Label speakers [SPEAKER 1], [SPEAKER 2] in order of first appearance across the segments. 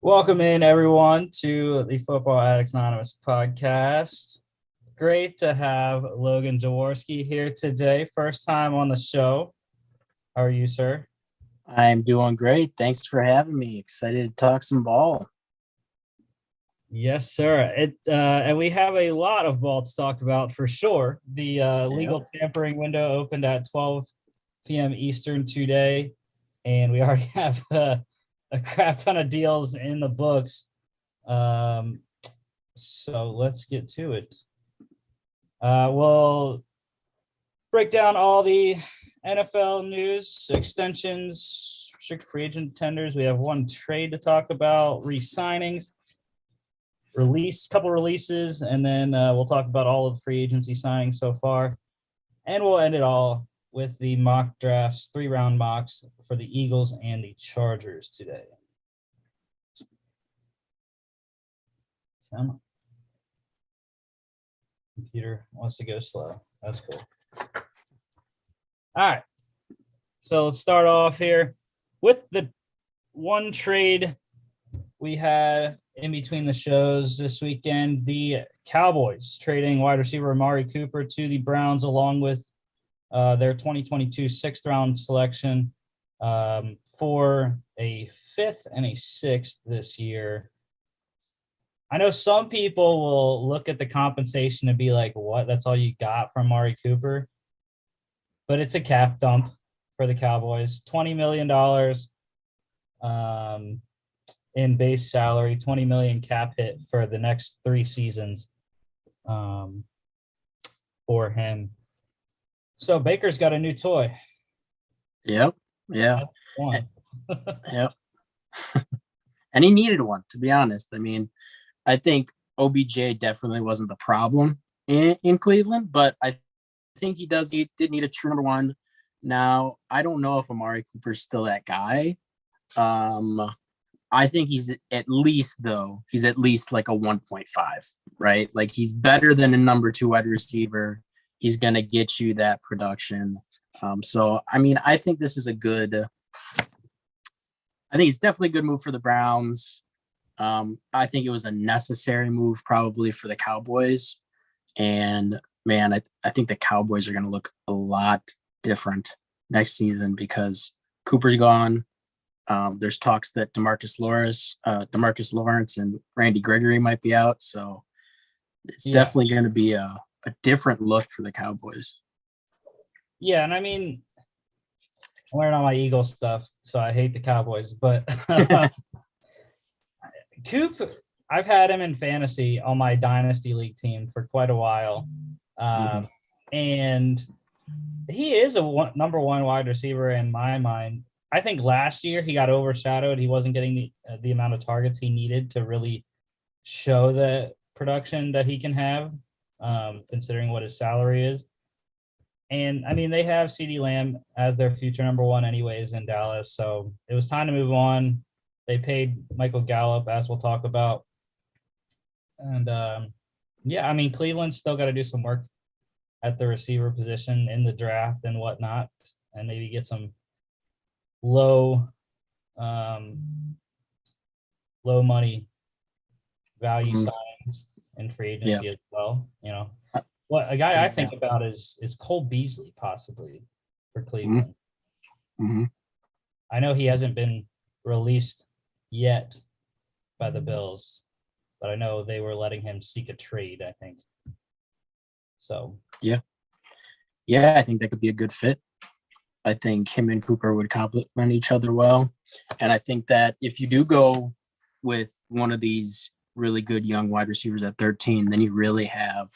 [SPEAKER 1] Welcome in, everyone, to the Football Addicts Anonymous podcast. Great to have Logan Jaworski here today. First time on the show. How are you, sir?
[SPEAKER 2] I'm doing great. Thanks for having me. Excited to talk some ball.
[SPEAKER 1] Yes, sir. And we have a lot of ball to talk about for sure. The legal tampering window opened at 12 p.m. Eastern today, and we already have a crap ton of deals in the books. So let's get to it. We'll break down all the NFL news, extensions, restricted free agent tenders. We have one trade to talk about, re-signings, couple releases, and then we'll talk about all of the free agency signings so far. And we'll end it all with the mock drafts, 3-round mocks for the Eagles and the Chargers today. Come on. Computer wants to go slow. That's cool. All right. So let's start off here with the one trade we had in between the shows this weekend. The Cowboys trading wide receiver Amari Cooper to the Browns along with their 2022 6th-round selection for a 5th and a 6th this year. I know some people will look at the compensation and be like, what? That's all you got from Amari Cooper? But it's a cap dump for the Cowboys. $20 million in base salary, $20 million cap hit for the next 3 seasons for him. So Baker's got a new toy.
[SPEAKER 2] Yep. Yeah. Yep. And he needed one, to be honest. I mean, I think OBJ definitely wasn't the problem in Cleveland, but I think he did need a true number one. Now, I don't know if Amari Cooper's still that guy. I think he's at least like a 1.5, right? Like he's better than a number 2 wide receiver. He's going to get you that production. So, I mean, I think this is I think it's definitely a good move for the Browns. I think it was a necessary move probably for the Cowboys. And, man, I think the Cowboys are going to look a lot different next season because Cooper's gone. There's talks that Demarcus Lawrence and Randy Gregory might be out. So it's definitely going to be a different look for the Cowboys.
[SPEAKER 1] Yeah, and I mean, I'm wearing all my Eagles stuff, so I hate the Cowboys. But Coop, I've had him in fantasy on my Dynasty League team for quite a while. And he is a number 1 wide receiver in my mind. I think last year he got overshadowed. He wasn't getting the amount of targets he needed to really show the production that he can have, considering what his salary is. And, I mean, they have CeeDee Lamb as their future number 1 anyways in Dallas, so it was time to move on. They paid Michael Gallup, as we'll talk about. And, yeah, I mean, Cleveland's still got to do some work at the receiver position in the draft and whatnot, and maybe get some low money value signs in free agency as well. You know, what a guy I think about is Cole Beasley possibly for Cleveland. I know he hasn't been released yet by the Bills, but I know they were letting him seek a trade, I think. So
[SPEAKER 2] yeah, I think that could be a good fit. I think him and Cooper would complement each other well. And I think that if you do go with one of these really good young wide receivers at 13, then you really have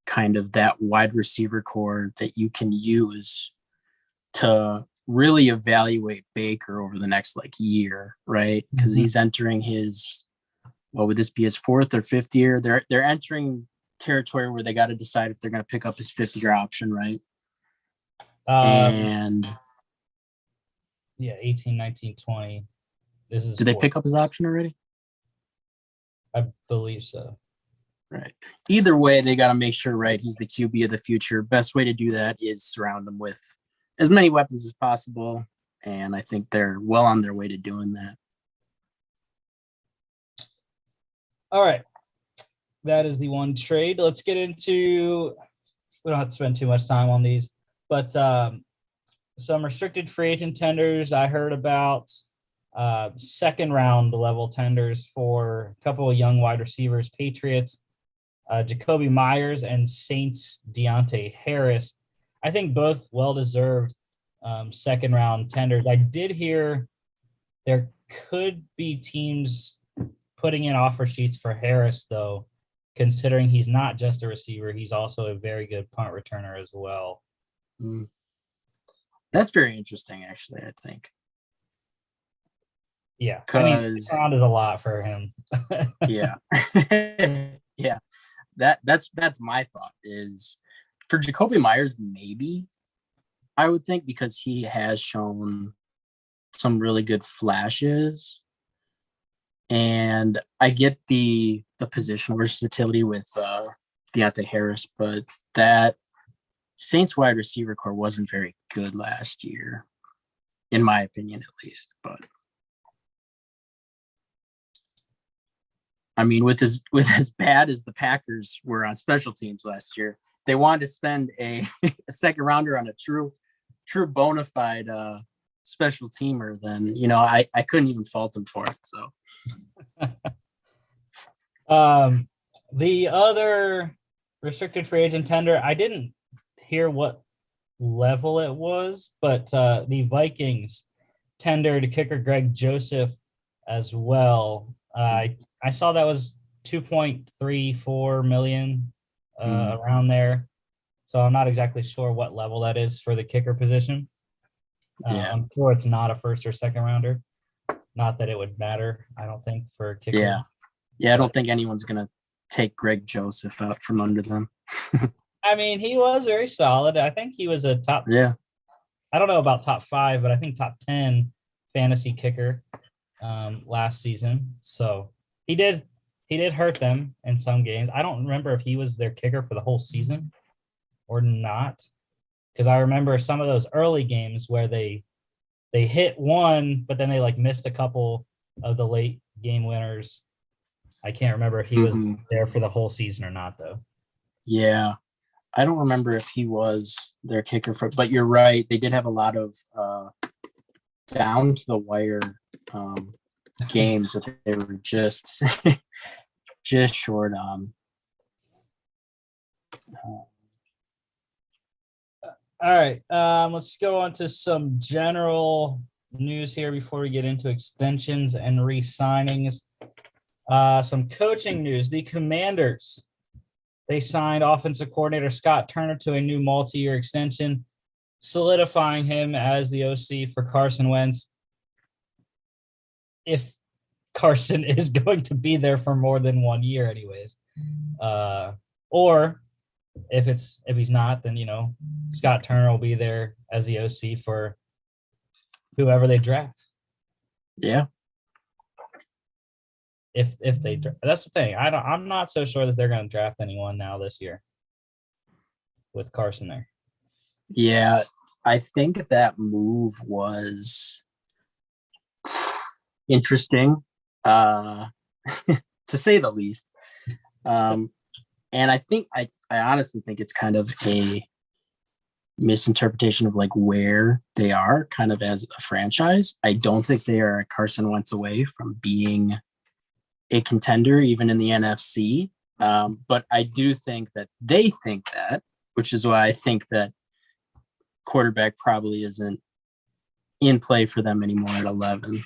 [SPEAKER 2] kind of that wide receiver core that you can use to really evaluate Baker over the next year, right? Because he's entering what would this be, his 4th or 5th year? They're entering territory where they got to decide if they're going to pick up his 5th-year option, right? And
[SPEAKER 1] 18, 19, 20.
[SPEAKER 2] Did they pick up his option already?
[SPEAKER 1] I believe so.
[SPEAKER 2] Right. Either way, they got to make sure, right, he's the QB of the future. Best way to do that is surround him with as many weapons as possible. And I think they're well on their way to doing that.
[SPEAKER 1] All right. That is the one trade. Let's get into, we don't have to spend too much time on these, but some restricted free agent tenders. I heard about second round level tenders for a couple of young wide receivers, Patriots, Jacoby Myers and Saints Deontay Harris. I think both well-deserved second round tenders. I did hear there could be teams putting in offer sheets for Harris, though, considering he's not just a receiver, he's also a very good punt returner as well.
[SPEAKER 2] That's very interesting, actually, I think.
[SPEAKER 1] Yeah, I mean, round is a lot for him.
[SPEAKER 2] Yeah. Yeah. That's my thought is for Jacoby Myers, maybe I would think, because he has shown some really good flashes. And I get the position versatility with Deontay Harris, but that Saints wide receiver core wasn't very good last year, in my opinion, at least. But I mean, with as bad as the Packers were on special teams last year, they wanted to spend a second rounder on a true bona fide special teamer, then I couldn't even fault them for it. So
[SPEAKER 1] the other restricted free agent tender, I didn't hear what level it was, but the Vikings tendered kicker Greg Joseph as well. I saw that was 2.34 million around there. So I'm not exactly sure what level that is for the kicker position. I'm sure it's not a first or second rounder. Not that it would matter, I don't think, for a kicker.
[SPEAKER 2] Yeah, I don't think anyone's going to take Greg Joseph out from under them.
[SPEAKER 1] I mean, he was very solid. I think he was a top.
[SPEAKER 2] Yeah.
[SPEAKER 1] I don't know about top 5, but I think top 10 fantasy kicker last season. So he did hurt them in some games. I don't remember if he was their kicker for the whole season or not, because I remember some of those early games where they hit one, but then they missed a couple of the late game winners. I can't remember if he was there for the whole season or not, though.
[SPEAKER 2] Yeah. I don't remember if he was their kicker but you're right. They did have a lot of down to the wire games that they were just short on.
[SPEAKER 1] All right. Let's go on to some general news here before we get into extensions and re-signings. Some coaching news. The Commanders, they signed offensive coordinator Scott Turner to a new multi-year extension, solidifying him as the OC for Carson Wentz. If Carson is going to be there for more than 1 year anyways. Or if he's not, then Scott Turner will be there as the OC for whoever they draft.
[SPEAKER 2] Yeah.
[SPEAKER 1] If they, that's the thing. I'm not so sure that they're going to draft anyone now this year with Carson there.
[SPEAKER 2] Yeah, I think that move was interesting, to say the least. And I think I honestly think it's kind of a misinterpretation of where they are kind of as a franchise. I don't think they are Carson Wentz away from being a contender, even in the NFC. But I do think that they think that, which is why I think that quarterback probably isn't in play for them anymore at 11.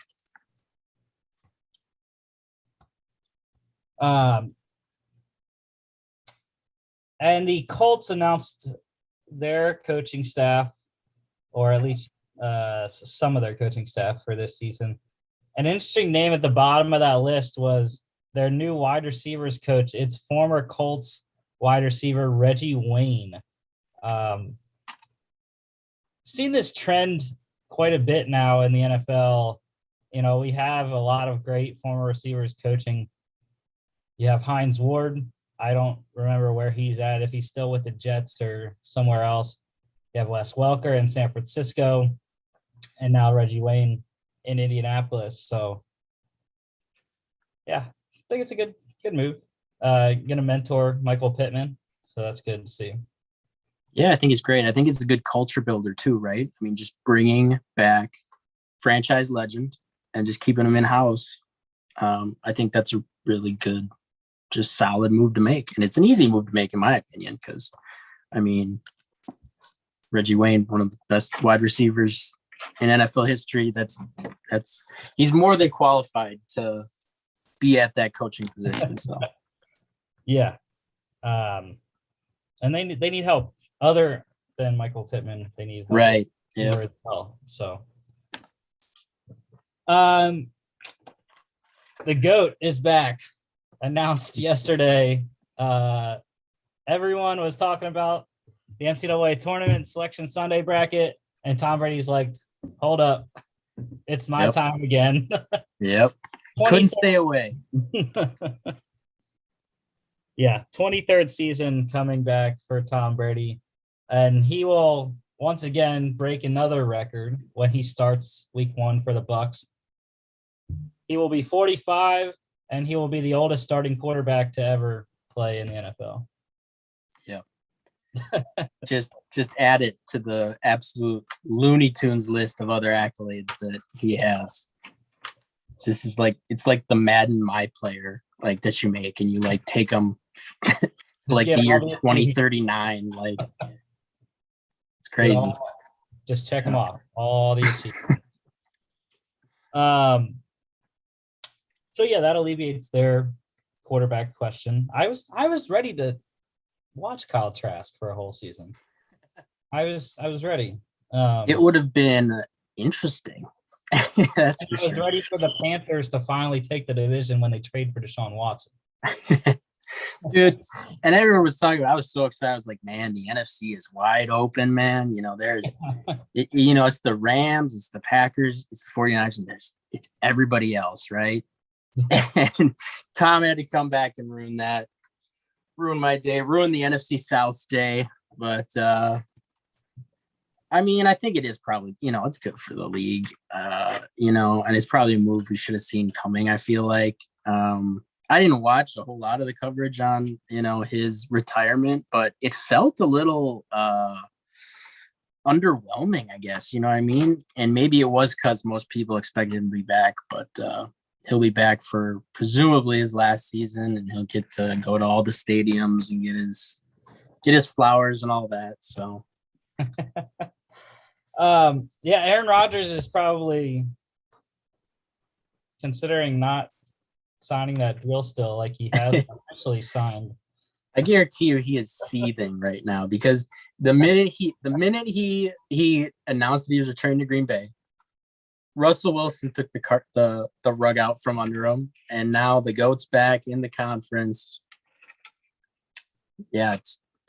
[SPEAKER 1] And the Colts announced their coaching staff, or at least some of their coaching staff for this season. An interesting name at the bottom of that list was their new wide receivers coach. It's former Colts wide receiver Reggie Wayne. Seen this trend quite a bit now in the NFL. We have a lot of great former receivers coaching. You have Hines Ward. I don't remember where he's at, if he's still with the Jets or somewhere else. You have Wes Welker in San Francisco, and now Reggie Wayne in Indianapolis. So, yeah, I think it's a Good move. Gonna mentor Michael Pittman, so that's good to see.
[SPEAKER 2] Yeah, I think it's great. I think it's a good culture builder too, right? I mean, just bringing back franchise legend and just keeping them in house. I think that's a really good, just solid move to make, and it's an easy move to make in my opinion. Because, I mean, Reggie Wayne, one of the best wide receivers in NFL history. That's he's more than qualified to be at that coaching position. So
[SPEAKER 1] Yeah, and they need help other than Michael Pittman. They need help
[SPEAKER 2] right, yeah.
[SPEAKER 1] as well. So, the GOAT is back. Announced yesterday. Everyone was talking about the NCAA tournament selection Sunday bracket, and Tom Brady's like, "Hold up, it's my time again."
[SPEAKER 2] Yep. Couldn't stay away.
[SPEAKER 1] Yeah, 23rd season coming back for Tom Brady, and he will once again break another record when he starts week 1 for the Bucs. He will be 45, and he will be the oldest starting quarterback to ever play in the NFL.
[SPEAKER 2] Yeah. just add it to the absolute Looney Tunes list of other accolades that he has. This is like, it's like the Madden My Player, like, that you make, and you like take them like the year 2039. Like, it's crazy.
[SPEAKER 1] Just check them off. All the achievements. So yeah, that alleviates their quarterback question. I was ready to watch Kyle Trask for a whole season. I was ready.
[SPEAKER 2] It would have been interesting. That's for sure.
[SPEAKER 1] I was ready for the Panthers to finally take the division when they trade for Deshaun Watson.
[SPEAKER 2] Dude, and everyone was talking about, I was so excited. I was like, man, the NFC is wide open, man. You know, there's it's the Rams, it's the Packers, it's the 49ers, and it's everybody else, right? And Tom had to come back and ruin my day, ruin the NFC South's day. But I mean, I think it is probably, it's good for the league, and it's probably a move we should have seen coming, I feel like. I didn't watch a whole lot of the coverage on, his retirement, but it felt a little underwhelming, I guess, you know what I mean? And maybe it was because most people expected him to be back, but he'll be back for presumably his last season, and he'll get to go to all the stadiums and get his flowers and all that. So
[SPEAKER 1] yeah, Aaron Rodgers is probably considering not signing that deal still, like he has actually signed.
[SPEAKER 2] I guarantee you he is seething right now, because the minute he announced that he was returning to Green Bay, Russell Wilson took the rug out from under him, and now the GOAT's back in the conference. Yeah,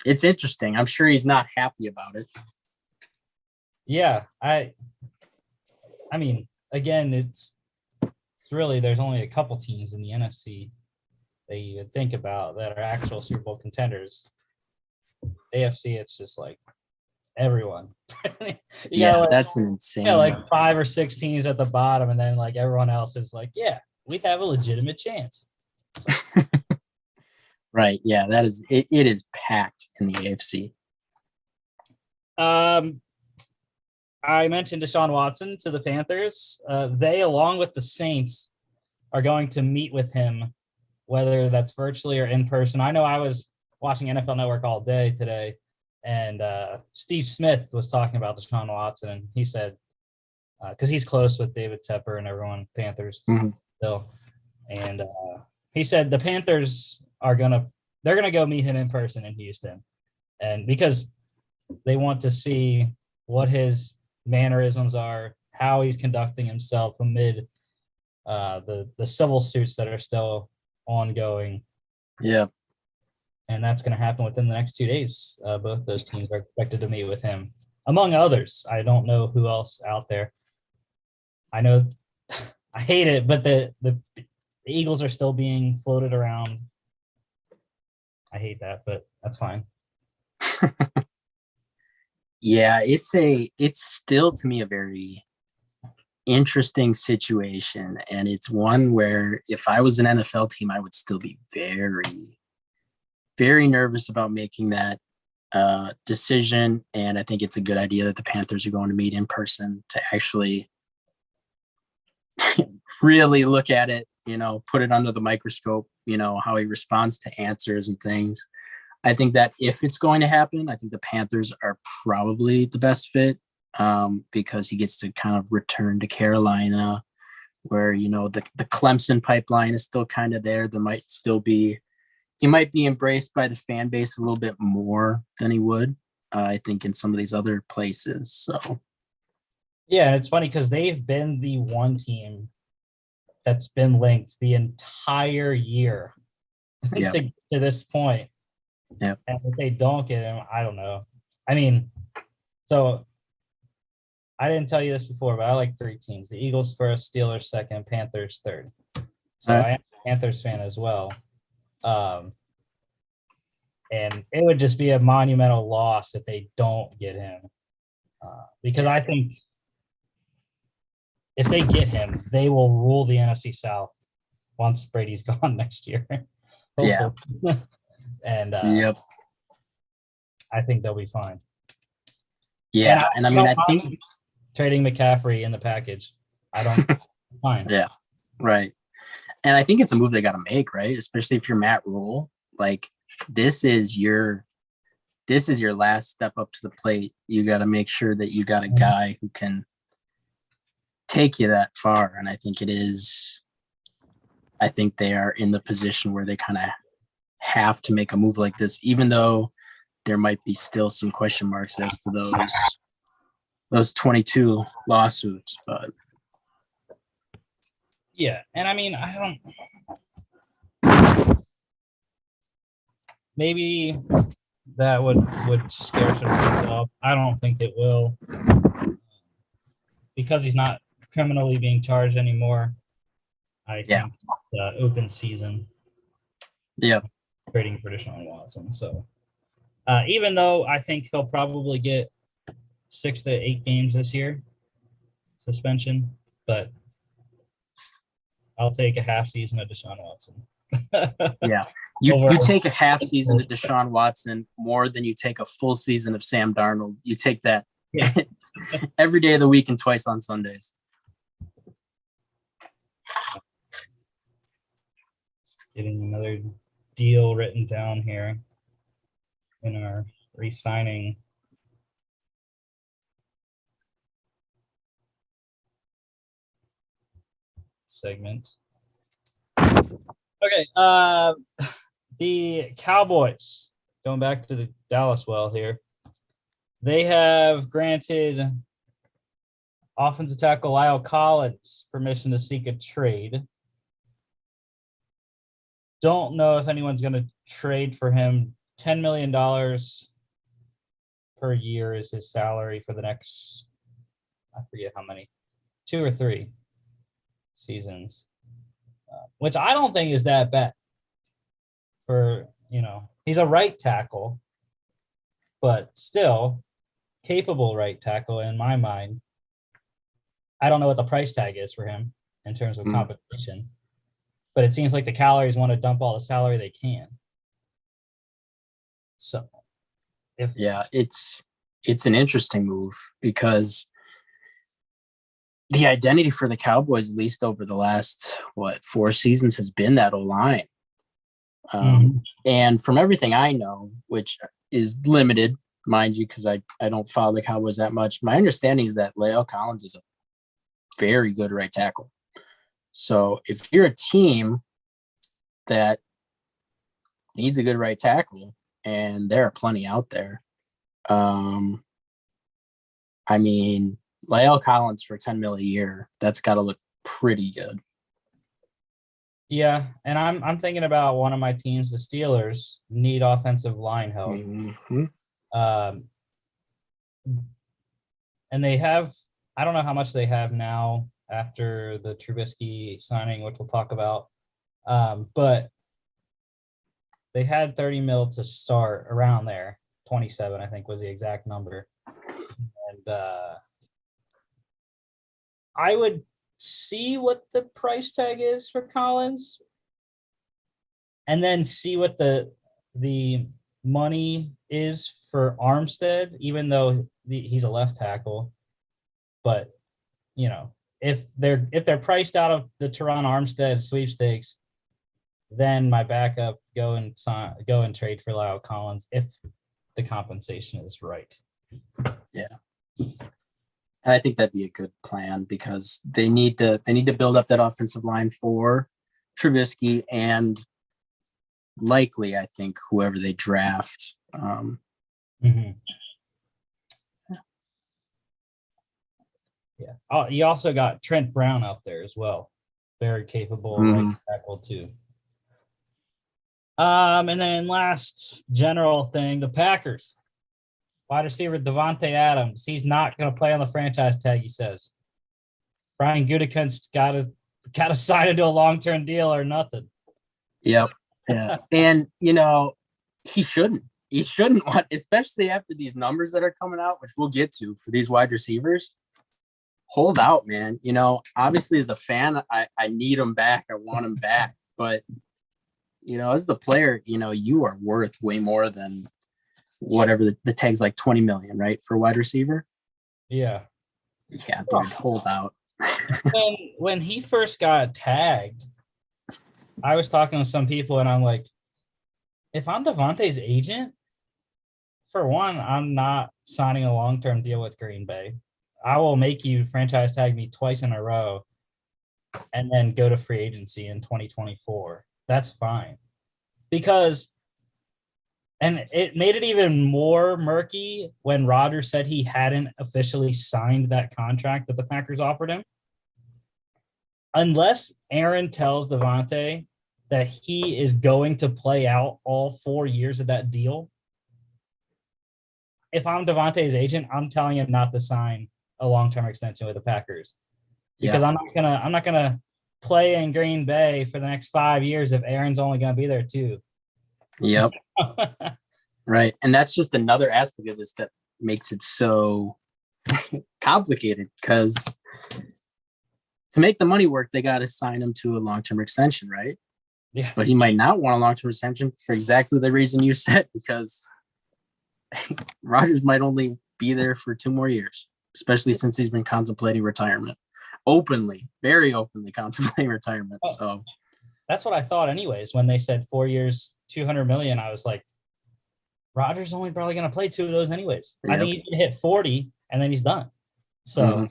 [SPEAKER 2] it's interesting. I'm sure he's not happy about it.
[SPEAKER 1] Yeah, I mean, again, it's really, there's only a couple teams in the NFC that you would think about that are actual Super Bowl contenders. AFC, it's just like everyone.
[SPEAKER 2] That's an insane.
[SPEAKER 1] Yeah, like 5 or 6 teams at the bottom, and then like everyone else is like, yeah, we have a legitimate chance. So.
[SPEAKER 2] Right. Yeah, that is it. It is packed in the AFC.
[SPEAKER 1] I mentioned Deshaun Watson to the Panthers. They, along with the Saints, are going to meet with him, whether that's virtually or in person. I know I was watching NFL Network all day today, and Steve Smith was talking about Deshaun Watson, and he said, because he's close with David Tepper and everyone, Panthers still, and he said the Panthers they're gonna go meet him in person in Houston, and because they want to see what his mannerisms are, how he's conducting himself amid the civil suits that are still ongoing.
[SPEAKER 2] Yeah.
[SPEAKER 1] And that's going to happen within the next 2 days. Both those teams are expected to meet with him, among others. I don't know who else out there. I know I hate it, but the Eagles are still being floated around. I hate that, but that's fine.
[SPEAKER 2] Yeah, it's still to me a very interesting situation, and it's one where if I was an NFL team, I would still be very, very nervous about making that decision. And I think it's a good idea that the Panthers are going to meet in person to actually really look at it, put it under the microscope, how he responds to answers and things. I think that if it's going to happen, I think the Panthers are probably the best fit because he gets to kind of return to Carolina where, the Clemson pipeline is still kind of there. He might be embraced by the fan base a little bit more than he would, I think, in some of these other places. So,
[SPEAKER 1] yeah, it's funny because they've been the one team that's been linked the entire year to this point.
[SPEAKER 2] Yeah.
[SPEAKER 1] And if they don't get him, I don't know. I mean, so I didn't tell you this before, but I like 3 teams: the Eagles first, Steelers second, Panthers third. So I am a Panthers fan as well. And it would just be a monumental loss if they don't get him. Because I think if they get him, they will rule the NFC South once Brady's gone next year.
[SPEAKER 2] Yeah.
[SPEAKER 1] And
[SPEAKER 2] yep.
[SPEAKER 1] I think they'll be fine.
[SPEAKER 2] Yeah. And I think
[SPEAKER 1] trading McCaffrey in the package. I don't fine.
[SPEAKER 2] Yeah. Right. And I think it's a move they got to make, right? Especially if you're Matt Rule. Like, this is your last step up to the plate. You got to make sure that you got a guy who can take you that far. And I think they are in the position where they kind of have to make a move like this, even though there might be still some question marks as to those 22 lawsuits. But
[SPEAKER 1] yeah, and I mean, maybe that would scare some people off. I don't think it will, because he's not criminally being charged anymore. I think it's open season.
[SPEAKER 2] Yeah.
[SPEAKER 1] Trading for Deshaun Watson. So even though I think he'll probably get 6 to 8 games this year suspension, but I'll take a half season of Deshaun Watson.
[SPEAKER 2] Yeah. You take a half season of Deshaun Watson more than you take a full season of Sam Darnold. You take that every day of the week and twice on Sundays.
[SPEAKER 1] Getting another deal written down here in our re-signing segment. Okay, the Cowboys, going back to the Dallas well here, they have granted offensive tackle Lyle Collins permission to seek a trade. Don't know if anyone's going to trade for him. $10 million per year is his salary for the next, I forget how many, 2 or 3 seasons, which I don't think is that bad for, he's a right tackle, but still capable right tackle in my mind. I don't know what the price tag is for him in terms of competition, but it seems like the Cowboys want to dump all the salary they can. So,
[SPEAKER 2] it's an interesting move because the identity for the Cowboys, at least over the last 4 seasons, has been that O-line. And from everything I know, which is limited, mind you, because I don't follow the Cowboys that much, my understanding is that La'el Collins is a very good right tackle. So if you're a team that needs a good right tackle, and there are plenty out there, I mean, La'el Collins for $10 million a year, that's got to look pretty good.
[SPEAKER 1] Yeah, and I'm thinking about one of my teams, the Steelers, need offensive line help.
[SPEAKER 2] Mm-hmm.
[SPEAKER 1] And they have, I don't know how much they have now after the Trubisky signing, which we'll talk about. But they had 30 mil to start around there. 27, I think, was the exact number. And I would see what the price tag is for Collins, and then see what the money is for Armstead, even though he's a left tackle. But if they're priced out of the Toronto Armstead sweepstakes, then my backup go and trade for Lyle Collins if the compensation is right.
[SPEAKER 2] Yeah. And I think that'd be a good plan because they need to build up that offensive line for Trubisky and likely, I think, whoever they draft.
[SPEAKER 1] Yeah. Oh, you also got Trent Brown out there as well. Very capable right tackle too. And then last general thing, the Packers. Wide receiver Devontae Adams. He's not going to play on the franchise tag, he says. Brian Gutekunst's got to sign into a long-term deal or nothing.
[SPEAKER 2] Yep. Yeah. And, he shouldn't. He shouldn't want, especially after these numbers that are coming out, which we'll get to for these wide receivers. Hold out, man. Obviously as a fan, I need him back. I want him back. But, as the player, you are worth way more than whatever the tag's like 20 million, right? For wide receiver.
[SPEAKER 1] Yeah.
[SPEAKER 2] Yeah, dude, hold out.
[SPEAKER 1] when he first got tagged, I was talking with some people and I'm like, if I'm Devontae's agent, for one, I'm not signing a long-term deal with Green Bay. I will make you franchise tag me twice in a row and then go to free agency in 2024. That's fine. And it made it even more murky when Rodgers said he hadn't officially signed that contract that the Packers offered him. Unless Aaron tells Devontae that he is going to play out all 4 years of that deal, if I'm Devontae's agent, I'm telling him not to sign a long-term extension with the Packers because I'm not gonna play in Green Bay for the next 5 years if Aaron's only gonna be there too.
[SPEAKER 2] Yep. Right. And that's just another aspect of this that makes it so complicated because to make the money work, they got to sign him to a long-term extension, right?
[SPEAKER 1] Yeah.
[SPEAKER 2] But he might not want a long-term extension for exactly the reason you said, because Rodgers might only be there for 2 more years, especially since he's been contemplating retirement. Very openly contemplating retirement. So
[SPEAKER 1] that's what I thought anyways. When they said 4 years, 200 million, I was like, Rodgers only probably going to play 2 of those anyways. Yep. I think he's going to hit 40 and then he's done. So,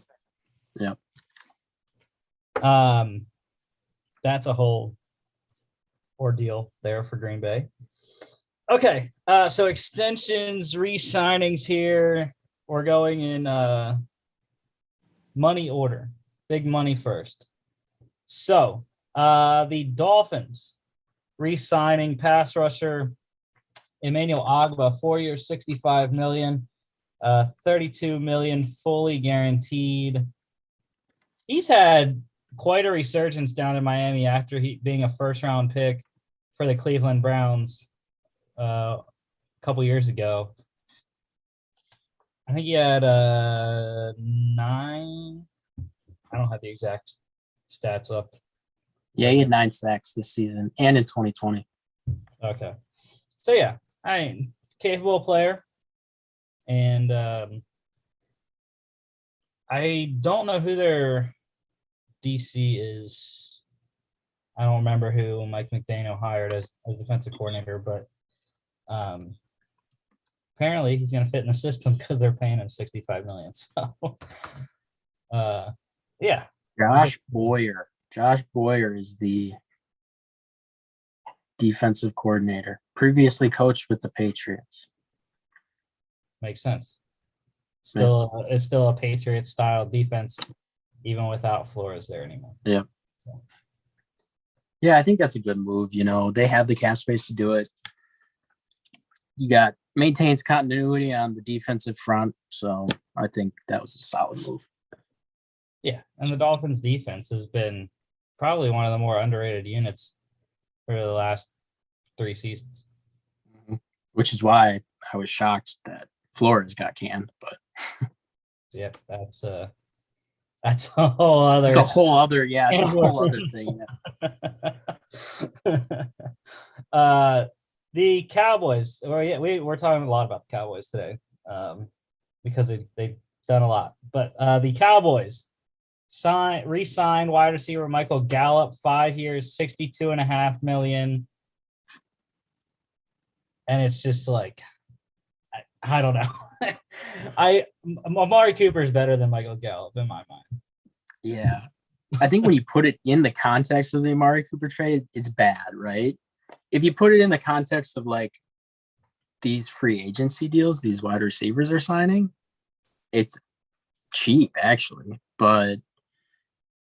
[SPEAKER 1] that's a whole ordeal there for Green Bay. Okay. So extensions, re-signings here. We're going in money order. Big money first. So the Dolphins re-signing pass rusher Emmanuel Agba, 4 years, $65 million, $32 million fully guaranteed. He's had quite a resurgence down in Miami after being a first-round pick for the Cleveland Browns a couple years ago. I think he had 9. I don't have the exact stats up.
[SPEAKER 2] Yeah, he had 9 sacks this season and in 2020.
[SPEAKER 1] Okay. So, yeah. Capable player, and I don't know who their DC is. I don't remember who Mike McDaniel hired as defensive coordinator, but apparently he's going to fit in the system because they're paying him $65 million. So, yeah.
[SPEAKER 2] Josh Boyer. Josh Boyer is the defensive coordinator, previously coached with the Patriots.
[SPEAKER 1] Makes sense. It's still a Patriots style defense, even without Flores there anymore.
[SPEAKER 2] Yeah. So. Yeah, I think that's a good move. They have the cap space to do it. You maintains continuity on the defensive front. So I think that was a solid move.
[SPEAKER 1] Yeah. And the Dolphins defense has been probably one of the more underrated units for the last 3 seasons.
[SPEAKER 2] Which is why I was shocked that Flores got canned, but
[SPEAKER 1] yeah, that's That's a whole other.
[SPEAKER 2] It's a whole other, yeah, it's a
[SPEAKER 1] Animal
[SPEAKER 2] whole other thing.
[SPEAKER 1] The Cowboys. Well, yeah, we're talking a lot about the Cowboys today, because they've done a lot. But the Cowboys re-signed wide receiver Michael Gallup, 5 years, $62.5 million, and it's just like, I don't know. Amari Cooper is better than Michael Gallup in my mind.
[SPEAKER 2] Yeah. I think when you put it in the context of the Amari Cooper trade, it's bad, right? If you put it in the context of like these free agency deals, these wide receivers are signing, it's cheap actually. But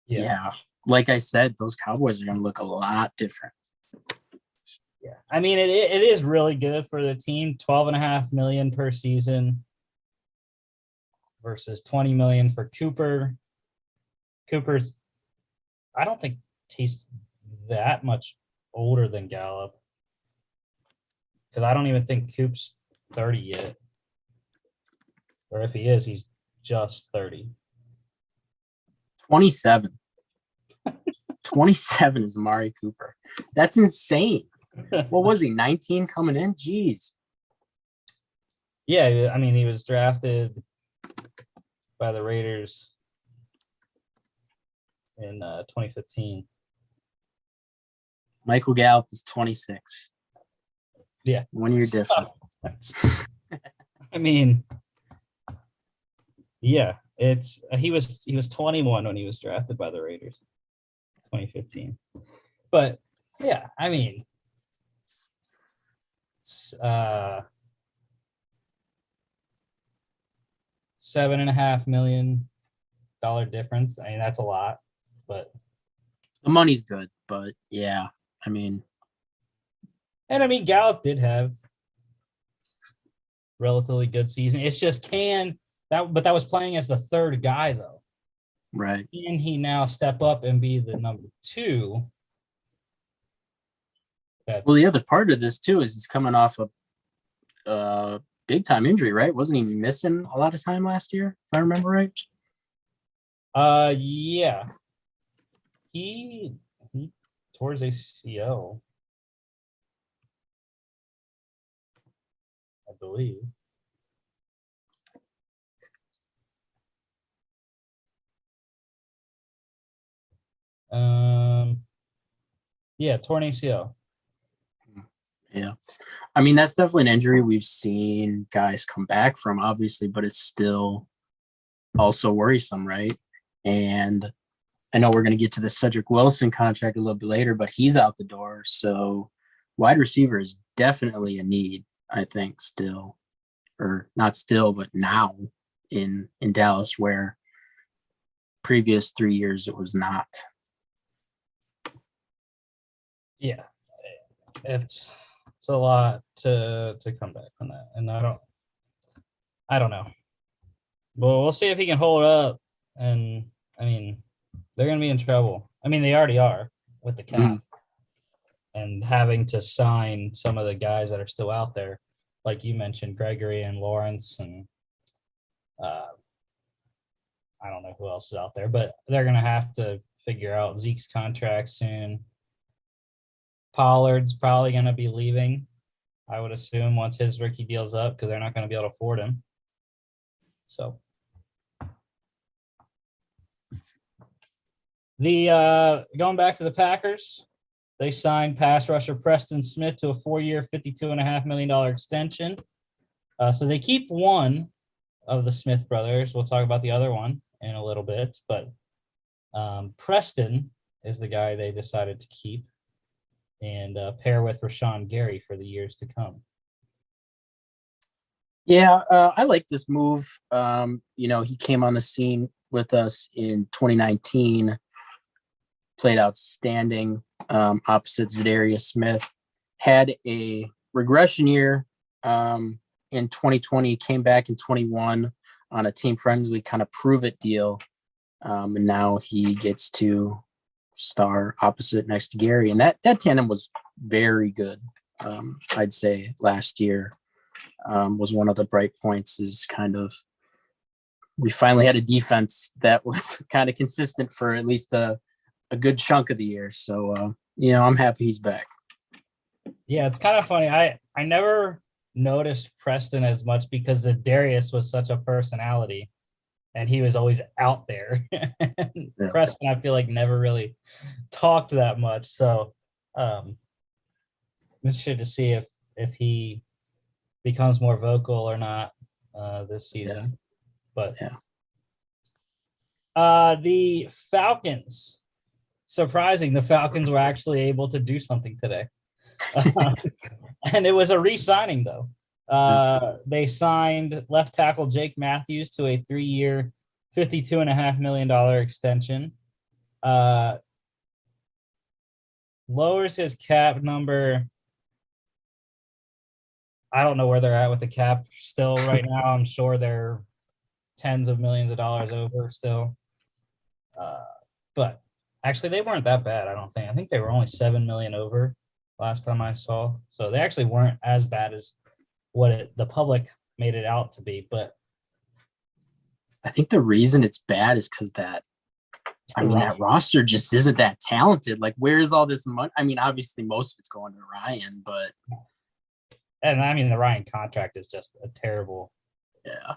[SPEAKER 2] yeah, like I said, those Cowboys are going to look a lot different.
[SPEAKER 1] Yeah, I mean, it is really good for the team. $12.5 million per season versus $20 million for Cooper. Cooper's, I don't think he's that much older than Gallup, because I don't even think Coop's 30 yet, or if he is, he's just 30.
[SPEAKER 2] 27. 27 is Amari Cooper. That's insane. What was he, 19 coming in? Jeez.
[SPEAKER 1] Yeah, I mean, he was drafted by the Raiders in 2015.
[SPEAKER 2] Michael Gallup is 26.
[SPEAKER 1] Yeah.
[SPEAKER 2] 1 year different.
[SPEAKER 1] I mean, yeah, it's he was 21 when he was drafted by the Raiders, 2015. But yeah, I mean, it's $7.5 million difference. I mean, that's a lot, but
[SPEAKER 2] The money's good, but yeah, I mean,
[SPEAKER 1] Gallup did have relatively good season. It's just but that was playing as the third guy though.
[SPEAKER 2] right.
[SPEAKER 1] Can he now step up and be the number 2?
[SPEAKER 2] Well, the other part of this too is he's coming off a big time injury, right? Wasn't he missing a lot of time last year, if I remember right?
[SPEAKER 1] Yeah. He tore his ACL, I believe. Yeah, torn ACL.
[SPEAKER 2] Yeah. I mean, that's definitely an injury we've seen guys come back from, obviously, but it's still also worrisome, right? And I know we're going to get to the Cedric Wilson contract a little bit later, but he's out the door. So wide receiver is definitely a need, I think, still, or not still, but now in Dallas, where previous 3 years it was not.
[SPEAKER 1] Yeah, it's a lot to come back from that, and I don't know. Well, we'll see if he can hold up, and I mean, they're going to be in trouble. I mean, they already are with the cap and having to sign some of the guys that are still out there, like you mentioned, Gregory and Lawrence, and I don't know who else is out there, but they're going to have to figure out Zeke's contract soon. Pollard's probably going to be leaving, I would assume, once his rookie deal's up, because they're not going to be able to afford him. So going back to the Packers, they signed pass rusher Preston Smith to a 4-year, $52.5 million extension. So they keep one of the Smith brothers. We'll talk about the other one in a little bit, but Preston is the guy they decided to keep and pair with Rashawn Gary for the years to come.
[SPEAKER 2] Yeah, I like this move. He came on the scene with us in 2019, played outstanding opposite Zadarius Smith, had a regression year in 2020, came back in 21 on a team-friendly kind of prove-it deal, and now he gets to star opposite next to Gary, and that tandem was very good. I'd say last year was one of the bright points, is kind of we finally had a defense that was kind of consistent for at least a good chunk of the year. So, I'm happy he's back.
[SPEAKER 1] Yeah, it's kind of funny. I never noticed Preston as much because Darius was such a personality and he was always out there.
[SPEAKER 2] Yeah.
[SPEAKER 1] Preston, I feel like, never really talked that much. So I'm interested to see if he becomes more vocal or not this season. But the Falcons, surprising, the Falcons were actually able to do something today. And it was a re-signing, though. They signed left tackle Jake Matthews to a 3-year, $52.5 million extension. Lowers his cap number. I don't know where they're at with the cap still right now. I'm sure they're tens of millions of dollars over still. But actually, they weren't that bad, I don't think. I think they were only $7 million over last time I saw. So they actually weren't as bad as what the public made it out to be. But
[SPEAKER 2] I think the reason it's bad is because that roster just isn't that talented. Like, where's all this money? I mean, obviously, most of it's going to Ryan, but.
[SPEAKER 1] And I mean, the Ryan contract is just a terrible deal.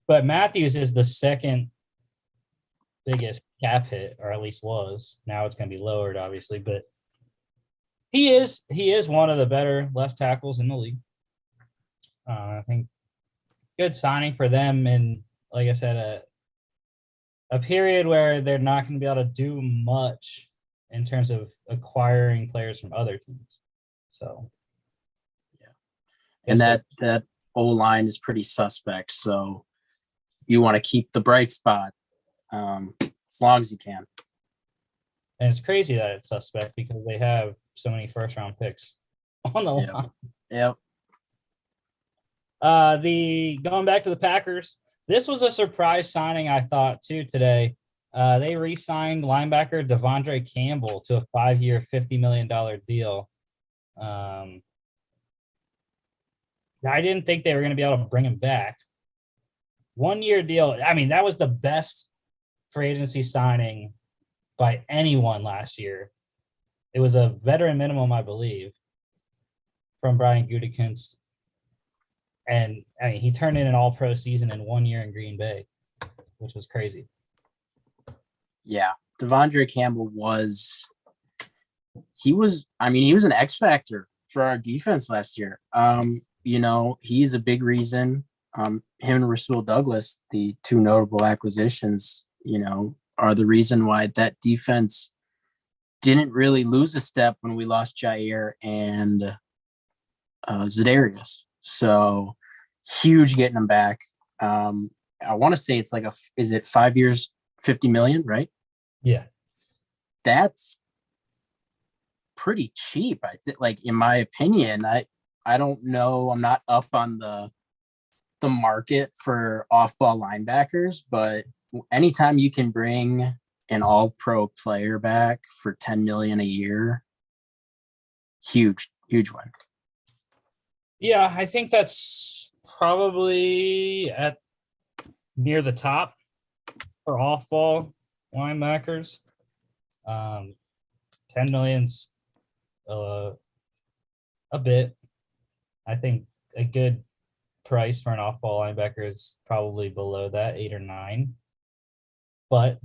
[SPEAKER 1] But Matthews is the second biggest cap hit, or at least was. Now it's going to be lowered, obviously, but he is one of the better left tackles in the league. I think good signing for them, and like I said, a period where they're not going to be able to do much in terms of acquiring players from other teams. So,
[SPEAKER 2] and that O-line is pretty suspect. So you want to keep the bright spot as long as you can.
[SPEAKER 1] And it's crazy that it's suspect because they have so many first-round picks on the line.
[SPEAKER 2] Yep.
[SPEAKER 1] Going back to the Packers, this was a surprise signing, I thought, too, today. They re-signed linebacker Devondre Campbell to a 5-year, $50 million deal. I didn't think they were going to be able to bring him back. 1-year deal. I mean, that was the best free agency signing by anyone last year. It was a veteran minimum, I believe, from Brian Gutekunst. And I mean, he turned in an all-pro season in 1 year in Green Bay, which was crazy. Yeah.
[SPEAKER 2] Devondre Campbell was an X factor for our defense last year. He's a big reason. Him and Rasul Douglas, the two notable acquisitions, are the reason why that defense didn't really lose a step when we lost Jair and Za'Darius. So huge getting them back. I want to say it's like is it 5 years, 50 million, right?
[SPEAKER 1] Yeah.
[SPEAKER 2] That's pretty cheap. I think, like, in my opinion, I don't know. I'm not up on the market for off-ball linebackers, but anytime you can bring an all-pro player back for $10 million a year, huge one.
[SPEAKER 1] Yeah, I think that's probably at near the top for off-ball linebackers. 10 million's a bit. I think a good price for an off-ball linebacker is probably below that, 8 or 9. But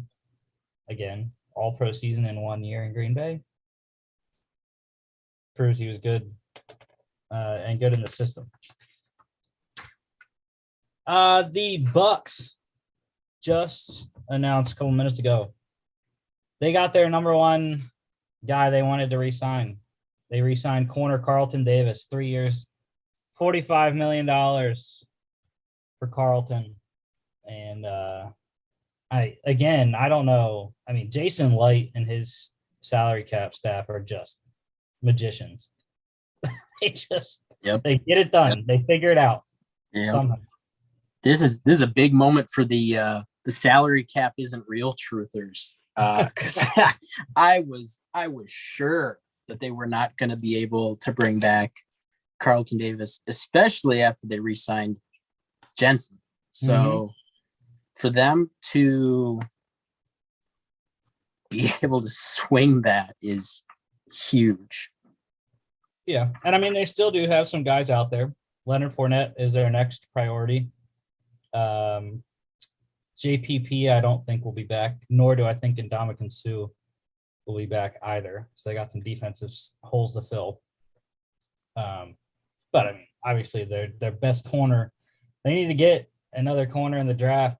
[SPEAKER 1] again, all-pro season in 1 year in Green Bay proves he was good and good in the system. The Bucks just announced a couple minutes ago they got their number one guy they wanted to re-sign. They re-signed corner Carlton Davis, 3 years, $45 million for Carlton. And I don't know. I mean, Jason Light and his salary cap staff are just magicians. They get it done. They figure it out somehow.
[SPEAKER 2] This is a big moment for the salary cap isn't real truthers. Because I was sure that they were not going to be able to bring back Carlton Davis, especially after they re-signed Jensen. So for them to be able to swing that is huge.
[SPEAKER 1] Yeah. And I mean, they still do have some guys out there. Leonard Fournette is their next priority. JPP, I don't think will be back, nor do I think Ndamukong Suh will be back either. So they got some defensive holes to fill. But I mean, obviously their best corner. They need to get another corner in the draft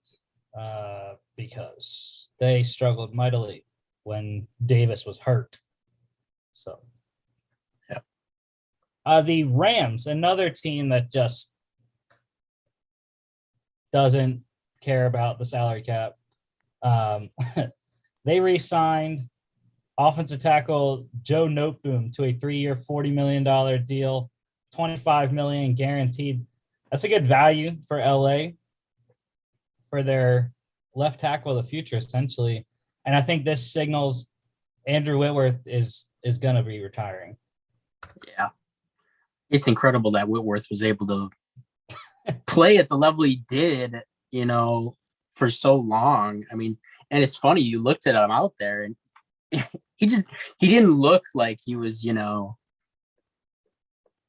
[SPEAKER 1] because they struggled mightily when Davis was hurt. So, yeah. The Rams, another team that just doesn't care about the salary cap. They re-signed offensive tackle Joe Noteboom to a 3-year, $40 million deal, $25 million guaranteed. That's a good value for LA for their left tackle of the future, essentially. And I think this signals Andrew Whitworth is going to be retiring.
[SPEAKER 2] Yeah. It's incredible that Whitworth was able to play at the level he did, for so long. I mean, and it's funny, you looked at him out there and he didn't look like he was,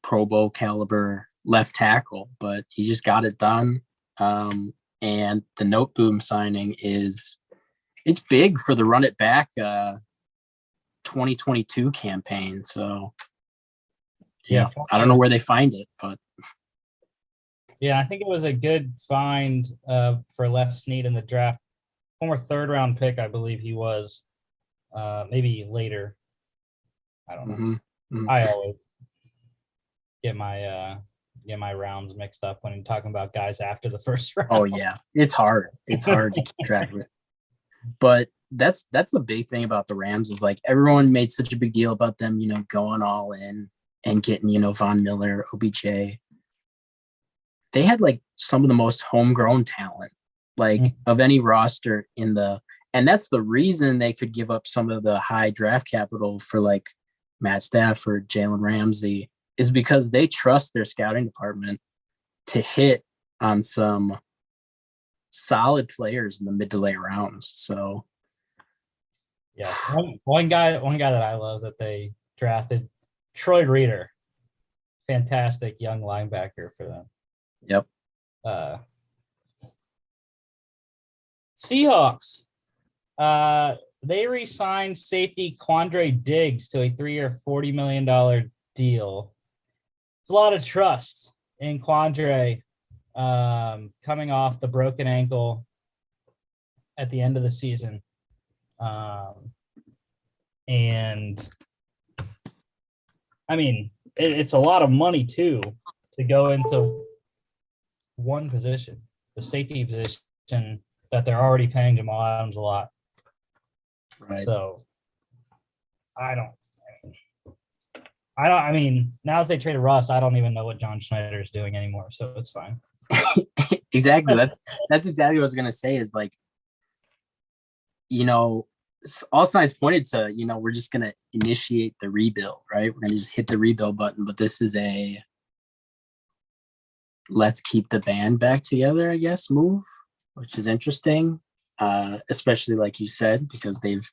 [SPEAKER 2] Pro Bowl caliber left tackle, but he just got it done. And the Noteboom signing it's big for the Run It Back 2022 campaign. So yeah, I don't know where they find it, but
[SPEAKER 1] yeah, I think it was a good find for Les Snead in the draft. Former 3rd-round pick, I believe he was. Maybe later. I don't know. Mm-hmm. I always get my rounds mixed up when I'm talking about guys after the first round.
[SPEAKER 2] Oh yeah, it's hard. It's hard to keep track of it. But that's the big thing about the Rams is like everyone made such a big deal about them, going all in and getting, Von Miller, OBJ. They had like some of the most homegrown talent, of any roster and that's the reason they could give up some of the high draft capital for like Matt Stafford, Jalen Ramsey, is because they trust their scouting department to hit on some solid players in the mid to late rounds. So
[SPEAKER 1] yeah, one guy that I love that they drafted, Troy Reader, fantastic young linebacker for them.
[SPEAKER 2] Yep.
[SPEAKER 1] Seahawks. They re-signed safety Quandre Diggs to a 3-year, $40 million deal. It's a lot of trust in Quandre coming off the broken ankle at the end of the season. And I mean, it's a lot of money too to go into one position, the safety position that they're already paying Jamal Adams a lot.
[SPEAKER 2] Right.
[SPEAKER 1] So I mean, now that they traded Russ, I don't even know what John Schneider is doing anymore. So it's fine.
[SPEAKER 2] Exactly. That's exactly what I was going to say is like, all signs pointed to, we're just going to initiate the rebuild, right? We're going to just hit the rebuild button, but this is a let's keep the band back together, I guess, move, which is interesting, especially like you said, because they've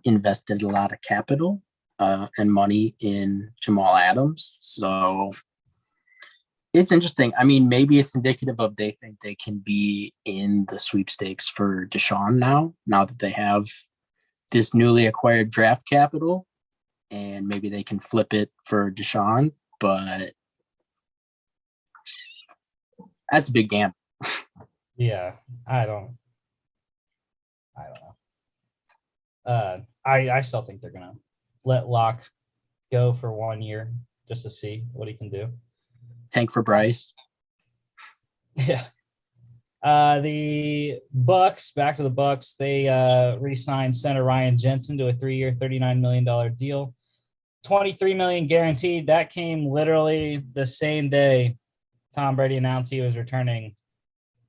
[SPEAKER 2] invested a lot of capital and money in Jamal Adams. So it's interesting. I mean, maybe it's indicative of they think they can be in the sweepstakes for Deshaun now that they have this newly acquired draft capital, and maybe they can flip it for Deshaun, but that's a big gamble.
[SPEAKER 1] Yeah, I don't know. I still think they're gonna let Locke go for 1 year just to see what he can do.
[SPEAKER 2] Tank for Bryce.
[SPEAKER 1] Yeah. The Bucks, back to the Bucks, they re-signed center Ryan Jensen to a 3-year, $39 million deal. $23 million guaranteed. That came literally the same day Tom Brady announced he was returning.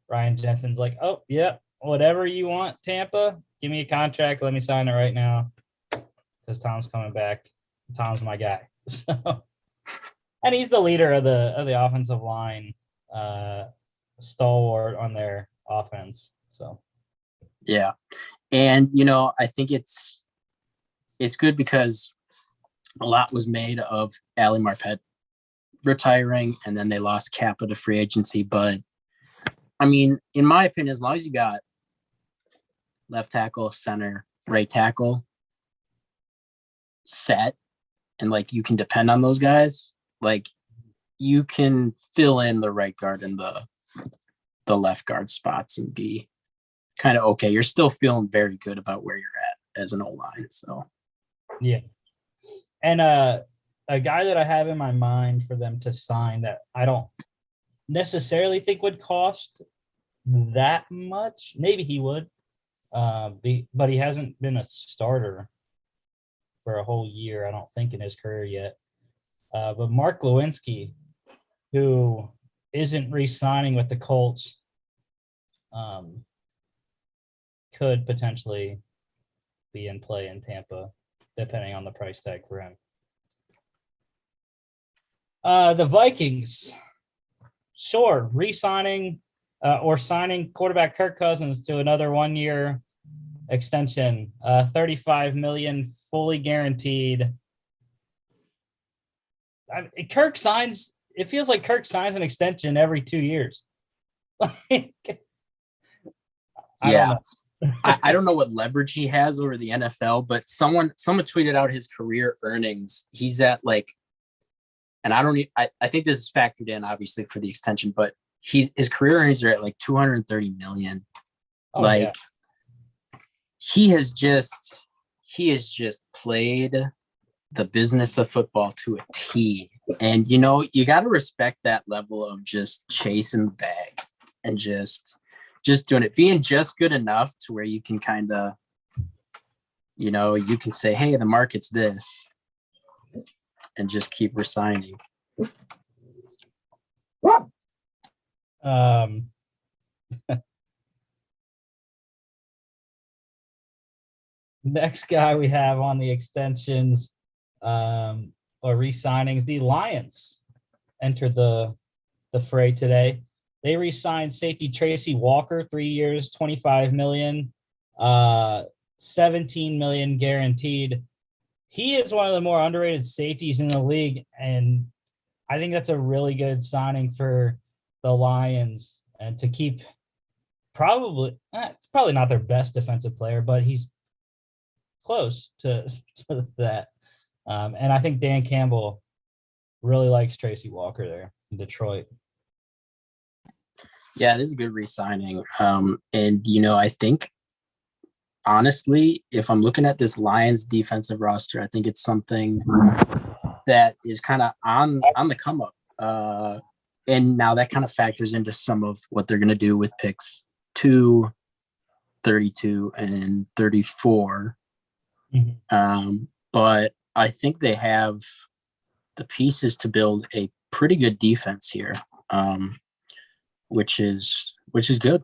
[SPEAKER 1] Ryan Jensen's like, oh, yep, whatever you want, Tampa, give me a contract. Let me sign it right now because Tom's coming back. Tom's my guy. So, and he's the leader of the offensive line stalwart on their offense. So
[SPEAKER 2] Yeah. And, I think it's good because a lot was made of Ali Marpet retiring, and then they lost Kappa to free agency. But, I mean, in my opinion, as long as you got left tackle, center, right tackle set, and, like, you can depend on those guys, like, you can fill in the right guard and the left guard spots and be kind of okay. You're still feeling very good about where you're at as an O-line. So
[SPEAKER 1] yeah. And a guy that I have in my mind for them to sign that I don't necessarily think would cost that much. Maybe he would, but he hasn't been a starter for a whole year, I don't think, in his career yet. But Mark Lewinsky, who isn't re-signing with the Colts, could potentially be in play in Tampa, depending on the price tag for him. The Vikings, sure, re-signing or signing quarterback Kirk Cousins to another 1-year extension, $35 million, fully guaranteed. It feels like Kirk signs an extension every 2 years. I don't know.
[SPEAKER 2] I don't know what leverage he has over the NFL, but someone tweeted out his career earnings. He's at like, and I think this is factored in obviously for the extension, but his career earnings are at like 230 million.
[SPEAKER 1] Oh, yeah.
[SPEAKER 2] He has just played the business of football to a T. And you got to respect that level of just chasing the bag and just doing it, being just good enough to where you can kind of, you can say, hey, the market's this, and just keep resigning.
[SPEAKER 1] Next guy we have on the extensions or re-signings, the Lions entered the fray today. They re-signed safety Tracy Walker, 3 years, $25 million, $17 million guaranteed. He is one of the more underrated safeties in the league, and I think that's a really good signing for the Lions, and to keep probably not their best defensive player, but he's close to that. And I think Dan Campbell really likes Tracy Walker there in Detroit.
[SPEAKER 2] Yeah, this is a good re-signing. And, I think, honestly, if I'm looking at this Lions defensive roster, I think it's something that is kind of on the come up. And now that kind of factors into some of what they're going to do with picks 2, 32, and 34. Mm-hmm. But I think they have the pieces to build a pretty good defense here, which is good.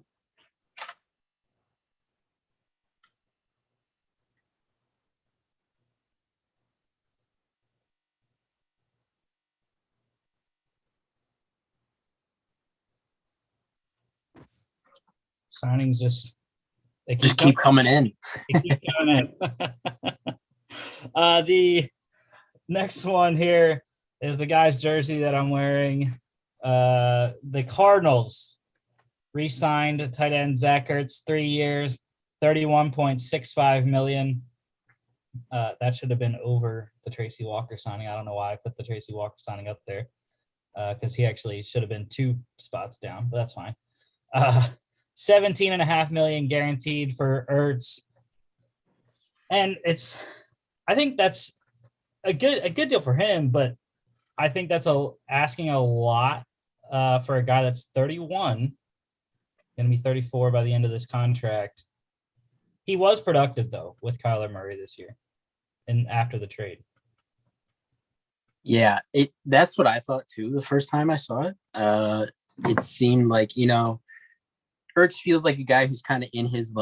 [SPEAKER 1] Signings
[SPEAKER 2] keep coming in.
[SPEAKER 1] They keep coming in. The next one here is the guy's jersey that I'm wearing. The Cardinals re-signed tight end Zach Ertz, 3 years, $31.65 million. That should have been over the Tracy Walker signing. I don't know why I put the Tracy Walker signing up there, because he actually should have been 2 spots down, but that's fine. $17.5 million guaranteed for Ertz. And I think that's a good deal for him, but I think that's asking a lot for a guy that's 31, going to be 34 by the end of this contract. He was productive, though, with Kyler Murray this year and after the trade.
[SPEAKER 2] Yeah, that's what I thought, too, the first time I saw it. It seemed like, Ertz feels like a guy who's kind of in his,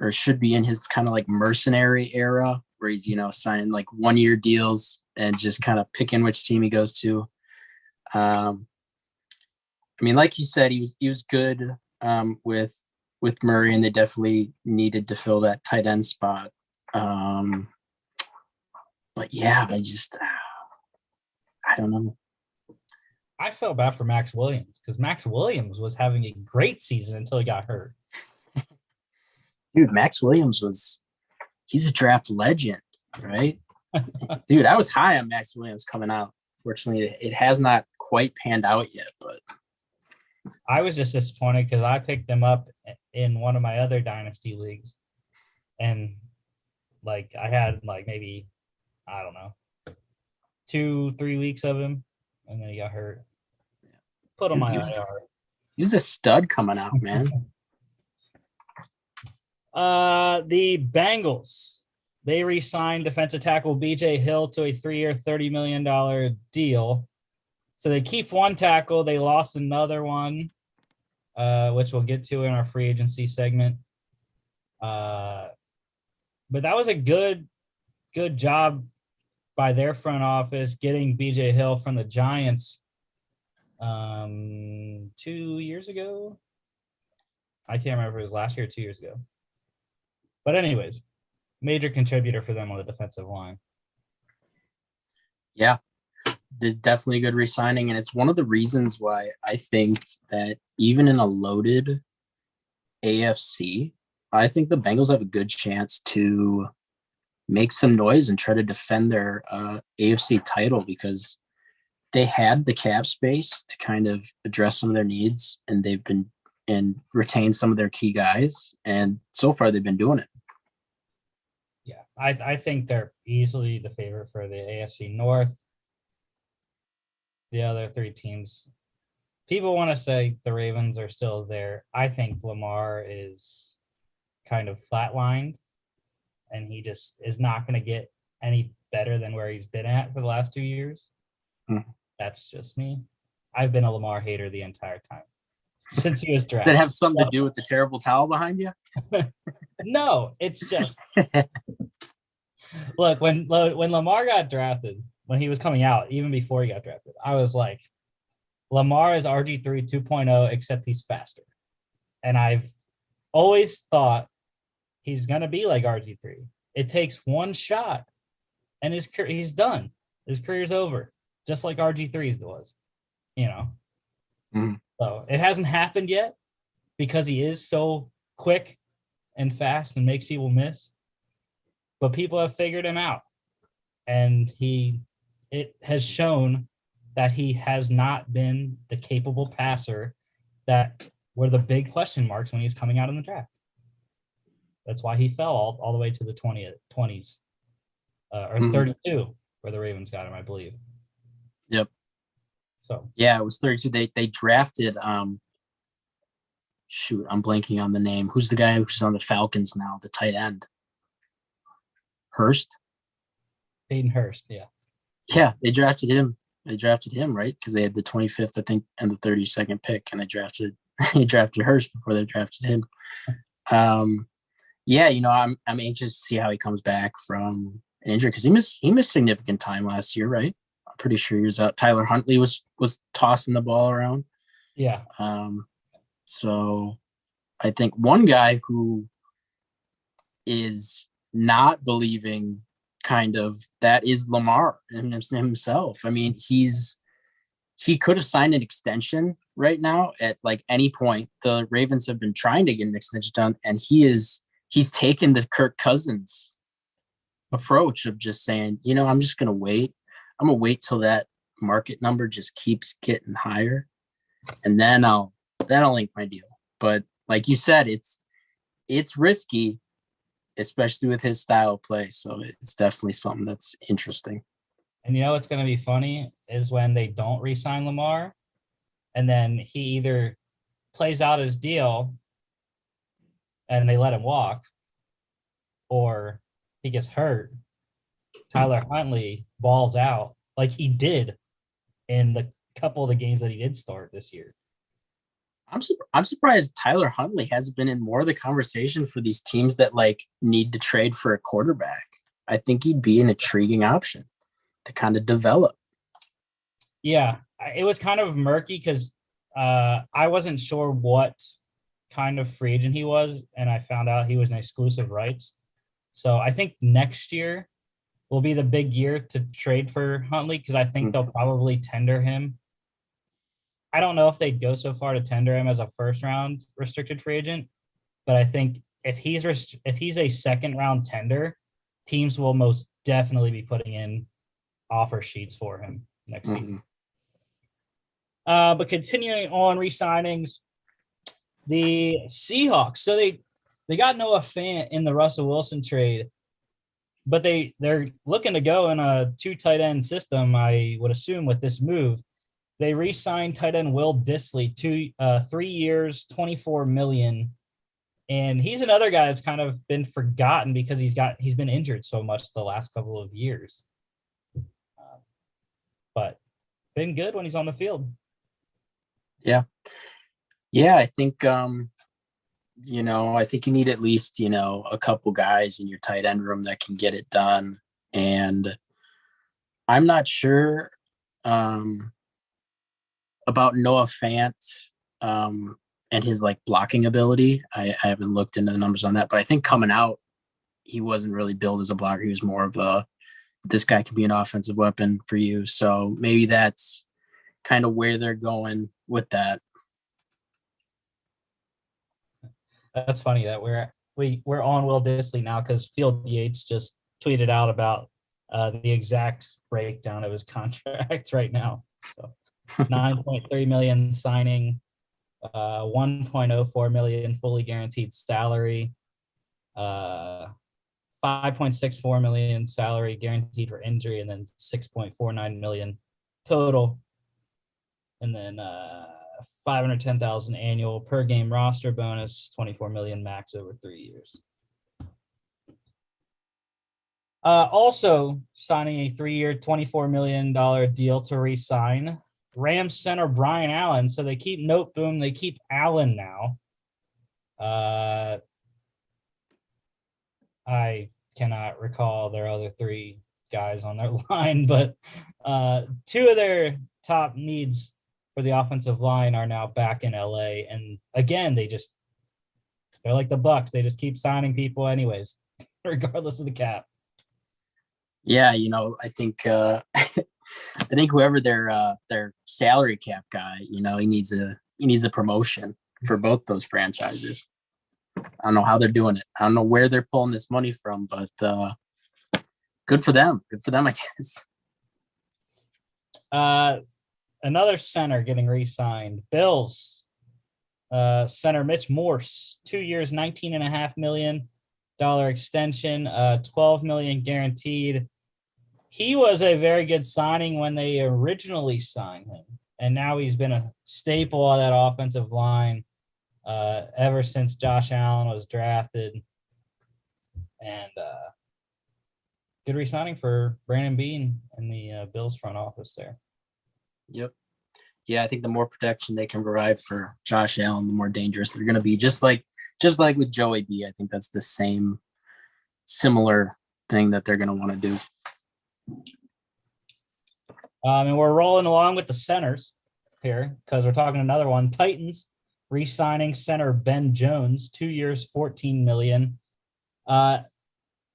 [SPEAKER 2] or should be in his kind of mercenary era, where he's, signing 1-year deals and just kind of picking which team he goes to. I mean, like you said, he was good with Murray, and they definitely needed to fill that tight end spot. But yeah, I don't know.
[SPEAKER 1] I felt bad for Max Williams because Max Williams was having a great season until he got hurt.
[SPEAKER 2] Dude, Max Williams he's a draft legend, right? Dude, I was high on Max Williams coming out. Fortunately, it has not quite panned out yet, but
[SPEAKER 1] I was just disappointed because I picked him up in one of my other dynasty leagues, and like I had like maybe, I don't know, 2-3 weeks of him, and then he got hurt. Put him on IR.
[SPEAKER 2] He was a stud coming out, man.
[SPEAKER 1] The Bengals, they re-signed defensive tackle BJ Hill to a 3-year, $30 million deal. So they keep one tackle. They lost another one, which we'll get to in our free agency segment. But that was a good job by their front office getting BJ Hill from the Giants 2 years ago. I can't remember if it was last year or 2 years ago. But anyways, major contributor for them on the defensive line.
[SPEAKER 2] Yeah, definitely a good re-signing, and it's one of the reasons why I think that even in a loaded AFC, I think the Bengals have a good chance to make some noise and try to defend their AFC title, because they had the cap space to kind of address some of their needs, and they've been and retain some of their key guys, and so far they've been doing it.
[SPEAKER 1] Yeah, I think they're easily the favorite for the AFC North. The other three teams, people want to say the Ravens are still there. I think Lamar is kind of flatlined, and he just is not going to get any better than where he's been at for the last 2 years.
[SPEAKER 2] Mm-hmm.
[SPEAKER 1] That's just me. I've been a Lamar hater the entire time since he was drafted.
[SPEAKER 2] Does that have something to do with the terrible towel behind you?
[SPEAKER 1] No, it's just look, when Lamar got drafted, when he was coming out, even before he got drafted, I was like, Lamar is RG3 2.0, except he's faster. And I've always thought he's going to be like RG3. It takes one shot and he's done. His career's over, just like RG3's was, you know.
[SPEAKER 2] Mm-hmm.
[SPEAKER 1] So it hasn't happened yet because he is so quick and fast and makes people miss. But people have figured him out. And it has shown that he has not been the capable passer that were the big question marks when he was coming out in the draft. That's why he fell all the way to the 20s or 32, where the Ravens got him, I believe.
[SPEAKER 2] Yep.
[SPEAKER 1] So
[SPEAKER 2] yeah, it was 32. They drafted shoot, I'm blanking on the name. Who's the guy who's on the Falcons now, the tight end? Hurst?
[SPEAKER 1] Hayden Hurst, yeah.
[SPEAKER 2] Yeah, they drafted him. They drafted him, right? Because they had the 25th, I think, and the 32nd pick, and they drafted Hurst before they drafted him. Yeah, you know, I'm anxious to see how he comes back from an injury, because he missed significant time last year, right? I'm pretty sure he was out. Tyler Huntley was tossing the ball around.
[SPEAKER 1] Yeah.
[SPEAKER 2] So I think one guy who is not believing kind of that is Lamar himself. I mean, he could have signed an extension right now at like any point. The Ravens have been trying to get an extension done, and he's taken the Kirk Cousins approach of just saying, you know, I'm just going to wait. I'm going to wait till that market number just keeps getting higher, and then I'll link my deal. But like you said, it's risky, especially with his style of play. So it's definitely something that's interesting.
[SPEAKER 1] And you know what's going to be funny is when they don't re-sign Lamar, and then he either plays out his deal and they let him walk, or he gets hurt. Tyler Huntley balls out like he did in the couple of the games that he did start this year.
[SPEAKER 2] I'm surprised Tyler Huntley hasn't been in more of the conversation for these teams that like need to trade for a quarterback. I think he'd be an intriguing option to kind of develop.
[SPEAKER 1] Yeah, it was kind of murky because I wasn't sure what kind of free agent he was, and I found out he was an exclusive rights. So I think next year will be the big year to trade for Huntley because I think they'll probably tender him. I don't know if they'd go so far to tender him as a first round restricted free agent, but I think if he's a second round tender, teams will most definitely be putting in offer sheets for him next season. But continuing on re-signings, the Seahawks. So they got Noah Fant in the Russell Wilson trade, but they're looking to go in a 2 tight end system, I would assume, with this move. They re-signed tight end Will Dissly to 3 years, $24 million. And he's another guy that's kind of been forgotten because he's been injured so much the last couple of years. But been good when he's on the field.
[SPEAKER 2] Yeah. Yeah, I think I think you need at least, a couple guys in your tight end room that can get it done. And I'm not sure about Noah Fant and his blocking ability. I haven't looked into the numbers on that, but I think coming out, he wasn't really billed as a blocker. He was more of this guy can be an offensive weapon for you. So maybe that's kind of where they're going with that.
[SPEAKER 1] That's funny that we're on Will Dissly now because Field Yates just tweeted out about the exact breakdown of his contract right now. So 9.3 million signing, 1.04 million fully guaranteed salary, 5.64 million salary guaranteed for injury, and then 6.49 million total, and then 510,000 annual per game roster bonus, 24 million max over 3 years. Also signing a 3-year, $24 million deal to re-sign Rams center Brian Allen. So they keep Noteboom, they keep Allen now. I cannot recall their other 3 guys on their line, but 2 of their top needs for the offensive line are now back in LA. And again, they're like the Bucks. They just keep signing people anyways, regardless of the cap.
[SPEAKER 2] Yeah, I think I think whoever their salary cap guy, he needs a promotion for both those franchises. I don't know how they're doing it. I don't know where they're pulling this money from, but good for them. Good for them, I guess.
[SPEAKER 1] Another center getting re-signed. Bills center Mitch Morse, 2 years, $19.5 million extension, $12 million guaranteed. He was a very good signing when they originally signed him, and now he's been a staple of that offensive line ever since Josh Allen was drafted. And good re-signing for Brandon Beane in the Bills front office there.
[SPEAKER 2] Yep. Yeah, I think the more protection they can provide for Josh Allen, the more dangerous they're going to be. Just like with Joey B, I think that's the similar thing that they're going to want to do.
[SPEAKER 1] And we're rolling along with the centers here because we're talking another one. Titans re-signing center Ben Jones, 2 years, $14 million.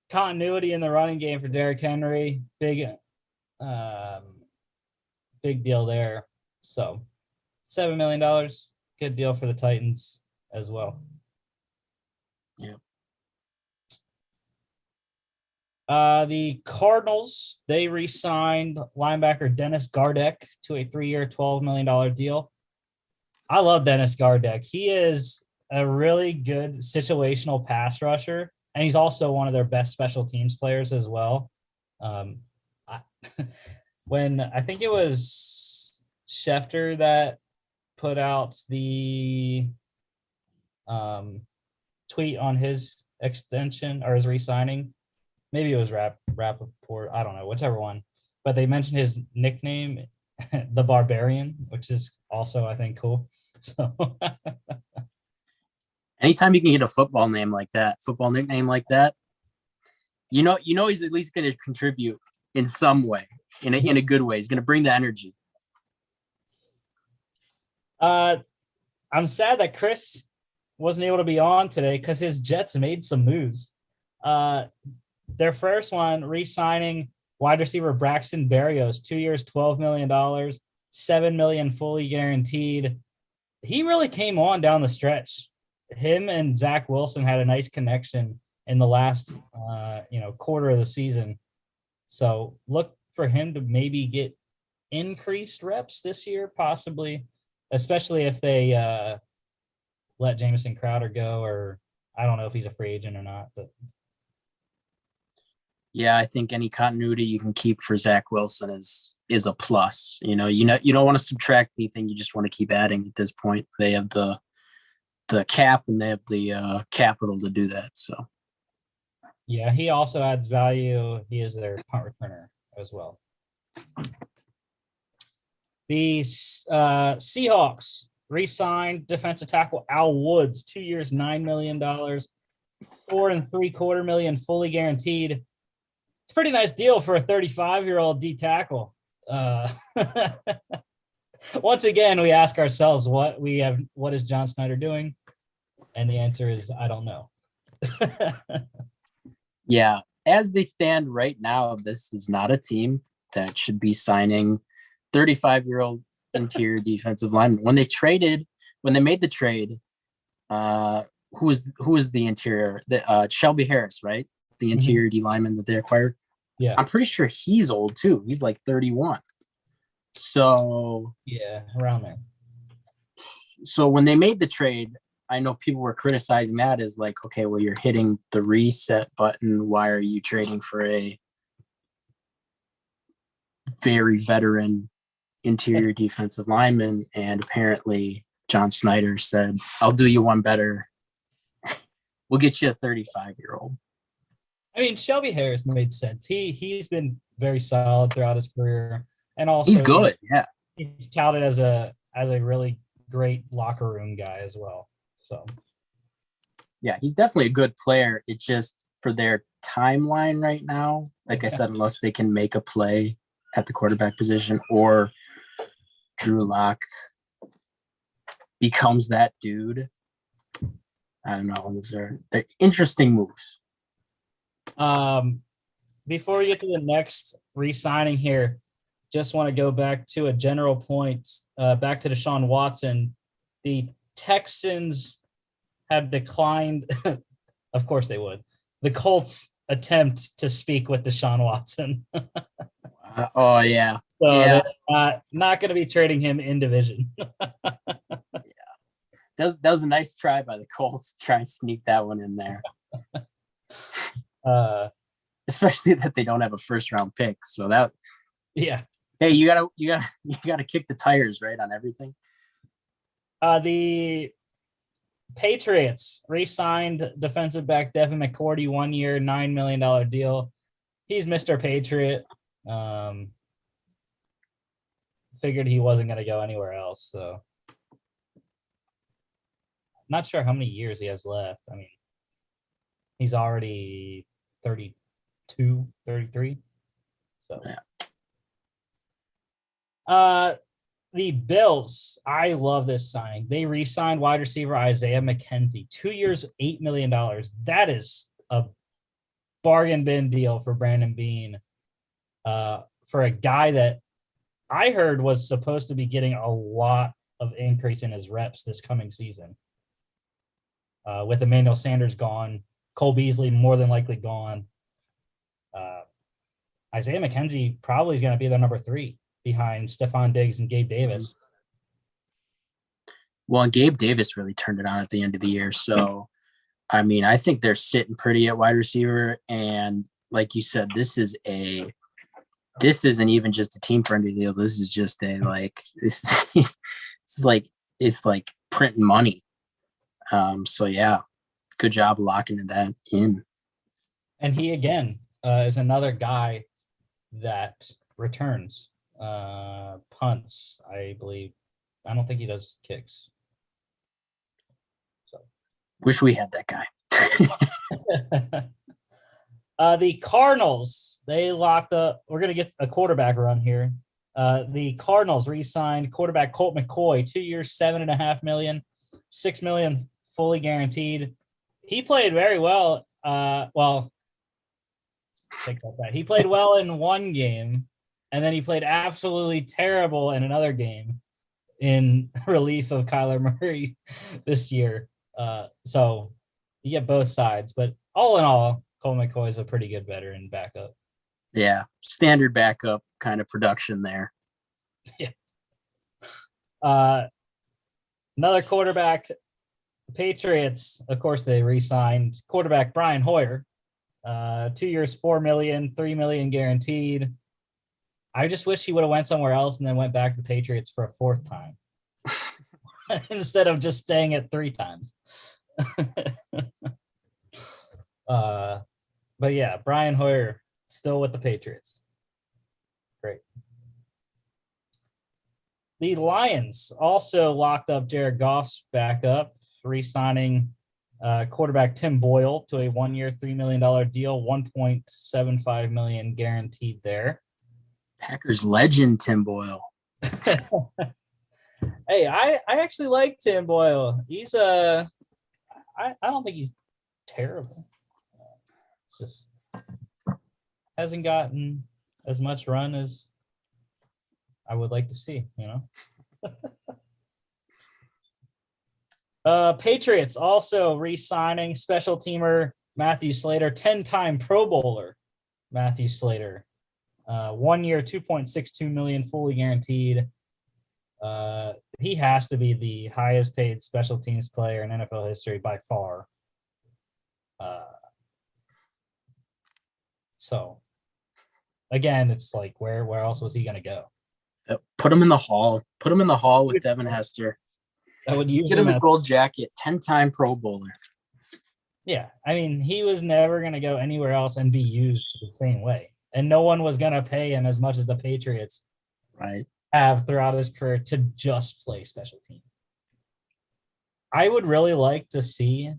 [SPEAKER 1] Continuity in the running game for Derrick Henry, big deal there. So $7 million, good deal for the Titans as well.
[SPEAKER 2] Yeah.
[SPEAKER 1] The Cardinals, they re-signed linebacker Dennis Gardeck to a 3-year, $12 million deal. I love Dennis Gardeck. He is a really good situational pass rusher, and he's also one of their best special teams players as well. When I think it was Schefter that put out the tweet on his extension or his re-signing, maybe it was Rappaport, I don't know, whichever one, but they mentioned his nickname, the Barbarian, which is also, I think, cool. So
[SPEAKER 2] anytime you can get a football nickname like that, he's at least going to contribute in some way, in a good way. He's going to bring the energy.
[SPEAKER 1] I'm sad that Chris wasn't able to be on today because his Jets made some moves. Their first one, re-signing wide receiver Braxton Berrios, 2 years, $12 million, $7 million fully guaranteed. He really came on down the stretch. Him and Zach Wilson had a nice connection in the last, quarter of the season. So look for him to maybe get increased reps this year, possibly, especially if they let Jamison Crowder go, or I don't know if he's a free agent or not. But
[SPEAKER 2] Yeah, I think any continuity you can keep for Zach Wilson is a plus. You don't want to subtract anything. You just want to keep adding at this point. They have the cap and they have the capital to do that. So
[SPEAKER 1] yeah, he also adds value. He is their punt returner as well. The Seahawks re-signed defensive tackle Al Woods, 2 years, $9 million, $4.75 million fully guaranteed. It's a pretty nice deal for a 35-year-old D tackle. Once again, we ask ourselves what is John Snyder doing? And the answer is, I don't know.
[SPEAKER 2] yeah, as they stand right now, this is not a team that should be signing 35-year-old interior defensive lineman. When they made the trade, who was the interior? Shelby Harris, right? The interior D lineman that they acquired.
[SPEAKER 1] Yeah,
[SPEAKER 2] I'm pretty sure he's old too. He's like 31. So
[SPEAKER 1] yeah, around there.
[SPEAKER 2] So when they made the trade, I know people were criticizing that as like, okay, well, you're hitting the reset button. Why are you trading for a very veteran interior defensive lineman? And apparently John Snyder said, I'll do you one better. We'll get you a 35-year-old.
[SPEAKER 1] I mean, Shelby Harris made sense. He's been very solid throughout his career, and also
[SPEAKER 2] he's good. Yeah,
[SPEAKER 1] he's touted as a really great locker room guy as well. So
[SPEAKER 2] yeah, he's definitely a good player. It's just for their timeline right now, like I said, unless they can make a play at the quarterback position or Drew Lock becomes that dude. I don't know. They're interesting moves.
[SPEAKER 1] Before we get to the next re-signing here, just want to go back to a general point, back to Deshaun Watson. The Texans have declined. Of course they would. The Colts attempt to speak with Deshaun Watson.
[SPEAKER 2] Oh, yeah.
[SPEAKER 1] So
[SPEAKER 2] yeah.
[SPEAKER 1] they're not going to be trading him in division.
[SPEAKER 2] That was a nice try by the Colts to try and sneak that one in there. Especially that they don't have a first round pick. So that,
[SPEAKER 1] yeah.
[SPEAKER 2] Hey, you gotta kick the tires, right, on everything.
[SPEAKER 1] The Patriots re-signed defensive back Devin McCourty, 1 year, $9 million deal. He's Mr. Patriot. Figured he wasn't going to go anywhere else. So not sure how many years he has left. I mean, he's already 32, 33. So yeah. The Bills, I love this signing. They re-signed wide receiver Isaiah McKenzie, 2 years, $8 million. That is a bargain bin deal for Brandon Beane. For a guy that I heard was supposed to be getting a lot of increase in his reps this coming season. With Emmanuel Sanders gone, Cole Beasley more than likely gone. Isaiah McKenzie probably is going to be the number 3 behind Stephon Diggs and Gabe Davis.
[SPEAKER 2] Well, and Gabe Davis really turned it on at the end of the year. So, I mean, I think they're sitting pretty at wide receiver. And like you said, this isn't even just a team-friendly deal. This is just it's like printing money. So yeah, good job locking that in.
[SPEAKER 1] And he again is another guy that returns punts, I believe. I don't think he does kicks. So
[SPEAKER 2] wish we had that guy.
[SPEAKER 1] The Cardinals, they locked up. We're gonna get a quarterback run here. The Cardinals re-signed quarterback Colt McCoy, 2 years, $7.5 million, $6 million fully guaranteed. He played very well. Think about that. He played well in one game, and then he played absolutely terrible in another game in relief of Kyler Murray this year. So you get both sides, but all in all, Colt McCoy is a pretty good veteran backup.
[SPEAKER 2] Yeah, standard backup kind of production there.
[SPEAKER 1] Yeah. Another quarterback, the Patriots, of course, they re-signed quarterback Brian Hoyer. 2 years, $4 million, $3 million guaranteed. I just wish he would have went somewhere else and then went back to the Patriots for a fourth time instead of just staying at 3 times. But yeah, Brian Hoyer still with the Patriots. Great. The Lions also locked up Jared Goff's backup, re-signing quarterback Tim Boyle to a 1-year, $3 million deal, $1.75 million guaranteed there.
[SPEAKER 2] Packers legend Tim Boyle.
[SPEAKER 1] Hey, I actually like Tim Boyle. He's I don't think he's terrible. It's just hasn't gotten as much run as I would like to see, Patriots also re-signing special teamer Matthew Slater, 10-time Pro Bowler Matthew Slater. 1 year, $2.62 million fully guaranteed. He has to be the highest paid special teams player in NFL history by far. So again, it's like where else was he going to go?
[SPEAKER 2] Put him in the hall. Put him in the hall with Devin Hester.
[SPEAKER 1] I would use
[SPEAKER 2] Get him his gold jacket, 10-time Pro Bowler.
[SPEAKER 1] Yeah, I mean, he was never going to go anywhere else and be used the same way. And no one was going to pay him as much as the Patriots have throughout his career to just play special team. I would really like to see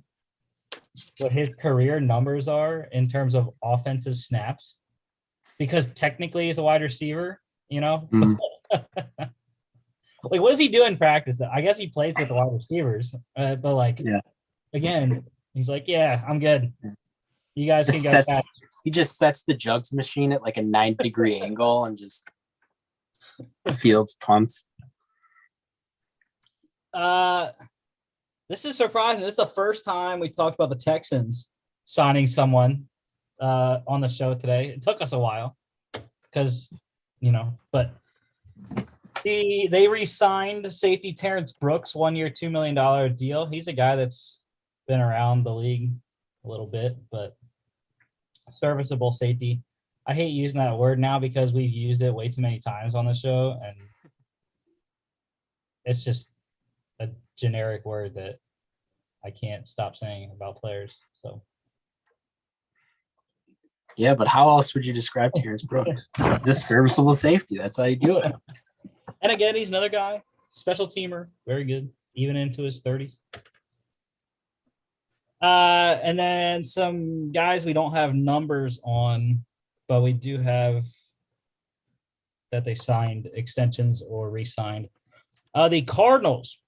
[SPEAKER 1] what his career numbers are in terms of offensive snaps, because technically he's a wide receiver, Like, what does he do in practice? I guess he plays with the wide receivers, but again, he's like, yeah, I'm good. You guys can go catch.
[SPEAKER 2] He just sets the jugs machine at like a 90-degree angle and just fields punts.
[SPEAKER 1] This is surprising. This is the first time we talked about the Texans signing someone on the show today. It took us a while because, but they re-signed safety Terrence Brooks, 1 year, $2 million deal. He's a guy that's been around the league a little bit, but serviceable safety. I hate using that word now because we've used it way too many times on the show, and it's just a generic word that I can't stop saying about players. So
[SPEAKER 2] yeah, but how else would you describe Terrence Brooks? Just serviceable safety. That's how you do it.
[SPEAKER 1] And again, he's another guy, special teamer, very good, even into his 30s. And then some guys we don't have numbers on, but we do have that they signed extensions or re-signed. The Cardinals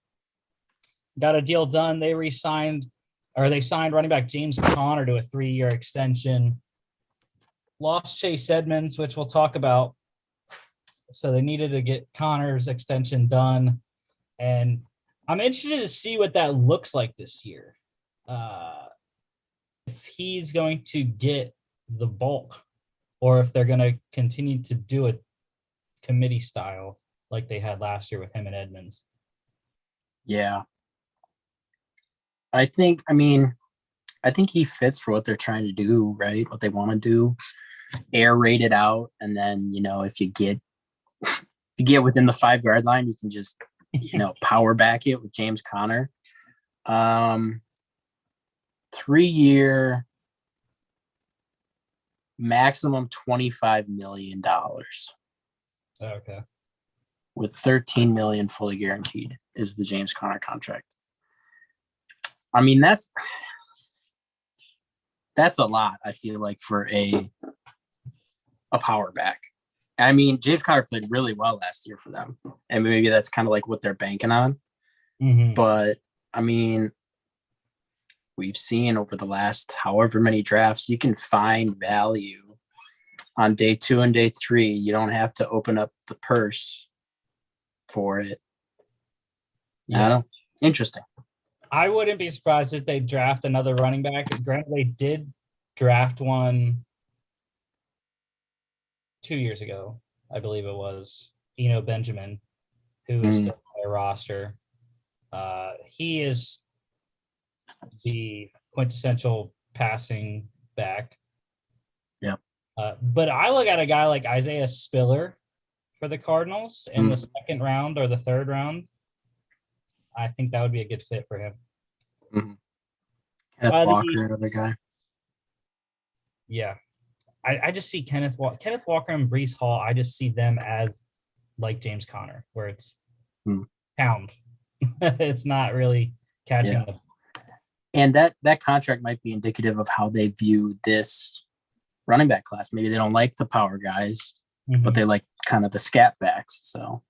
[SPEAKER 1] got a deal done. They signed running back James Conner to a 3-year extension. Lost Chase Edmonds, which we'll talk about. So they needed to get Connor's extension done. And I'm interested to see what that looks like this year. If he's going to get the bulk, or if they're going to continue to do it committee style like they had last year with him and Edmonds.
[SPEAKER 2] Yeah. I think he fits for what they're trying to do, right? What they want to do. Air raid it out, and then, if you get within the 5-yard line, you can just, power back it with James Conner. 3-year, maximum $25 million.
[SPEAKER 1] Okay.
[SPEAKER 2] With $13 million fully guaranteed is the James Conner contract. I mean, that's a lot, I feel like, for a power back. I mean, James Conner played really well last year for them, and maybe that's kind of like what they're banking on.
[SPEAKER 1] Mm-hmm.
[SPEAKER 2] But I mean, we've seen over the last however many drafts, you can find value on day 2 and day 3. You don't have to open up the purse for it. Yeah. I don't know. Interesting.
[SPEAKER 1] I wouldn't be surprised if they draft another running back. Granted, they did draft one 2 years ago, I believe it was Benjamin, who is still on their roster. He is the quintessential passing back.
[SPEAKER 2] Yep.
[SPEAKER 1] But I look at a guy like Isaiah Spiller for the Cardinals in the second round or the third round. I think that would be a good fit for him.
[SPEAKER 2] Mm-hmm. Kenneth Walker, another guy.
[SPEAKER 1] Yeah. I just see Kenneth Walker and Breece Hall. I just see them as like James Conner, where it's pound. It's not really catching them.
[SPEAKER 2] And that contract might be indicative of how they view this running back class. Maybe they don't like the power guys, but they like kind of the scat backs. So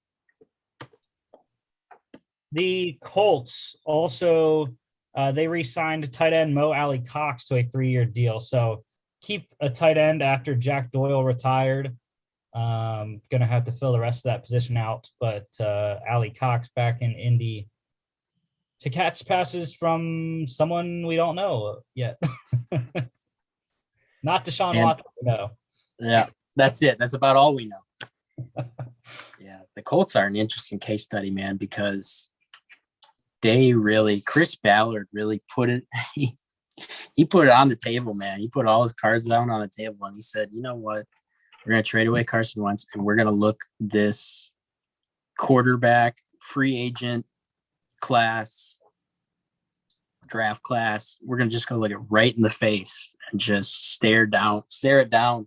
[SPEAKER 1] the Colts also they re-signed tight end Mo Alley Cox to a 3-year deal. So keep a tight end after Jack Doyle retired. Gonna have to fill the rest of that position out, but Alley Cox back in Indy to catch passes from someone we don't know yet. Not Deshaun Watson, no.
[SPEAKER 2] Yeah, that's it. That's about all we know. Yeah, the Colts are an interesting case study, man, because Chris Ballard really put it, he put it on the table, man. He put all his cards down on the table and he said, you know what? We're going to trade away Carson Wentz and we're going to look this quarterback free agent class, draft class. We're going to just go look it right in the face and just stare it down.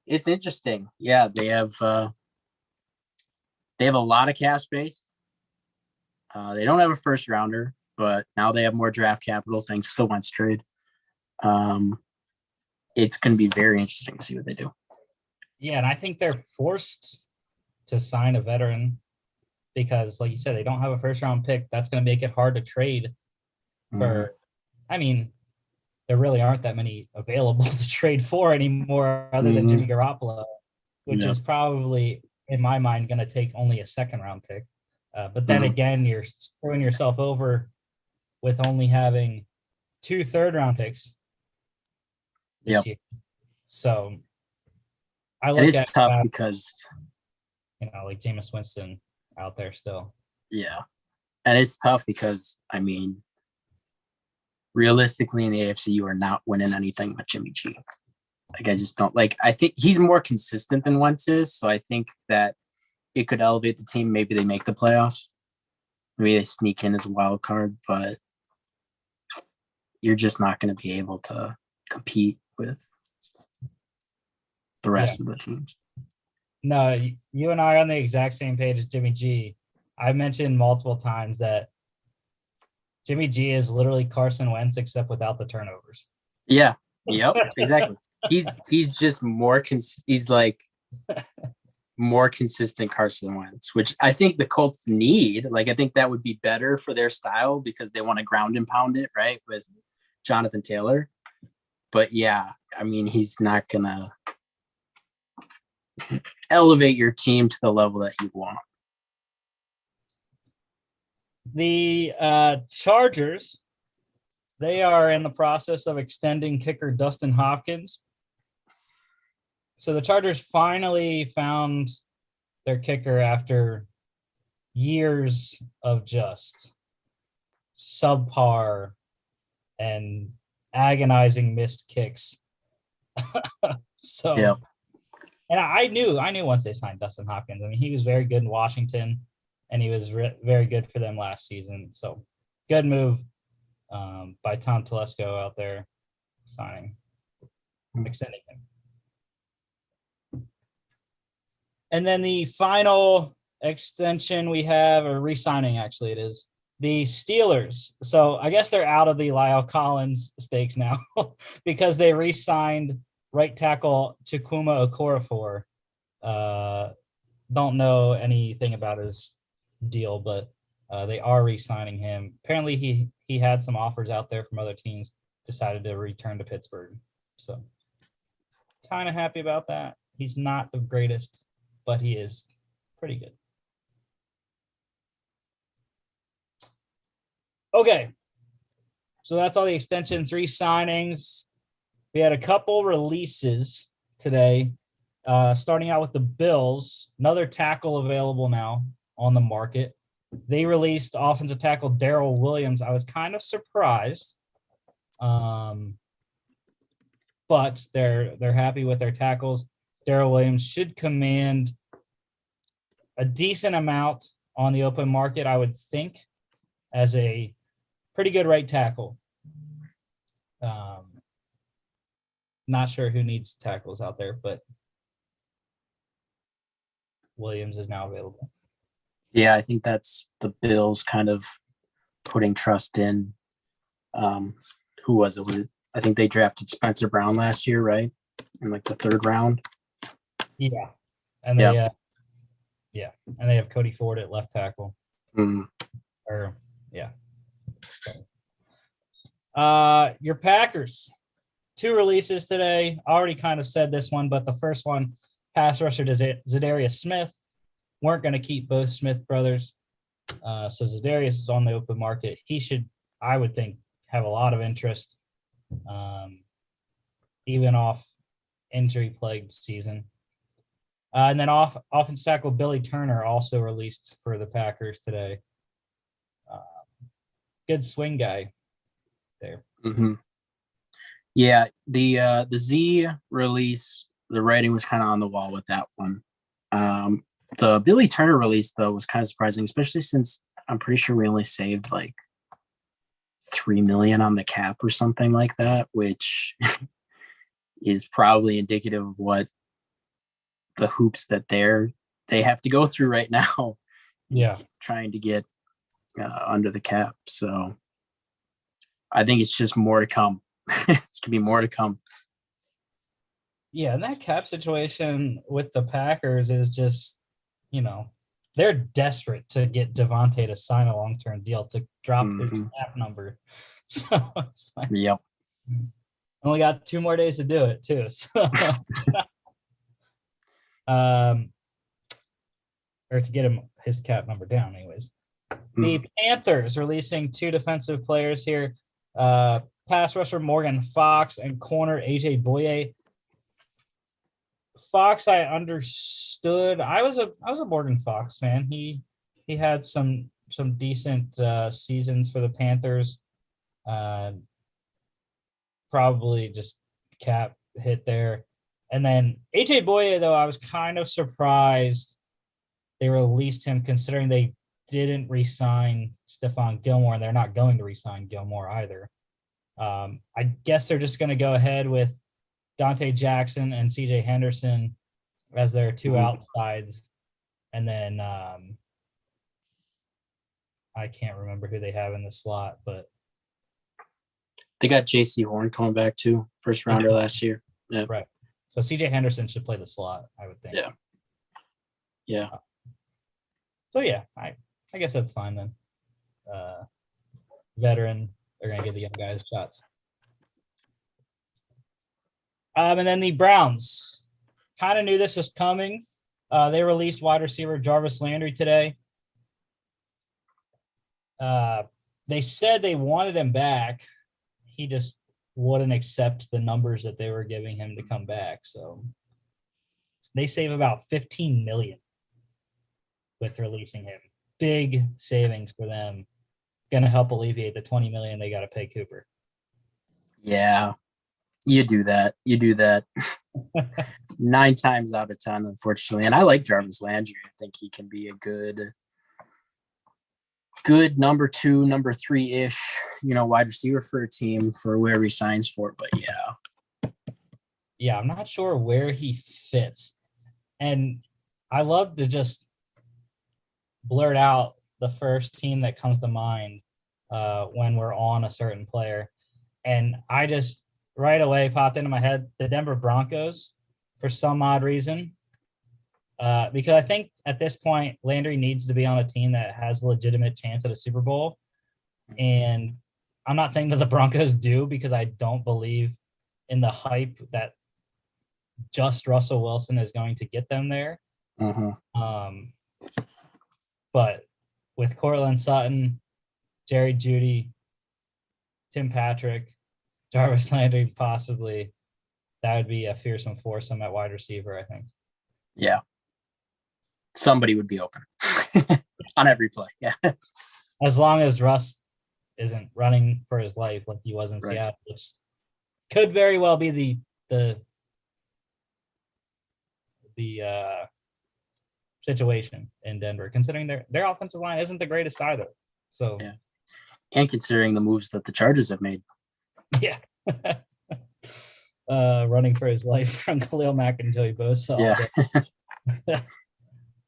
[SPEAKER 2] It's interesting. Yeah, they have a lot of cap space. They don't have a first rounder, but now they have more draft capital thanks to the Wentz trade. It's going to be very interesting to see what they do.
[SPEAKER 1] Yeah, and I think they're forced to sign a veteran because, like you said, they don't have a first round pick. That's going to make it hard to trade for. I mean, there really aren't that many available to trade for anymore other than Jimmy Garoppolo, which is probably, in my mind, going to take only a second round pick. But then again, you're screwing yourself over with only having 2 third-round picks this year. So I look at
[SPEAKER 2] tough because
[SPEAKER 1] like Jameis Winston out there still.
[SPEAKER 2] Yeah, and it's tough because I mean, realistically, in the AFC, you are not winning anything with Jimmy G. Like I just don't like. I think he's more consistent than Wentz is, so I think that it could elevate the team. Maybe they make the playoffs. Maybe they sneak in as a wild card, but you're just not going to be able to compete with the rest of the teams.
[SPEAKER 1] No, you and I are on the exact same page as Jimmy G. I mentioned multiple times that Jimmy G is literally Carson Wentz except without the turnovers.
[SPEAKER 2] Yeah. Yep. Exactly. He's just more. He's like more consistent Carson Wentz, which I think the Colts need. Like, I think that would be better for their style because they want to ground and pound it, right, with Jonathan Taylor. But yeah, I mean, he's not gonna elevate your team to the level that you want.
[SPEAKER 1] The Chargers, they are in the process of extending kicker Dustin Hopkins. So the Chargers finally found their kicker after years of just subpar and agonizing missed kicks. So, and I knew once they signed Dustin Hopkins. I mean, he was very good in Washington, and he was very good for them last season. So, good move by Tom Telesco out there extending him. And then the final extension we have, or re-signing actually it is, the Steelers. So I guess they're out of the Lyle Collins stakes now because they re-signed right tackle Chukwuma Okorafor Don't know anything about his deal, but they are re-signing him. Apparently, he had some offers out there from other teams. Decided to return to Pittsburgh, so kind of happy about that. He's not the greatest, but he is pretty good. Okay, so that's all the extensions, re-signings. We had a couple releases today. Starting out with the Bills, another tackle available now on the market. They released offensive tackle Darrell Williams. I was kind of surprised, but they're happy with their tackles. Darrell Williams should command a decent amount on the open market, I would think, as a pretty good right tackle. Not sure who needs tackles out there, but Williams is now available.
[SPEAKER 2] Yeah, I think that's the Bills kind of putting trust in. Who was it? I think they drafted Spencer Brown last year, right? In like the 3rd round.
[SPEAKER 1] Yeah, and they and they have Cody Ford at left tackle. Your Packers, 2 releases today. I already kind of said this one, but the first one, pass rusher Zadarius Smith. Weren't going to keep both Smith brothers. So Zadarius is on the open market. He should, I would think, have a lot of interest, even off injury-plagued season. And then offensive tackle Billy Turner also released for the Packers today. Good swing guy there.
[SPEAKER 2] Mm-hmm. Yeah, the Z release, the writing was kind of on the wall with that one. The Billy Turner release, though, was kind of surprising, especially since I'm pretty sure we only saved like $3 million on the cap or something like that, which is probably indicative of what the hoops that they have to go through right now.
[SPEAKER 1] Yeah,
[SPEAKER 2] trying to get under the cap. So I think it's just more to come. It's gonna be more to come.
[SPEAKER 1] Yeah, and that cap situation with the Packers is just, they're desperate to get Devontae to sign a long-term deal to drop his snap number. So it's like,
[SPEAKER 2] yep.
[SPEAKER 1] Only got 2 more days to do it too. So or to get him his cap number down, anyways. The Panthers releasing 2 defensive players here. Pass rusher Morgan Fox and corner AJ Boye. Fox, I understood. I was a Morgan Fox fan. He had some decent seasons for the Panthers. Probably just cap hit there. And then AJ Boye, though, I was kind of surprised they released him, considering they didn't re-sign Stephon Gilmore, and they're not going to re-sign Gilmore either. I guess they're just going to go ahead with Dante Jackson and CJ Henderson as their 2 outsides. And then I can't remember who they have in the slot, but
[SPEAKER 2] they got JC Horn coming back too, 1st rounder last year. Yeah.
[SPEAKER 1] Right. So CJ Henderson should play the slot, I would think.
[SPEAKER 2] Yeah. Yeah.
[SPEAKER 1] So yeah, I guess that's fine then. Veteran, they're gonna give the young guys shots. And then the Browns kind of knew this was coming. They released wide receiver Jarvis Landry today. They said they wanted him back. He just wouldn't accept the numbers that they were giving him to come back. So they save about $15 million with releasing him. Big savings for them. Going to help alleviate the $20 million they got to pay Cooper.
[SPEAKER 2] Yeah, you do that. 9 times out of 10, unfortunately. And I like Jarvis Landry. I think he can be a good number 2, number 3-ish, wide receiver for a team for where he signs for. But
[SPEAKER 1] yeah, I'm not sure where he fits. And I love to just blurt out the first team that comes to mind when we're on a certain player. And I just right away popped into my head the Denver Broncos for some odd reason. because I think at this point, Landry needs to be on a team that has a legitimate chance at a Super Bowl. And I'm not saying that the Broncos do, because I don't believe in the hype that just Russell Wilson is going to get them there. But with Cortland Sutton, Jerry Jeudy, Tim Patrick, Jarvis Landry, possibly, that would be a fearsome foursome at wide receiver, I think.
[SPEAKER 2] Yeah. Somebody would be open on every play. Yeah.
[SPEAKER 1] As long as Russ isn't running for his life like he was in Seattle, which could very well be the situation in Denver, considering their offensive line isn't the greatest either. So
[SPEAKER 2] yeah. And considering the moves that the Chargers have made.
[SPEAKER 1] Yeah. Running for his life from Khalil Mack and Joey Bosa. Yeah.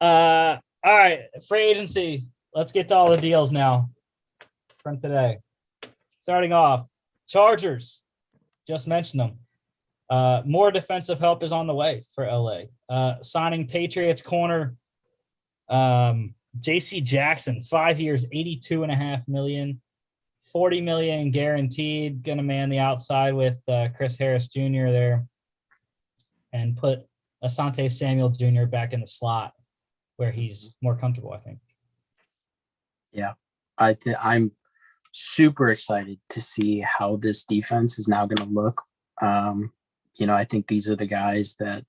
[SPEAKER 1] All right, free agency. Let's get to all the deals now from today. Starting off, Chargers. Just mentioned them. More defensive help is on the way for LA. Signing Patriots corner JC Jackson, 5 years, $82.5 million, $40 million guaranteed. Gonna man the outside with Chris Harris Jr. there, and put Asante Samuel Jr. back in the slot where he's more comfortable, I think.
[SPEAKER 2] Yeah, I'm super excited to see how this defense is now going to look. I think these are the guys that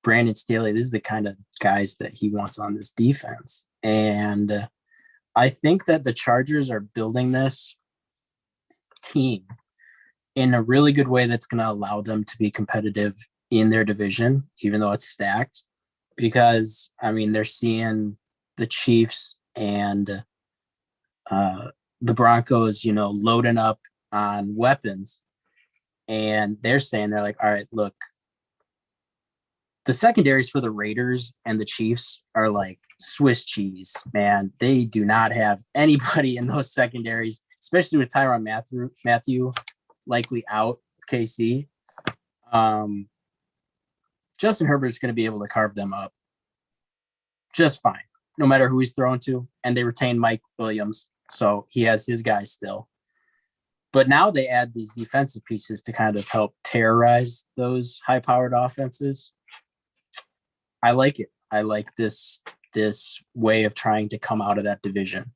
[SPEAKER 2] Brandon Staley, this is the kind of guys that he wants on this defense. And I think that the Chargers are building this team in a really good way that's going to allow them to be competitive in their division, even though it's stacked. Because, they're seeing the Chiefs and the Broncos, loading up on weapons. And they're like, all right, look, the secondaries for the Raiders and the Chiefs are like Swiss cheese, man. They do not have anybody in those secondaries, especially with Tyrann Mathieu likely out of KC. Justin Herbert's going to be able to carve them up just fine, no matter who he's thrown to. And they retain Mike Williams, so he has his guys still. But now they add these defensive pieces to kind of help terrorize those high-powered offenses. I like it. I like this way of trying to come out of that division.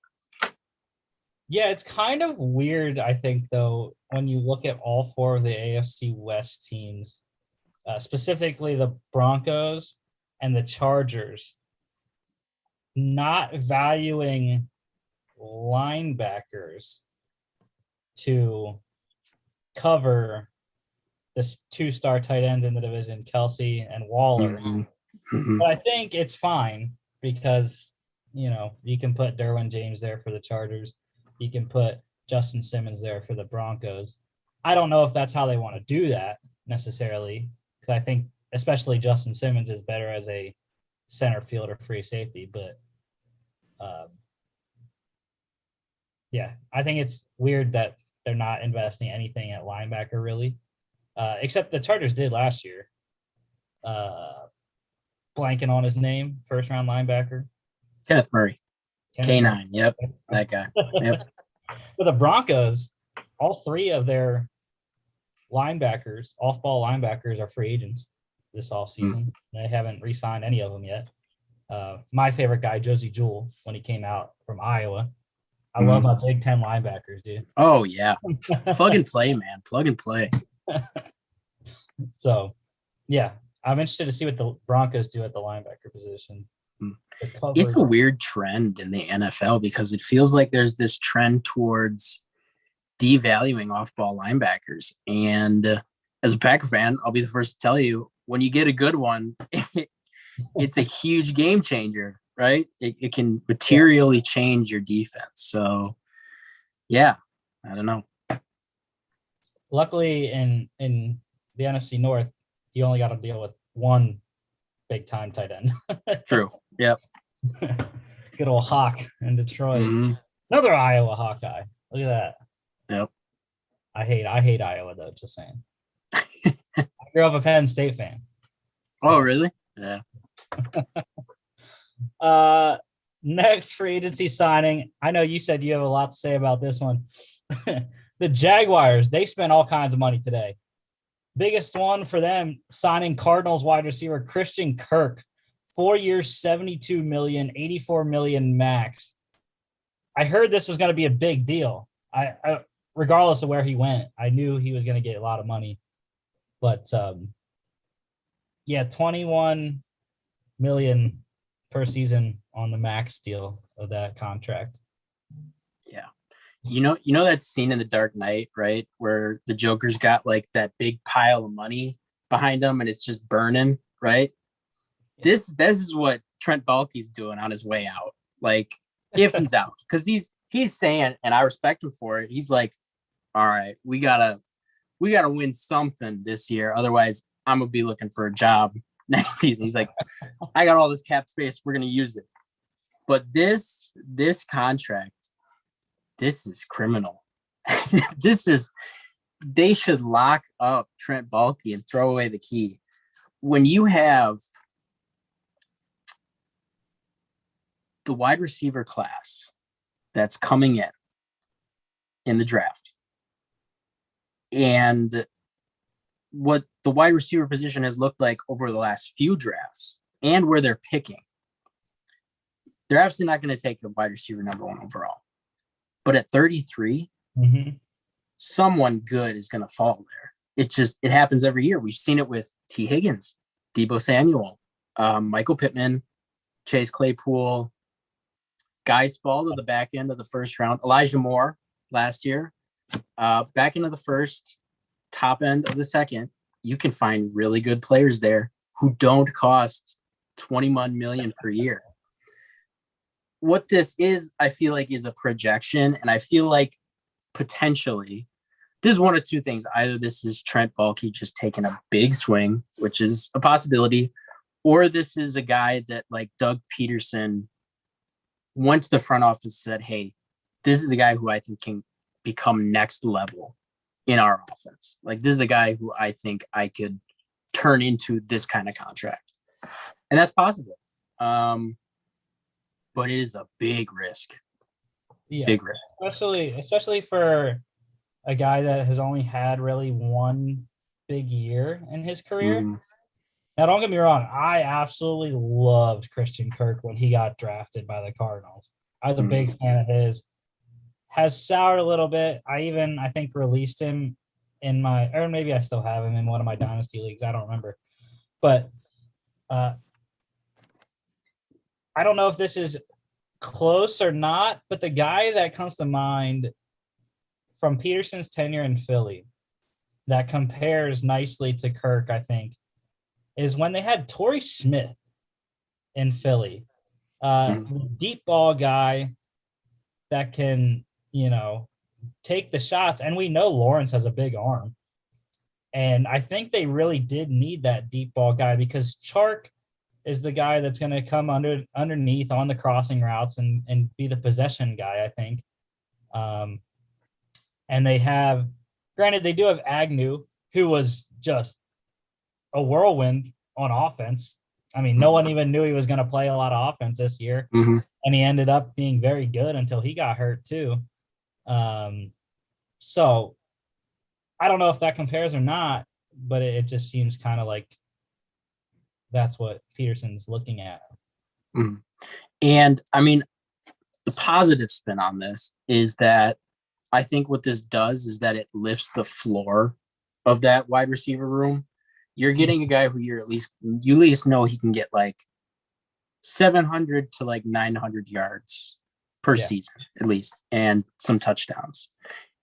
[SPEAKER 1] Yeah, it's kind of weird, I think, though, when you look at all four of the AFC West teams, specifically the Broncos and the Chargers, not valuing linebackers to cover this two-star tight ends in the division, Kelsey and Waller. Mm-hmm. But I think it's fine because, you can put Derwin James there for the Chargers. You can put Justin Simmons there for the Broncos. I don't know if that's how they want to do that necessarily, because I think especially Justin Simmons is better as a center field or free safety. But, I think it's weird that they're not investing anything at linebacker, really, except the Chargers did last year. Blanking on his name, first-round linebacker.
[SPEAKER 2] Kenneth Murray. K9, yep, that guy. Yep.
[SPEAKER 1] But the Broncos, all three of their linebackers, off-ball linebackers, are free agents this offseason. They haven't re-signed any of them yet. My favorite guy, Josie Jewell, when he came out from Iowa. I love my Big Ten linebackers, dude.
[SPEAKER 2] Oh, yeah. Plug and play, man. Plug and play.
[SPEAKER 1] So, yeah, I'm interested to see what the Broncos do at the linebacker position.
[SPEAKER 2] It's a weird trend in the NFL because it feels like there's this trend towards devaluing off-ball linebackers. And as a Packer fan, I'll be the first to tell you, when you get a good one, it's a huge game changer, right? It can materially change your defense. So, yeah, I don't know.
[SPEAKER 1] Luckily, in the NFC North, you only got to deal with one big-time tight end.
[SPEAKER 2] True. Yep.
[SPEAKER 1] Good old Hawk in Detroit. Mm-hmm. Another Iowa Hawkeye. Look at that.
[SPEAKER 2] Yep.
[SPEAKER 1] I hate Iowa, though, just saying. I grew up a Penn State fan.
[SPEAKER 2] So, oh, really? Yeah.
[SPEAKER 1] Next free agency signing. I know you said you have a lot to say about this one. The Jaguars, they spent all kinds of money today. Biggest one for them, signing Cardinals wide receiver Christian Kirk, 4 years, 72 million, 84 million max. I heard this was going to be a big deal. I regardless of where he went, I knew he was going to get a lot of money. But yeah, 21 million per season on the max deal of that contract.
[SPEAKER 2] Yeah. You know that scene in The Dark Knight, right? Where the Joker's got like that big pile of money behind him and it's just burning, right? This is what Trent Baalke's doing on his way out. Like if he's out, because he's saying, and I respect him for it. He's like, all right, we gotta win something this year. Otherwise, I'm gonna be looking for a job next season. He's like, I got all this cap space. We're gonna use it. But this contract, this is criminal. They should lock up Trent Baalke and throw away the key. When you have the wide receiver class that's coming in the draft, and what the wide receiver position has looked like over the last few drafts and where they're picking, they're absolutely not going to take a wide receiver number 1 overall. But at 33, someone good is going to fall there. It happens every year. We've seen it with T. Higgins, Deebo Samuel, Michael Pittman, Chase Claypool. Guys fall to the back end of the first round. Elijah Moore last year, back into the first, top end of the second. You can find really good players there who don't cost $21 million per year. What this is, I feel like, is a projection, and I feel like potentially this is one of two things. Either this is Trent Baalke just taking a big swing, which is a possibility, or this is a guy that, like Doug Peterson, went to the front office and said, hey, this is a guy who I think can become next level in our offense. Like, this is a guy who I think I could turn into this kind of contract. And that's possible. But it is a big risk.
[SPEAKER 1] Yeah,
[SPEAKER 2] big risk.
[SPEAKER 1] Especially for a guy that has only had really one big year in his career.
[SPEAKER 2] Mm-hmm.
[SPEAKER 1] Now, don't get me wrong. I absolutely loved Christian Kirk when he got drafted by the Cardinals. I was a big fan of his. Has soured a little bit. I think released him in or maybe I still have him in one of my dynasty leagues. I don't remember. But I don't know if this is close or not, but the guy that comes to mind from Peterson's tenure in Philly that compares nicely to Kirk, I think, is when they had Torrey Smith in Philly. Deep ball guy that can, take the shots. And we know Lawrence has a big arm. And I think they really did need that deep ball guy because Chark is the guy that's going to come underneath on the crossing routes and be the possession guy, I think. And they do have Agnew, who was just a whirlwind on offense. I mean, no one even knew he was going to play a lot of offense this year.
[SPEAKER 2] Mm-hmm.
[SPEAKER 1] And he ended up being very good until he got hurt too. So I don't know if that compares or not, but it just seems kind of like that's what Peterson's looking at.
[SPEAKER 2] Mm-hmm. And I mean, the positive spin on this is that I think what this does is that it lifts the floor of that wide receiver room. You're getting a guy who you at least know he can get like 700 to like 900 yards per season at least, and some touchdowns.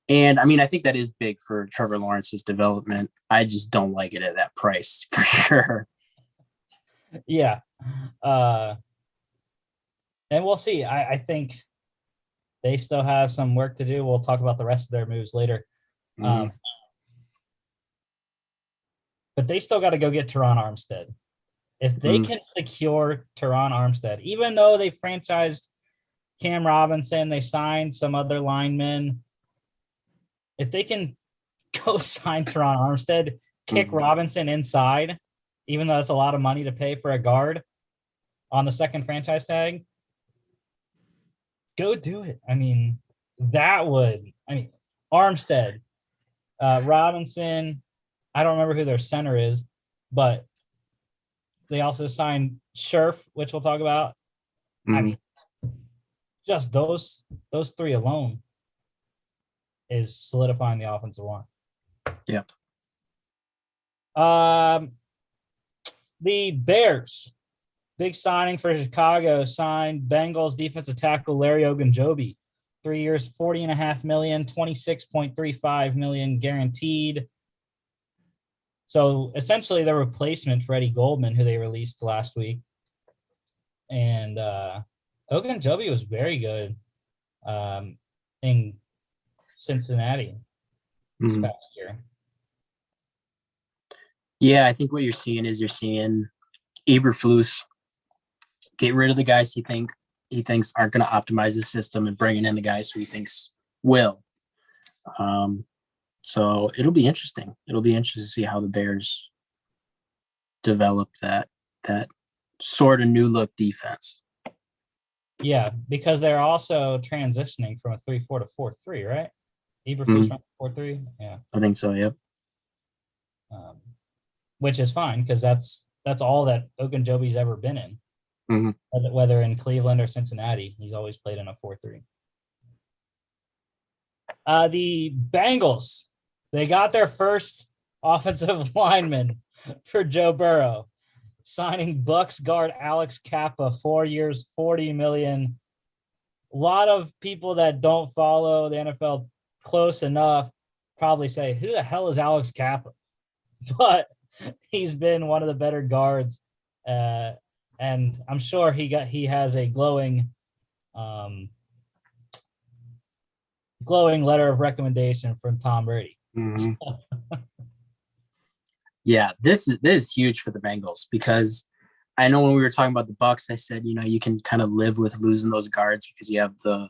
[SPEAKER 2] And I mean, I think that is big for Trevor Lawrence's development. I just don't like it at that price for sure.
[SPEAKER 1] Yeah. And we'll see. I think they still have some work to do. We'll talk about the rest of their moves later. But they still got to go get Teron Armstead. If they can secure Teron Armstead, even though they franchised Cam Robinson, they signed some other linemen. If they can go sign Teron Armstead, kick Robinson inside, even though it's a lot of money to pay for a guard, on the second franchise tag, go do it. I mean, Armstead, Robinson. I don't remember who their center is, but they also signed Scherf, which we'll talk about. I mean, just those three alone is solidifying the offensive line.
[SPEAKER 2] Yeah.
[SPEAKER 1] The Bears, big signing for Chicago, signed Bengals defensive tackle Larry Ogunjobi. 3 years, $40.5 million, $26.35 million guaranteed. So essentially the replacement for Eddie Goldman, who they released last week. And Ogunjobi was very good in Cincinnati this past year.
[SPEAKER 2] Yeah, I think what you're seeing Eberflus get rid of the guys he thinks aren't going to optimize the system and bringing in the guys who he thinks will. So it'll be interesting. It'll be interesting to see how the Bears develop that sort of new look defense.
[SPEAKER 1] Yeah, because they're also transitioning from a 3-4 to 4-3, right? Eberflus run 4-3. Yeah,
[SPEAKER 2] I think so. Yep.
[SPEAKER 1] Which is fine because that's all that Ogunjobi's ever been in. Whether in Cleveland or Cincinnati, he's always played in a 4-3. The Bengals, they got their first offensive lineman for Joe Burrow, signing Bucks guard Alex Kappa, 4 years, $40 million. A lot of people that don't follow the NFL close enough probably say, who the hell is Alex Kappa? But he's been one of the better guards. And I'm sure he has a glowing letter of recommendation from Tom Brady.
[SPEAKER 2] Yeah, this is huge for the Bengals because I know when we were talking about the Bucks, I said, you can kind of live with losing those guards because you have the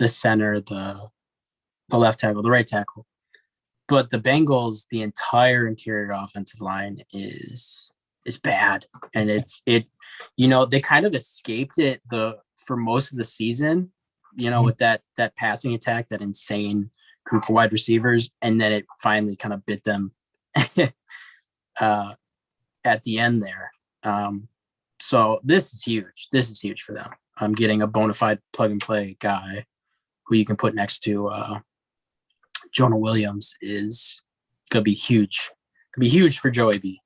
[SPEAKER 2] center, the left tackle, the right tackle. But the Bengals, the entire interior offensive line is bad. And they kind of escaped it for most of the season, with that passing attack, that insane group of wide receivers. And then it finally kind of bit them at the end there. So this is huge. This is huge for them. I'm getting a bona fide plug and play guy who you can put next to Jonah Williams is going to be huge. Could be huge for Joey B.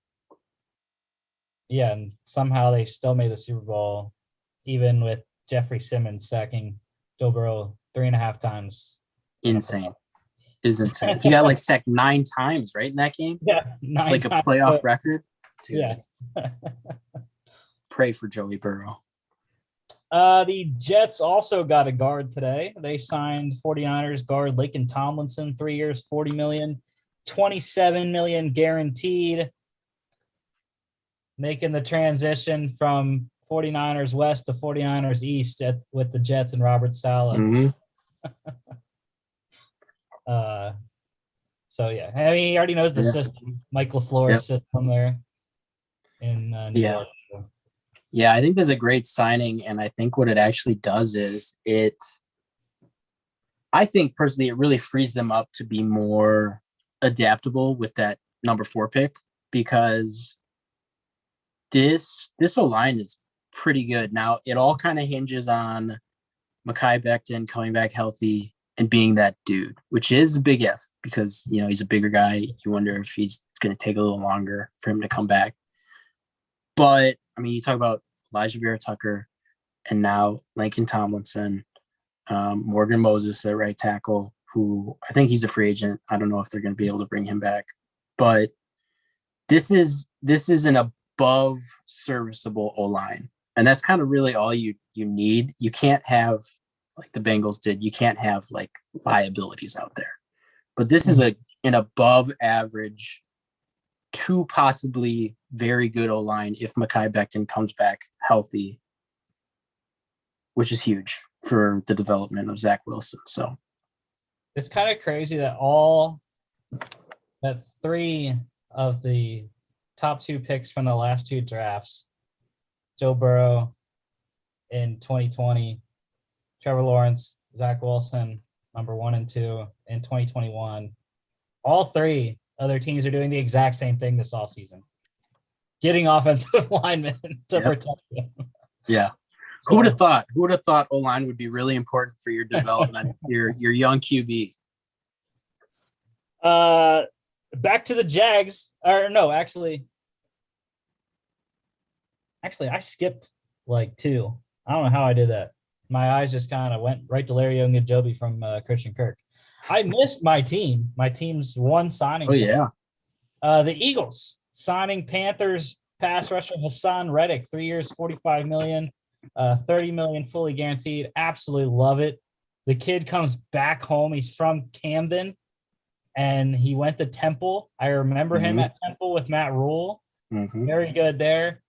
[SPEAKER 1] Yeah, and somehow they still made the Super Bowl, even with Jeffrey Simmons sacking Joe Burrow 3.5 times.
[SPEAKER 2] Insane. Is insane. He got sacked 9 times, right, in that game?
[SPEAKER 1] Yeah, 9
[SPEAKER 2] like
[SPEAKER 1] times.
[SPEAKER 2] A playoff record. Dude.
[SPEAKER 1] Yeah.
[SPEAKER 2] Pray for Joey Burrow.
[SPEAKER 1] The Jets also got a guard today. They signed 49ers guard Laken Tomlinson, 3 years, $40 million, $27 million guaranteed, making the transition from 49ers West to 49ers East with the Jets and Robert Saleh. So, yeah. I mean, he already knows the system. Mike LaFleur's system there in New York. So.
[SPEAKER 2] Yeah, I think that's a great signing, and I think what it actually does is I think personally it really frees them up to be more adaptable with that number 4 pick because this O-line is pretty good. Now, it all kind of hinges on Mekhi Becton coming back healthy and being that dude, which is a big if because, he's a bigger guy. You wonder if it's going to take a little longer for him to come back. But, I mean, you talk about Elijah Vera-Tucker and now Laken Tomlinson, Morgan Moses at right tackle, who I think he's a free agent. I don't know if they're going to be able to bring him back. But this is an above serviceable O-line. And that's kind of really all you need. You can't have, like the Bengals did, you can't have liabilities out there. But this is an above average to possibly very good O-line if Mekhi Becton comes back healthy, which is huge for the development of Zach Wilson. So
[SPEAKER 1] it's kind of crazy that that 3 of the top 2 picks from the last 2 drafts Joe Burrow in 2020, Trevor Lawrence, Zach Wilson, number 1 and 2 in 2021. All three other teams are doing the exact same thing this offseason. Getting offensive linemen to protect them.
[SPEAKER 2] Yeah. Who would have thought? Who would have thought O-line would be really important for your development, your young QB?
[SPEAKER 1] Back to the Jags. Or no, actually, I skipped like 2. I don't know how I did that. My eyes just kind of went right to Larry Ogunjobi from Christian Kirk. I missed my team. My team's one signing.
[SPEAKER 2] Oh, yeah.
[SPEAKER 1] The Eagles signing Panthers pass rusher Hassan Reddick, 3 years, $45 million, $30 million fully guaranteed. Absolutely love it. The kid comes back home. He's from Camden, and he went to Temple. I remember him at Temple with Matt Rule. Very good there.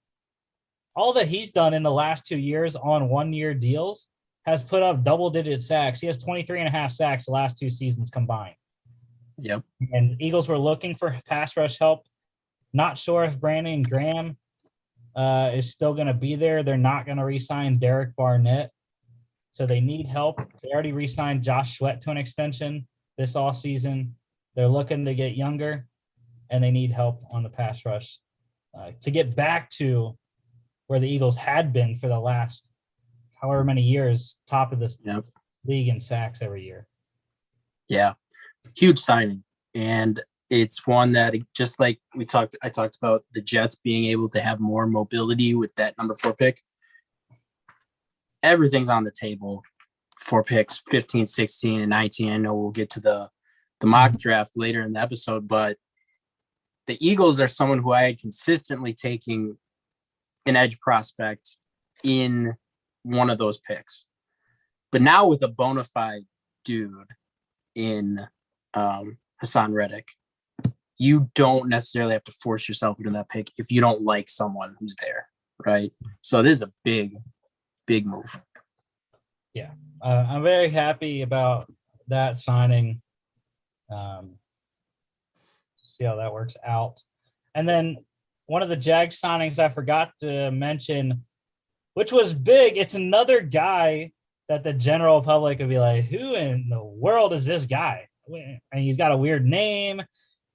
[SPEAKER 1] All that he's done in the last 2 years on 1-year deals has put up double-digit sacks. He has 23.5 sacks the last 2 seasons combined.
[SPEAKER 2] Yep.
[SPEAKER 1] And Eagles were looking for pass rush help. Not sure if Brandon Graham is still going to be there. They're not going to re-sign Derek Barnett. So they need help. They already re-signed Josh Sweat to an extension this offseason. They're looking to get younger, and they need help on the pass rush to get back to where the Eagles had been for the last however many years, top of this league in sacks every year. Yeah.
[SPEAKER 2] Huge signing. And it's one that, just like I talked about the Jets being able to have more mobility with that number 4 pick. Everything's on the table for picks 15, 16, and 19. I know we'll get to the mock draft later in the episode, but the Eagles are someone who I had consistently taking an edge prospect in one of those picks. But now with a bona fide dude in Hassan Reddick, you don't necessarily have to force yourself into that pick if you don't like someone who's there, right? So this is a big, big move.
[SPEAKER 1] Yeah. I'm very happy about that signing. See how that works out. And then one of the Jags signings I forgot to mention, which was big, it's another guy that the general public would be like, who in the world is this guy? And he's got a weird name,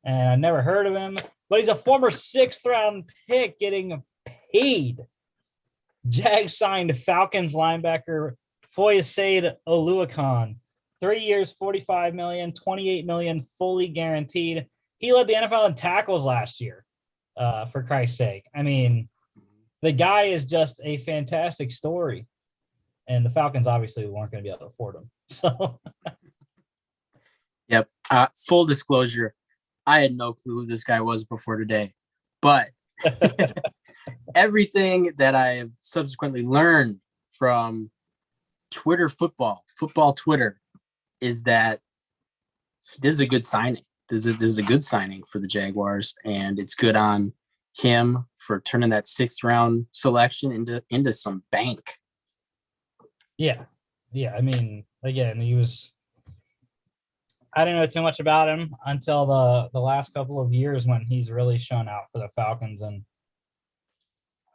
[SPEAKER 1] and I never heard of him, but he's a former 6th-round pick getting paid. Jags signed Falcons linebacker Foyesade Oluokun, 3 years, $45 million, $28 million fully guaranteed. He led the NFL in tackles last year, for Christ's sake. I mean, the guy is just a fantastic story. And the Falcons obviously weren't going to be able to afford him. So,
[SPEAKER 2] yep. Full disclosure, I had no clue who this guy was before today. But everything that I have subsequently learned from football Twitter, is that this is a good signing. This is a good signing for the Jaguars, and it's good on him for turning that 6th-round selection into some bank.
[SPEAKER 1] Yeah. I mean, again, I didn't know too much about him until the last couple of years when he's really shown out for the Falcons, and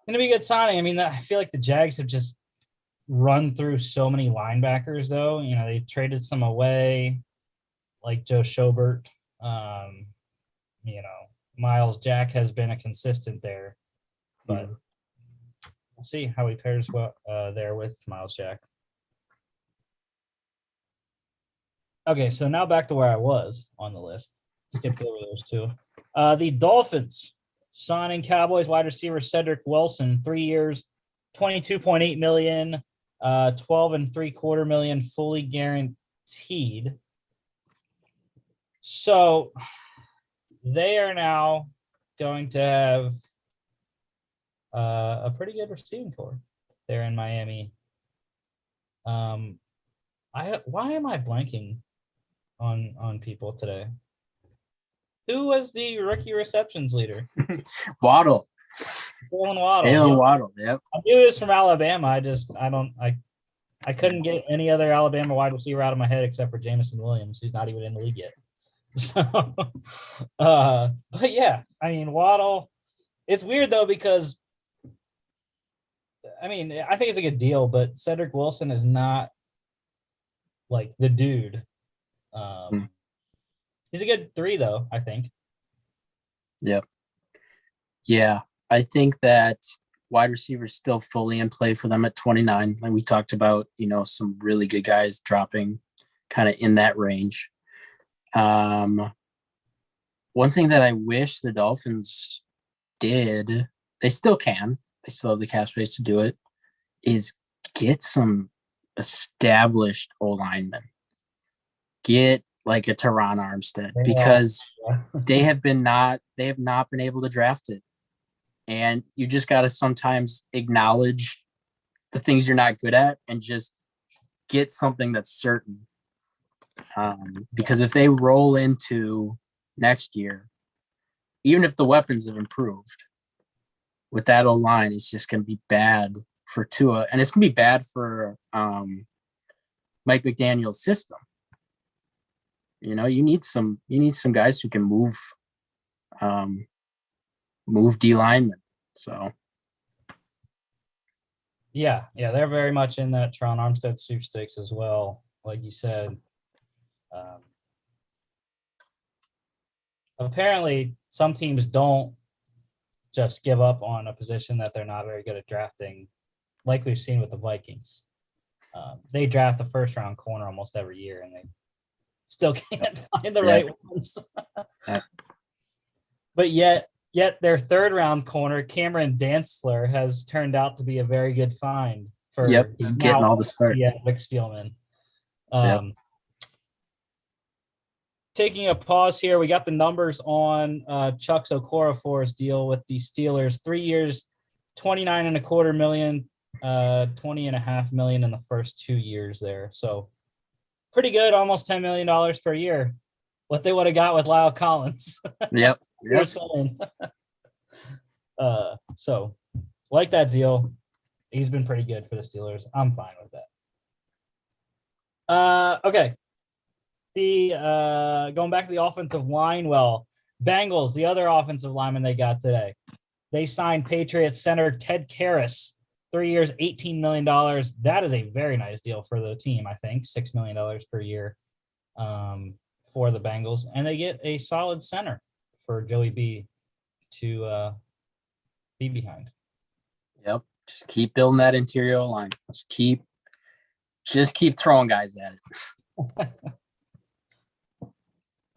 [SPEAKER 1] going to be a good signing. I mean, I feel like the Jags have just run through so many linebackers, though. You know, they traded some away, like Joe Schobert. Miles Jack has been a consistent there, but we'll see how he pairs there with Miles Jack. Okay, so now back to where I was on the list. Skipped over those 2. The Dolphins signing Cowboys wide receiver Cedric Wilson, 3 years, $22.8 million, $12.75 million fully guaranteed. So they are now going to have a pretty good receiving core there in Miami. Why am I blanking on people today? Who was the rookie receptions leader?
[SPEAKER 2] Waddle.
[SPEAKER 1] Jalen Waddle.
[SPEAKER 2] Jalen Waddle. Yep.
[SPEAKER 1] I knew he was from Alabama. I couldn't get any other Alabama wide receiver out of my head except for Jamison Williams, who's not even in the league yet. So, but yeah, I mean, Waddle, it's weird though, because I mean, I think it's a good deal, but Cedric Wilson is not like the dude. He's a good 3 though, I think.
[SPEAKER 2] Yep. Yeah. I think that wide receiver is still fully in play for them at 29. Like we talked about, some really good guys dropping kind of in that range. One thing that I wish the Dolphins did, they still can, they still have the cap space to do it, is get some established O-linemen. Get like a Teron Armstead, because they have not been able to draft it. And you just got to sometimes acknowledge the things you're not good at and just get something that's certain. Because if they roll into next year, even if the weapons have improved, with that O-line, it's just going to be bad for Tua, and it's going to be bad for Mike McDaniel's system. You need some guys who can move D linemen. So
[SPEAKER 1] yeah, they're very much in that Teron Armstead sweepstakes as well, like you said. Apparently, some teams don't just give up on a position that they're not very good at drafting, like we've seen with the Vikings. They draft the first round corner almost every year, and they still can't find the right ones. But yet their third round corner, Cameron Dantzler, has turned out to be a very good find for
[SPEAKER 2] he's getting all the starts.
[SPEAKER 1] Yeah, Vic Spielman. Taking a pause here, we got the numbers on Chuck's Okorafor's deal with the Steelers. 3 years, $29.25 million, $20.5 million in the first 2 years there. So pretty good, almost $10 million per year. What they would have got with Lyle Collins.
[SPEAKER 2] Yep.
[SPEAKER 1] So like that deal. He's been pretty good for the Steelers. I'm fine with that. Okay. Going back to the offensive line, Bengals, the other offensive lineman they got today, they signed Patriots center Ted Karras, 3 years, $18 million. That is a very nice deal for the team, I think, $6 million per year for the Bengals. And they get a solid center for Joey B to be behind.
[SPEAKER 2] Yep. Just keep building that interior line. Just keep throwing guys at it.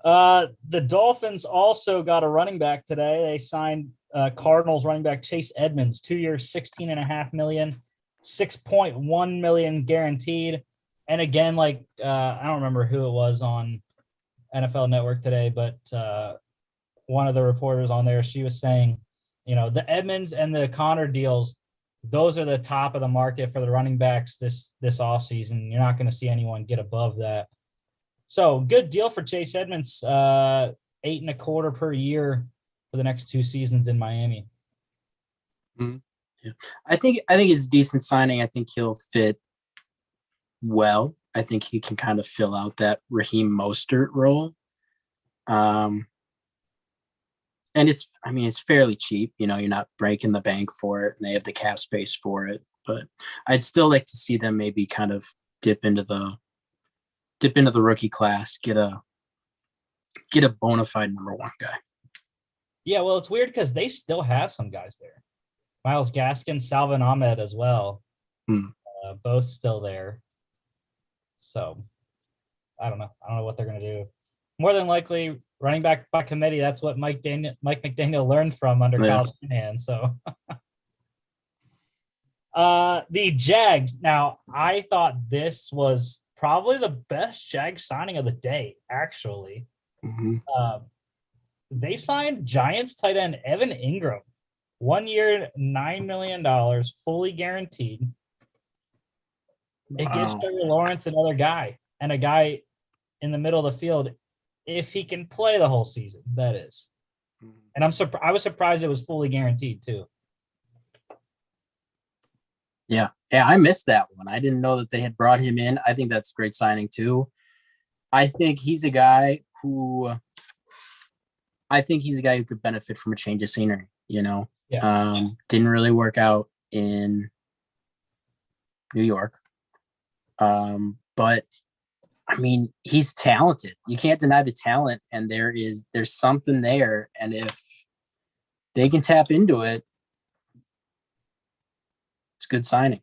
[SPEAKER 1] The Dolphins also got a running back today. They signed Cardinals running back Chase Edmonds, 2 years, $16.5 million, $6.1 million guaranteed. And again, I don't remember who it was on NFL Network today, but one of the reporters on there, she was saying, the Edmonds and the Connor deals, those are the top of the market for the running backs this offseason. You're not going to see anyone get above that. So good deal for Chase Edmonds, $8.25 per year for the next 2 seasons in Miami.
[SPEAKER 2] Mm-hmm. Yeah. I think it's a decent signing. I think he'll fit well. I think he can kind of fill out that Raheem Mostert role. And it's fairly cheap. You're not breaking the bank for it, and they have the cap space for it. But I'd still like to see them maybe kind of dip into the rookie class, get a bona fide number 1 guy.
[SPEAKER 1] Yeah, well, it's weird because they still have some guys there. Myles Gaskin, Salvin Ahmed as well. Both still there. So I don't know what they're going to do. More than likely, running back by committee. That's what Mike McDaniel learned from under Kyle Shanahan. So the Jags. Now, I thought this was probably the best Jags signing of the day, actually.
[SPEAKER 2] Mm-hmm.
[SPEAKER 1] They signed Giants tight end Evan Ingram, 1 year, $9 million, fully guaranteed. Wow. It gives Trevor Lawrence another guy, and a guy in the middle of the field, if he can play the whole season, that is. And I was surprised it was fully guaranteed too.
[SPEAKER 2] Yeah, I missed that one. I didn't know that they had brought him in. I think that's a great signing too. I think he's a guy who could benefit from a change of scenery.
[SPEAKER 1] Yeah.
[SPEAKER 2] Didn't really work out in New York. But I mean, he's talented. You can't deny the talent, and there's something there. And if they can tap into it, it's a good signing.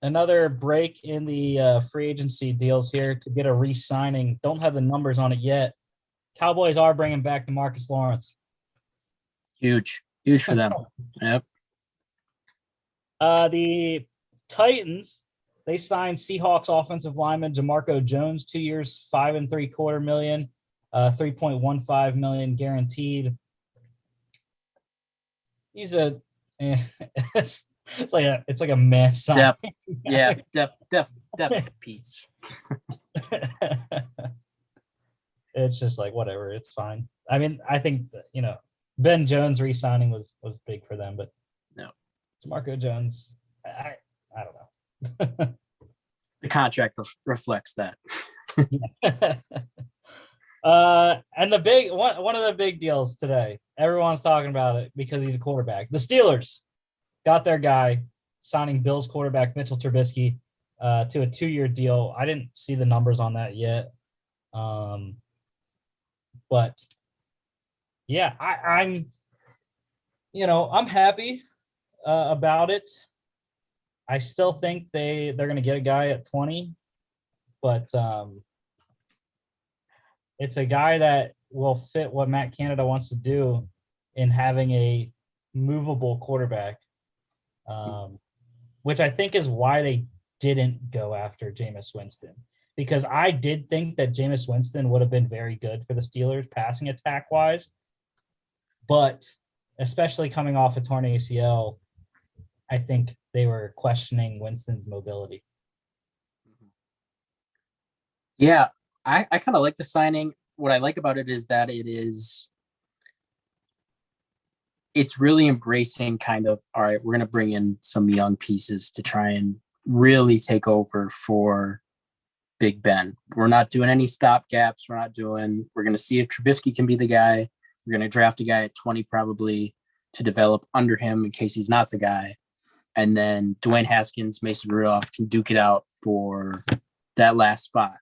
[SPEAKER 1] Another break in the free agency deals here to get a re-signing. Don't have the numbers on it yet. Cowboys are bringing back DeMarcus Lawrence.
[SPEAKER 2] Huge for them. Yep.
[SPEAKER 1] The Titans, they signed Seahawks offensive lineman Jamarco Jones, 2 years, $5.75 million, $3.15 million guaranteed. He's it's like a mess.
[SPEAKER 2] Depth. Yeah, depth piece.
[SPEAKER 1] It's just like whatever. It's fine. I mean, I think that, Ben Jones re-signing was big for them, but
[SPEAKER 2] no,
[SPEAKER 1] Marco Jones, I don't know.
[SPEAKER 2] The contract reflects that.
[SPEAKER 1] And the big one of the big deals today, everyone's talking about it because he's a quarterback. The Steelers got their guy, signing Bills quarterback Mitchell Trubisky to a 2-year deal. I didn't see the numbers on that yet. But yeah, I'm happy about it. I still think they're going to get a guy at 20, but it's a guy that will fit what Matt Canada wants to do in having a movable quarterback, which I think is why they didn't go after Jameis Winston, because I did think that Jameis Winston would have been very good for the Steelers passing attack wise, but especially coming off a torn ACL, I think they were questioning Winston's mobility.
[SPEAKER 2] Yeah, I kind of like the signing. What I like about it is that it's really embracing kind of, all right, we're going to bring in some young pieces to try and really take over for Big Ben. We're not doing any stopgaps. We're going to see if Trubisky can be the guy. We're going to draft a guy at 20 probably to develop under him in case he's not the guy. And then Dwayne Haskins, Mason Rudolph can duke it out for that last spot.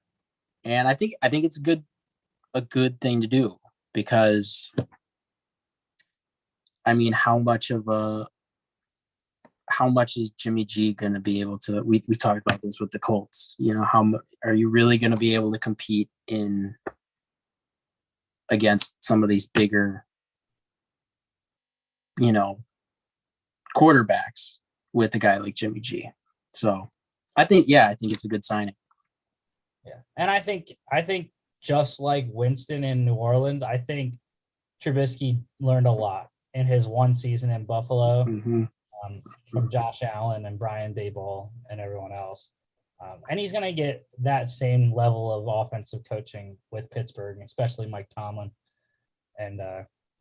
[SPEAKER 2] And I think it's a good thing to do, because I mean, how much is Jimmy G going to be able to, we talked about this with the Colts, how are you really going to be able to compete against some of these bigger, quarterbacks with a guy like Jimmy G? So I think it's a good signing.
[SPEAKER 1] Yeah. And I think just like Winston in New Orleans, I think Trubisky learned a lot in his one season in Buffalo, from Josh Allen and Brian Daboll and everyone else. And he's going to get that same level of offensive coaching with Pittsburgh, especially Mike Tomlin. And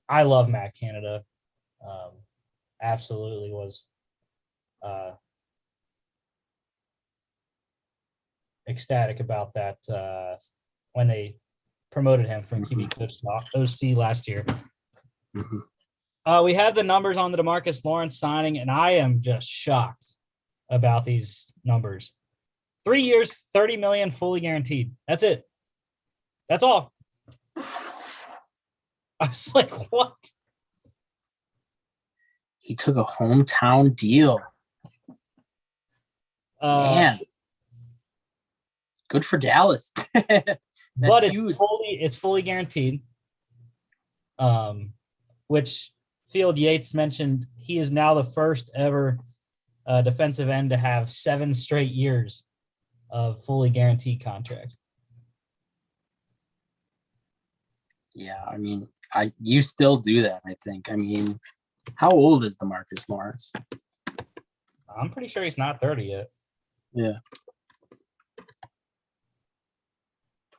[SPEAKER 1] I love Matt Canada. Absolutely was ecstatic about that when they promoted him from QB coach to OC last year. We have the numbers on the DeMarcus Lawrence signing, and I am just shocked about these numbers. 3 years, $30 million, fully guaranteed. That's it. That's all. I was like, what?
[SPEAKER 2] He took a hometown deal. Man. Good for Dallas.
[SPEAKER 1] But it's fully guaranteed. Which Field Yates mentioned, he is now the first ever defensive end to have 7 straight years of fully guaranteed contracts.
[SPEAKER 2] Yeah, I mean, you still do that, I think. I mean, how old is DeMarcus Lawrence?
[SPEAKER 1] I'm pretty sure he's not 30 yet.
[SPEAKER 2] Yeah.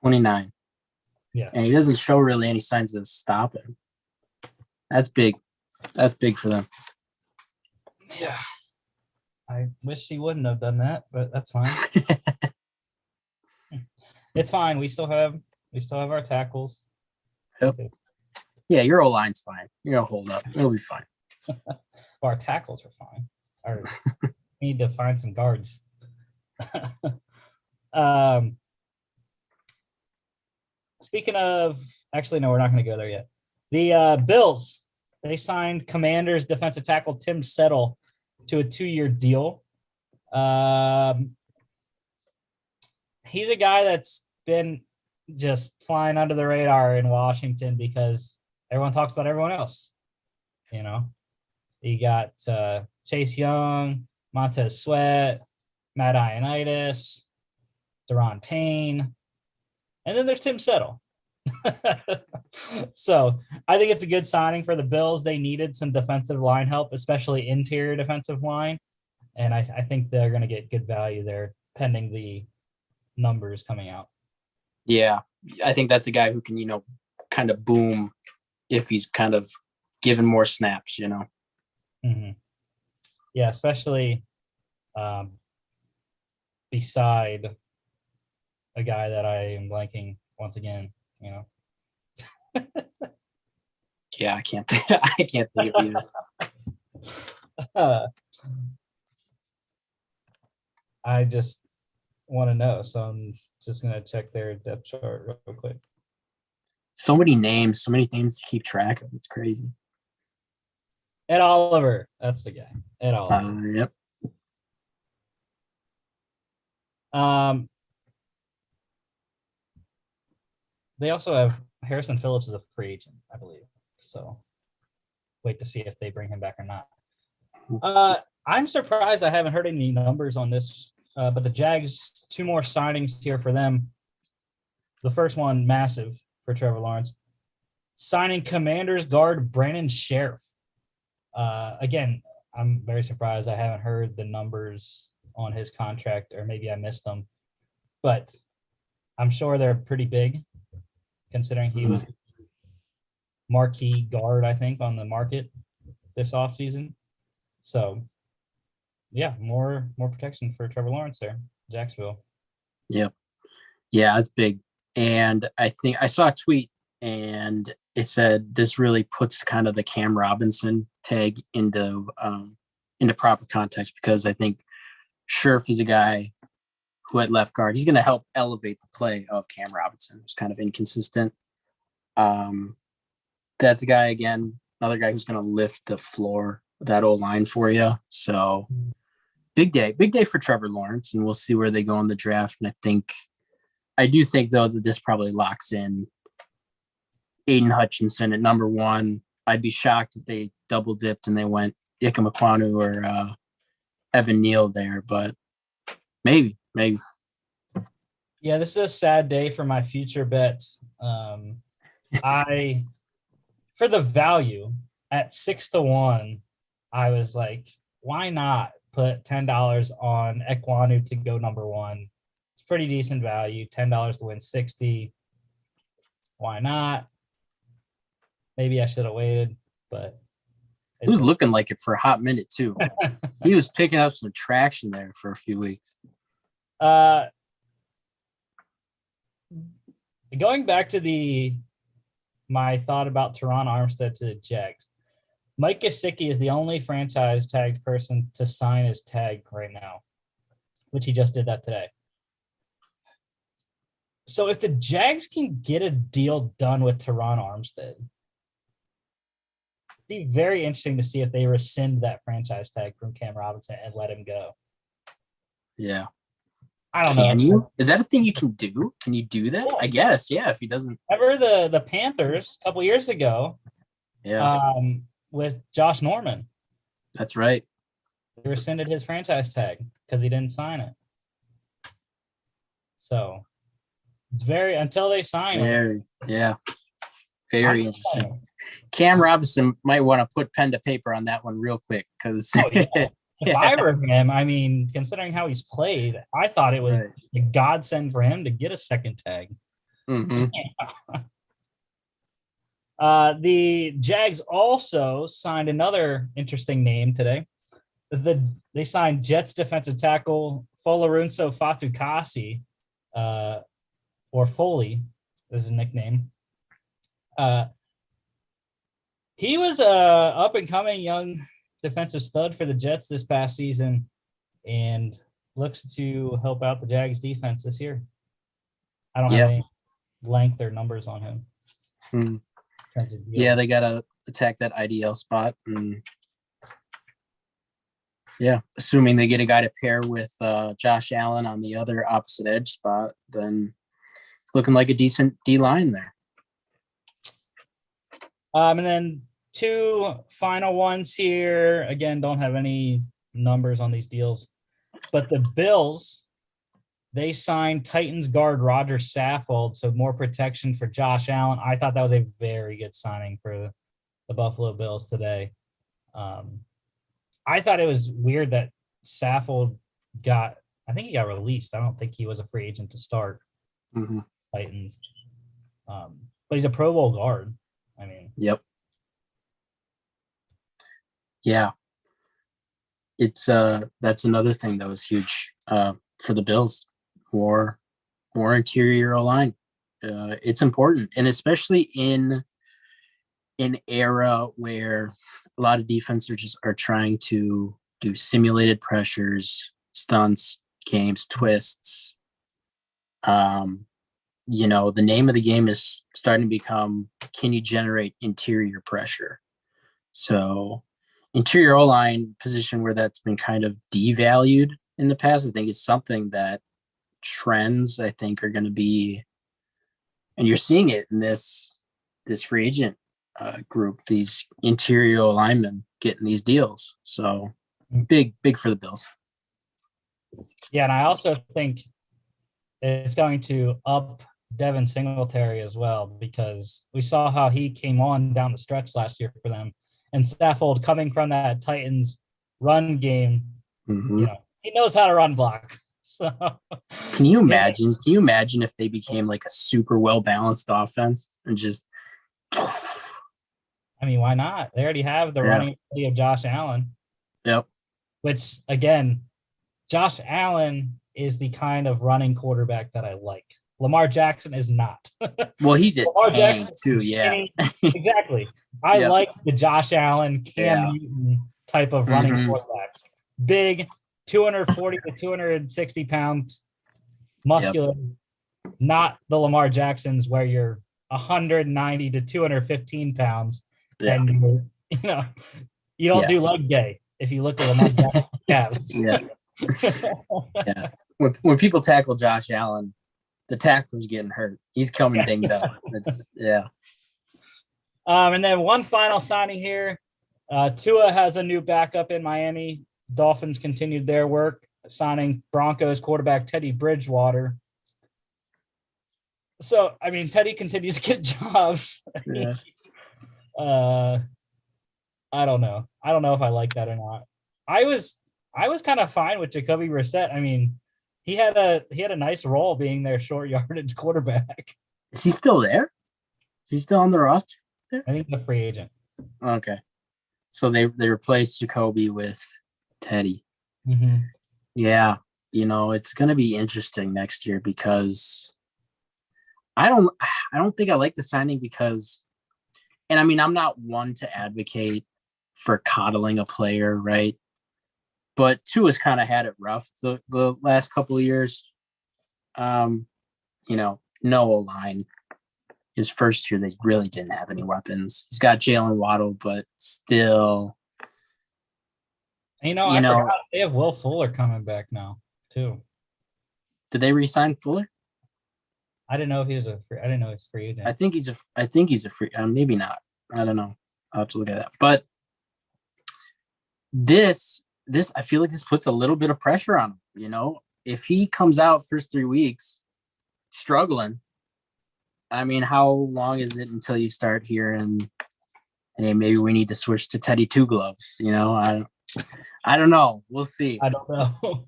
[SPEAKER 2] 29.
[SPEAKER 1] Yeah.
[SPEAKER 2] And he doesn't show really any signs of stopping. That's big. That's big for them.
[SPEAKER 1] Yeah. I wish he wouldn't have done that, but that's fine. It's fine. We still have our tackles.
[SPEAKER 2] Yep. Yeah, your O-line's fine. You're gonna hold up. It'll be fine.
[SPEAKER 1] Our tackles are fine. Or need to find some guards. Speaking of, actually, no, we're not going to go there yet. The Bills, they signed Commanders defensive tackle Tim Settle to a 2-year deal. He's a guy that's been just flying under the radar in Washington because everyone talks about everyone else. You know, you got Chase Young, Montez Sweat, Matt Ioannidis, Deron Payne, and then there's Tim Settle. So I think it's a good signing for the Bills. They needed some defensive line help, especially interior defensive line. And I think they're going to get good value there pending the numbers coming out.
[SPEAKER 2] Yeah, I think that's a guy who can, kind of boom if he's kind of given more snaps,
[SPEAKER 1] Mm-hmm. Yeah, especially beside a guy that I am blanking once again,
[SPEAKER 2] Yeah, I can't think of either.
[SPEAKER 1] I just want to know, so I'm just going to check their depth chart real quick.
[SPEAKER 2] So many names to keep track of. It's crazy.
[SPEAKER 1] Ed Oliver, that's the guy. Ed Oliver.
[SPEAKER 2] Yep.
[SPEAKER 1] They also have Harrison Phillips as a free agent, I believe. So wait to see if they bring him back or not. I'm surprised I haven't heard any numbers on this, but the Jags, 2 more signings here for them. The first one, massive for Trevor Lawrence. Signing Commanders guard Brandon Sheriff. Again, I'm very surprised I haven't heard the numbers on his contract, or maybe I missed them. But I'm sure they're pretty big, considering he was marquee guard, I think, on the market this offseason. So, yeah, more protection for Trevor Lawrence there, Jacksonville.
[SPEAKER 2] Yep. Yeah, that's big. And I think I saw a tweet, and it said this really puts kind of the Cam Robinson tag into proper context, because I think Scherf is a guy who at left guard, he's going to help elevate the play of Cam Robinson, who's kind of inconsistent. That's a guy, again, another guy who's going to lift the floor of that old line for you. So big day for Trevor Lawrence, and we'll see where they go in the draft. And I do think though that this probably locks in Aiden Hutchinson at number 1. I'd be shocked if they double dipped and they went Ike Mekwonu or Evan Neal there, but maybe.
[SPEAKER 1] Yeah, this is a sad day for my future bets. For the value at 6-1, I was like, why not put $10 on Ekwonu to go number 1? It's pretty decent value, $10 to win 60. Why not? Maybe I should have waited, but
[SPEAKER 2] he was looking like it for a hot minute too. He was picking up some traction there for a few weeks.
[SPEAKER 1] Going back to my thought about Teron Armstead to the Jags, Mike Gesicki is the only franchise tagged person to sign his tag right now, which he just did that today. So if the Jags can get a deal done with Teron Armstead, it'd be very interesting to see if they rescind that franchise tag from Cam Robinson and let him go.
[SPEAKER 2] Yeah.
[SPEAKER 1] I don't know.
[SPEAKER 2] Can you? Is that a thing you can do? Can you do that?
[SPEAKER 1] Yeah.
[SPEAKER 2] I guess, yeah, if he doesn't.
[SPEAKER 1] Remember the Panthers a couple years ago?
[SPEAKER 2] Yeah.
[SPEAKER 1] With Josh Norman.
[SPEAKER 2] That's right.
[SPEAKER 1] They rescinded his franchise tag because he didn't sign it. So it's until they sign him.
[SPEAKER 2] Yeah. Very interesting. Cam Robinson might want to put pen to paper on that one real quick, because
[SPEAKER 1] if I were him, I mean, considering how he's played, I thought it was a godsend for him to get a second tag.
[SPEAKER 2] Mm-hmm.
[SPEAKER 1] The Jags also signed another interesting name today. They signed Jets defensive tackle Folorunso Fatukasi, or Foley is his nickname. He was a up and coming young defensive stud for the Jets this past season, and looks to help out the Jags defense this year. I don't have any length or numbers on him.
[SPEAKER 2] Yeah, they gotta attack that IDL spot, and assuming they get a guy to pair with Josh Allen on the other opposite edge spot, then it's looking like a decent D line there.
[SPEAKER 1] And then two final ones here. Again, don't have any numbers on these deals, but the Bills, they signed Titans guard Roger Saffold, so more protection for Josh Allen. I thought that was a very good signing for the Buffalo Bills today. I thought it was weird that Saffold got released. I don't think he was a free agent to start Titans. But he's a Pro Bowl guard. I mean,
[SPEAKER 2] yep. Yeah. It's that's another thing that was huge for the Bills. More interior line. It's important, and especially in an era where a lot of defenses are trying to do simulated pressures, stunts, games, twists. The name of the game is starting to become, can you generate interior pressure? So interior O-line position where that's been kind of devalued in the past, I think is something that trends, I think, are going to be, and you're seeing it in this free agent group, these interior linemen getting these deals. So big for the Bills.
[SPEAKER 1] Yeah, and I also think it's going to up Devin Singletary as well, because we saw how he came on down the stretch last year for them, and Saffold coming from that Titans run game, he knows how to run block. So
[SPEAKER 2] can you imagine? Can you imagine if they became like a super well balanced offense and just?
[SPEAKER 1] I mean, why not? They already have the running ability of Josh Allen.
[SPEAKER 2] Yep.
[SPEAKER 1] Which, again, Josh Allen is the kind of running quarterback that I like. Lamar Jackson is not.
[SPEAKER 2] Well, he's a tank too, yeah.
[SPEAKER 1] Exactly. I like the Josh Allen, Cam Newton type of running quarterback. Big, 240 to 260 pounds, muscular, not the Lamar Jacksons where you're 190 to 215 pounds. Yeah. And you don't do leg day if you look at Lamar Jackson's calves.
[SPEAKER 2] Yeah. When people tackle Josh Allen, the tackler's getting hurt. He's coming dinged up.
[SPEAKER 1] And then one final signing here. Tua has a new backup in Miami. Dolphins continued their work, signing Broncos quarterback Teddy Bridgewater. So, I mean, Teddy continues to get jobs.
[SPEAKER 2] Yeah.
[SPEAKER 1] I don't know. I don't know if I like that or not. I was kind of fine with Jacoby Brissett. I mean, he had a nice role being their short yardage quarterback.
[SPEAKER 2] Is he still there? Is he still on the roster there?
[SPEAKER 1] I think the free agent.
[SPEAKER 2] Okay. So they replaced Jacoby with Teddy. Yeah. It's going to be interesting next year because I don't think I like the signing because, and I mean, I'm not one to advocate for coddling a player, right? But Tua's kind of had it rough the last couple of years. No O-line. His first year, they really didn't have any weapons. He's got Jalen Waddle, but still.
[SPEAKER 1] I forgot they have Will Fuller coming back now too.
[SPEAKER 2] Did they re-sign Fuller?
[SPEAKER 1] I didn't know if he was I didn't know he's free agent.
[SPEAKER 2] I think he's a free. Maybe not. I don't know. I'll have to look at that. But this I feel like this puts a little bit of pressure on him. If he comes out first 3 weeks struggling, I mean, how long is it until you start hearing, hey, maybe we need to switch to Teddy Two Gloves? I don't know. We'll see.
[SPEAKER 1] I don't know.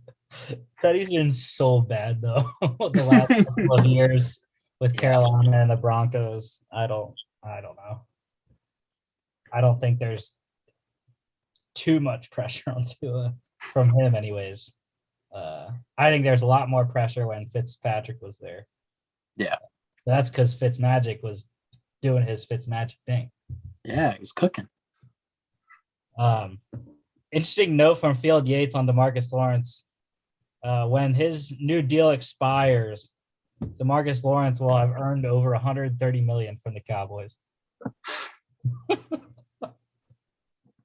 [SPEAKER 1] Teddy's been so bad though the last couple of years with Carolina and the Broncos. I don't know. I don't think there's too much pressure on Tua from him anyways. I think there's a lot more pressure when Fitzpatrick was there.
[SPEAKER 2] Yeah.
[SPEAKER 1] That's because Fitzmagic was doing his Fitzmagic thing.
[SPEAKER 2] Yeah, he's cooking.
[SPEAKER 1] Interesting note from Field Yates on DeMarcus Lawrence. When his new deal expires, DeMarcus Lawrence will have earned over $130 million from the Cowboys.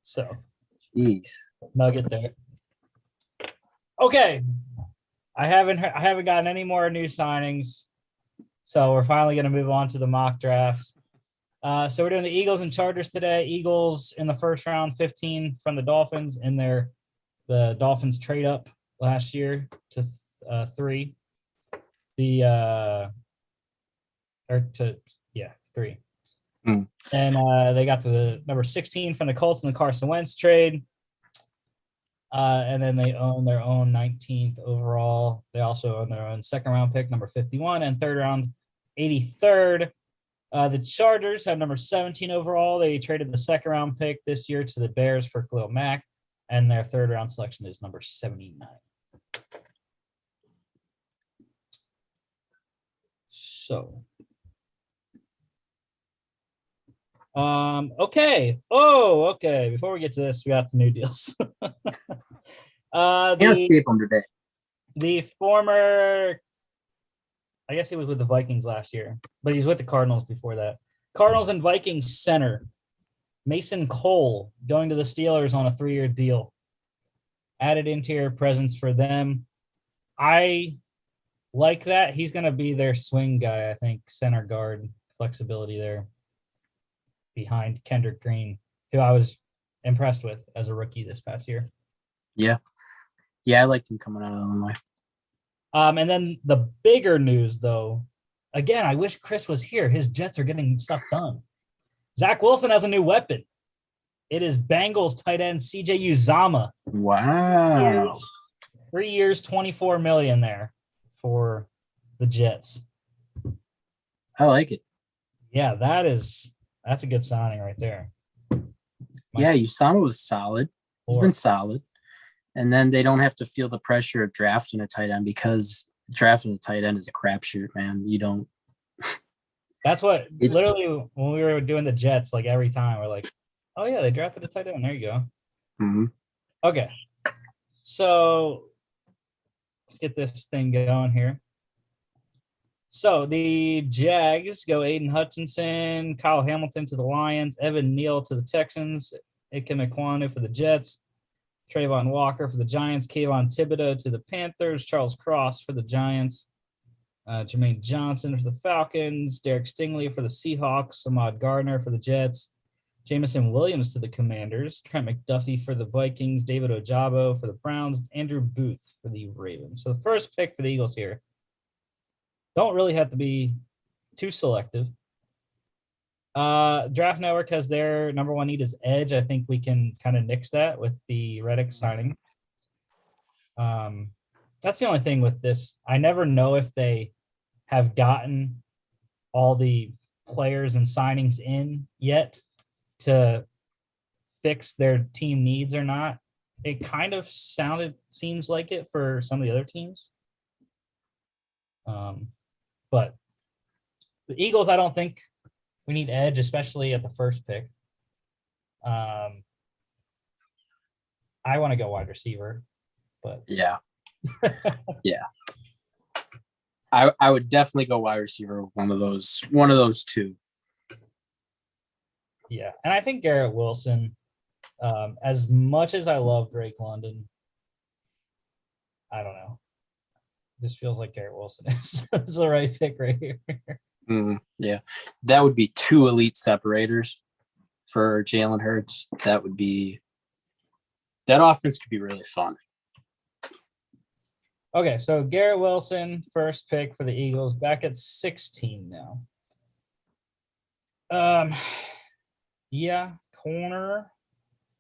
[SPEAKER 1] So,
[SPEAKER 2] Jeez.
[SPEAKER 1] nugget there. Okay, I haven't gotten any more new signings, so we're finally going to move on to the mock drafts. So we're doing the Eagles and Chargers today. Eagles in the first round, 15 from the Dolphins in the Dolphins trade up last year to 3. 3. And they got the number 16 from the Colts in the Carson Wentz trade. And then they own their own 19th overall. They also own their own second round pick, number 51, and third round, 83rd. The Chargers have number 17 overall. They traded the second round pick this year to the Bears for Khalil Mack, and their third round selection is number 79. So, okay. Okay. Before we get to this, we got some new deals.
[SPEAKER 2] Can't escape him today.
[SPEAKER 1] The former, I guess he was with the Vikings last year, but he was with the Cardinals before that. Cardinals and Vikings center Mason Cole going to the Steelers on a 3-year deal. Added interior presence for them. I like that. He's going to be their swing guy, I think, center guard, flexibility there behind Kendrick Green, who I was impressed with as a rookie this past year.
[SPEAKER 2] Yeah. Yeah, I liked him coming out of Illinois.
[SPEAKER 1] And then the bigger news, though, again, I wish Chris was here. His Jets are getting stuff done. Zach Wilson has a new weapon. It is Bengals tight end CJ Uzomah.
[SPEAKER 2] Wow.
[SPEAKER 1] 3 years, $24 million there for the Jets.
[SPEAKER 2] I like it.
[SPEAKER 1] Yeah, that's a good signing right there.
[SPEAKER 2] Yeah, Uzomah was solid. He's been solid. And then they don't have to feel the pressure of drafting a tight end, because drafting a tight end is a crapshoot, man. You don't.
[SPEAKER 1] That's what literally when we were doing the Jets, like every time we're like, oh yeah, they drafted a tight end. There you go.
[SPEAKER 2] Mm-hmm.
[SPEAKER 1] Okay. So let's get this thing going here. So the Jags go Aiden Hutchinson, Kyle Hamilton to the Lions, Evan Neal to the Texans, Ikem Ekwonu for the Jets, Trayvon Walker for the Giants, Kayvon Thibodeau to the Panthers, Charles Cross for the Giants, Jermaine Johnson for the Falcons, Derek Stingley for the Seahawks, Ahmad Gardner for the Jets, Jamison Williams to the Commanders, Trent McDuffie for the Vikings, David Ojabo for the Browns, Andrew Booth for the Ravens. So the first pick for the Eagles here. Don't really have to be too selective. Draft Network has their number one need is edge. I think we can kind of nix that with the Reddick signing. That's the only thing with this. I never know if they have gotten all the players and signings in yet to fix their team needs or not. It kind of seems like it for some of the other teams. But the Eagles, I don't think we need edge, especially at the first pick. I want to go wide receiver, but
[SPEAKER 2] yeah. Yeah. I would definitely go wide receiver, one of those two.
[SPEAKER 1] Yeah. And I think Garrett Wilson, as much as I love Drake London, I don't know. This feels like Garrett Wilson is the right pick right here.
[SPEAKER 2] Yeah. That would be 2 elite separators for Jalen Hurts. That offense could be really fun.
[SPEAKER 1] Okay, so Garrett Wilson, first pick for the Eagles, back at 16 now. Yeah, corner.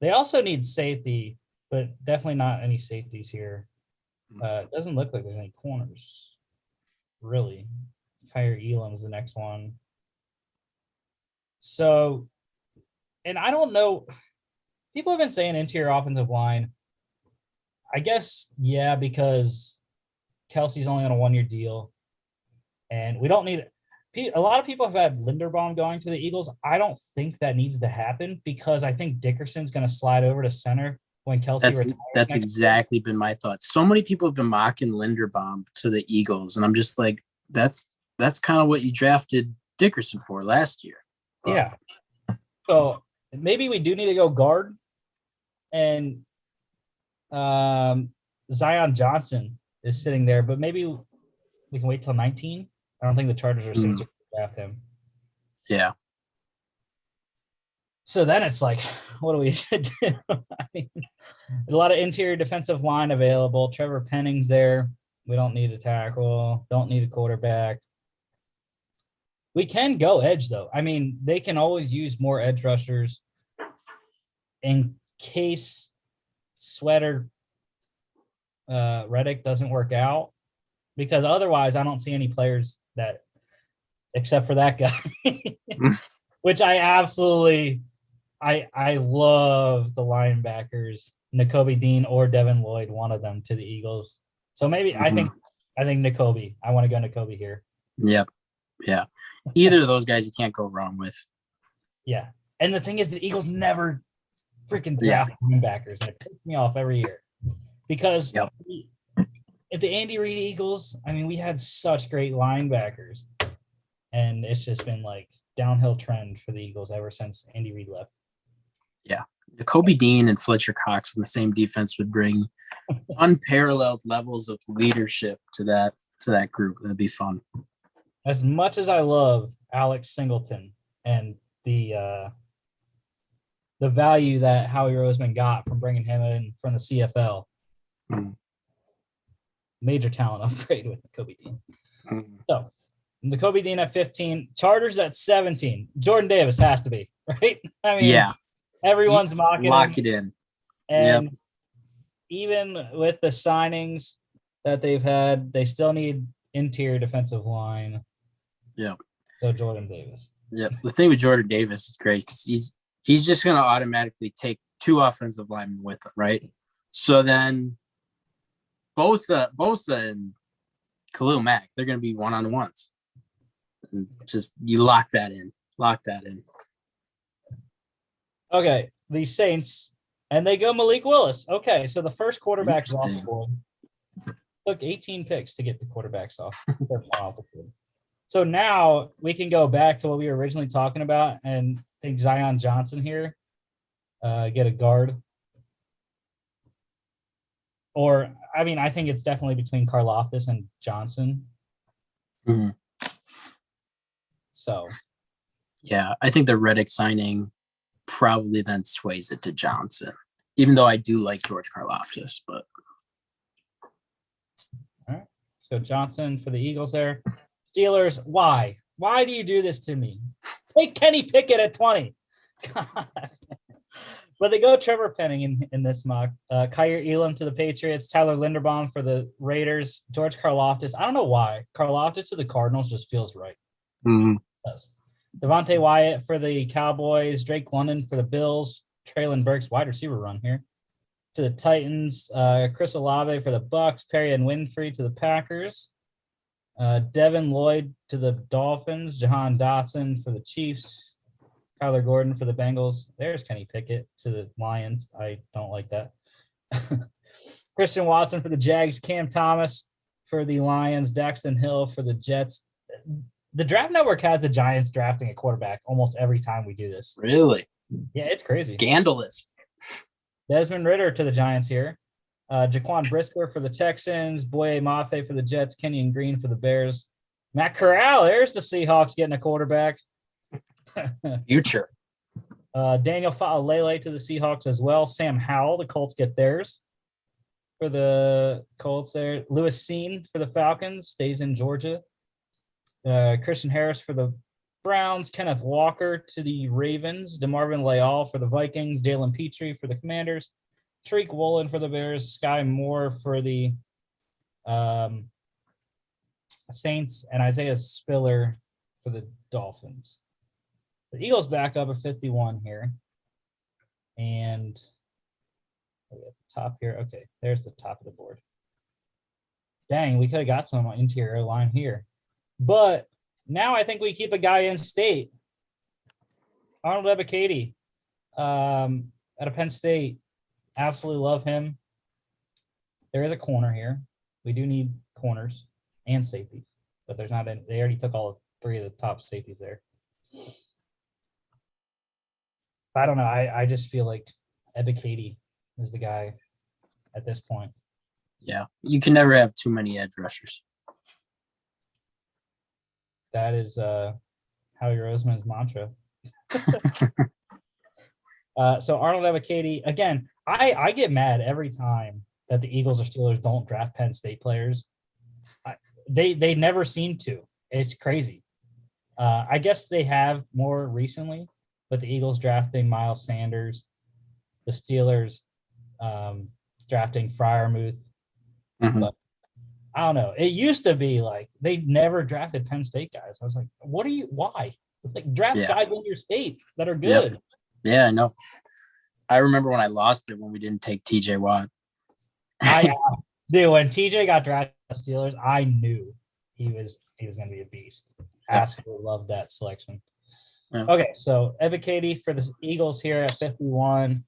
[SPEAKER 1] They also need safety, but definitely not any safeties here. It doesn't look like there's any corners, really. Tyre Elam is the next one. So, and I don't know. People have been saying interior offensive line. I guess, yeah, because Kelsey's only on a 1-year deal. And we don't need A lot of people have had Linderbaum going to the Eagles. I don't think that needs to happen because I think Dickerson's going to slide over to center when Kelsey retires.
[SPEAKER 2] That's exactly been my thought. So many people have been mocking Linderbaum to the Eagles, and I'm just like, that's kind of what you drafted Dickerson for last year.
[SPEAKER 1] Yeah. So maybe we do need to go guard, and Zion Johnson is sitting there, but maybe we can wait till 19. I don't think the Chargers are soon to draft him.
[SPEAKER 2] Yeah.
[SPEAKER 1] So then it's like, what do we do? I mean, a lot of interior defensive line available. Trevor Penning's there. We don't need a tackle. Don't need a quarterback. We can go edge, though. I mean, they can always use more edge rushers in case Sweater Reddick doesn't work out. Because otherwise, I don't see any players that, except for that guy, which I absolutely, I love the linebackers, Nakobe Dean or Devin Lloyd, one of them to the Eagles. So maybe I think Nakobe. I want to go Nakobe here.
[SPEAKER 2] Yep. Yeah. Either of those guys you can't go wrong with.
[SPEAKER 1] Yeah. And the thing is, the Eagles never freaking draft linebackers, and it pisses me off every year because at the Andy Reid Eagles, I mean, we had such great linebackers, and it's just been like downhill trend for the Eagles ever since Andy Reid left.
[SPEAKER 2] Yeah. Kobe Dean and Fletcher Cox in the same defense would bring unparalleled levels of leadership to that group. That'd be fun.
[SPEAKER 1] As much as I love Alex Singleton and the value that Howie Roseman got from bringing him in from the CFL, major talent upgrade with Kobe Dean. So the Kobe Dean at 15, Chargers at 17. Jordan Davis has to be, right? I mean, everyone's mocking him.
[SPEAKER 2] Lock it in.
[SPEAKER 1] And even with the signings that they've had, they still need interior defensive line.
[SPEAKER 2] Yeah.
[SPEAKER 1] So Jordan Davis.
[SPEAKER 2] Yep. The thing with Jordan Davis is great because he's just going to automatically take 2 offensive linemen with him, right? So then Bosa and Khalil Mack, they're going to be one-on-ones. And just you lock that in.
[SPEAKER 1] Okay, the Saints, and they go Malik Willis. Okay, so the first quarterback's off the board. Took 18 picks to get the quarterbacks off the board. So now we can go back to what we were originally talking about and think Zion Johnson here, get a guard. Or, I mean, I think it's definitely between Karlaftis and Johnson.
[SPEAKER 2] Mm-hmm.
[SPEAKER 1] So.
[SPEAKER 2] Yeah, I think the Reddick signing probably then sways it to Johnson, even though I do like George Karlaftis. But
[SPEAKER 1] all right, so Johnson for the Eagles there. Steelers, why? Why do you do this to me? Take Kenny Pickett at 20. God. But they go Trevor Penning in this mock. Kyer Elam to the Patriots. Tyler Linderbaum for the Raiders. George Karlaftis. I don't know why. Karlaftis to the Cardinals just feels right.
[SPEAKER 2] Mm-hmm.
[SPEAKER 1] It does. Devontae Wyatt for the Cowboys. Drake London for the Bills. Traylon Burks, wide receiver run here. To the Titans. Chris Olave for the Bucks. Perry and Winfrey to the Packers. Devin Lloyd to the Dolphins. Jahan Dotson for the Chiefs. Kyler Gordon for the Bengals. There's Kenny Pickett to the Lions. I don't like that. Christian Watson for the Jags. Cam Thomas for the Lions. Daxton Hill for the Jets. The Draft Network has the Giants drafting a quarterback almost every time we do this.
[SPEAKER 2] Really?
[SPEAKER 1] Yeah, it's crazy.
[SPEAKER 2] Scandalous.
[SPEAKER 1] Desmond Ridder to the Giants here. Jaquan Brisker for the Texans. Boye Mafe for the Jets. Kenyon Green for the Bears. Matt Corral, there's the Seahawks getting a quarterback.
[SPEAKER 2] Future.
[SPEAKER 1] Daniel Fa'alele to the Seahawks as well. Sam Howell, the Colts get theirs. For the Colts there. Lewis Seen for the Falcons, stays in Georgia. Christian Harris for the Browns. Kenneth Walker to the Ravens. DeMarvin Leal for the Vikings. Jalen Petrie for the Commanders. Tariq Woolen for the Bears. Sky Moore for the Saints. And Isaiah Spiller for the Dolphins. The Eagles back up at 51 here. And at the top here. Okay, there's the top of the board. Dang, we could have got some interior line here. But now I think we keep a guy in state. Arnold Ebiketie, out of Penn State. Absolutely love him. There is a corner here. We do need corners and safeties, but there's not any. They already took all 3 of the top safeties there. I don't know. I just feel like Ebiketie is the guy at this point.
[SPEAKER 2] Yeah, you can never have too many edge rushers.
[SPEAKER 1] That is Howie Roseman's mantra. So Arnold Ebiketie, again, I get mad every time that the Eagles or Steelers don't draft Penn State players. They never seem to. It's crazy. I guess they have more recently, but the Eagles drafting Miles Sanders, the Steelers drafting Freiermuth.
[SPEAKER 2] Mhm.
[SPEAKER 1] But I don't know. It used to be like they never drafted Penn State guys. I was like, why? Like draft guys in your state that are good.
[SPEAKER 2] Yeah, I know. I remember when I lost it when we didn't take TJ Watt.
[SPEAKER 1] Dude, when TJ got drafted by the Steelers, I knew he was going to be a beast. Absolutely loved that selection.
[SPEAKER 2] Yeah.
[SPEAKER 1] Okay, so Ebiketie for the Eagles here at 51.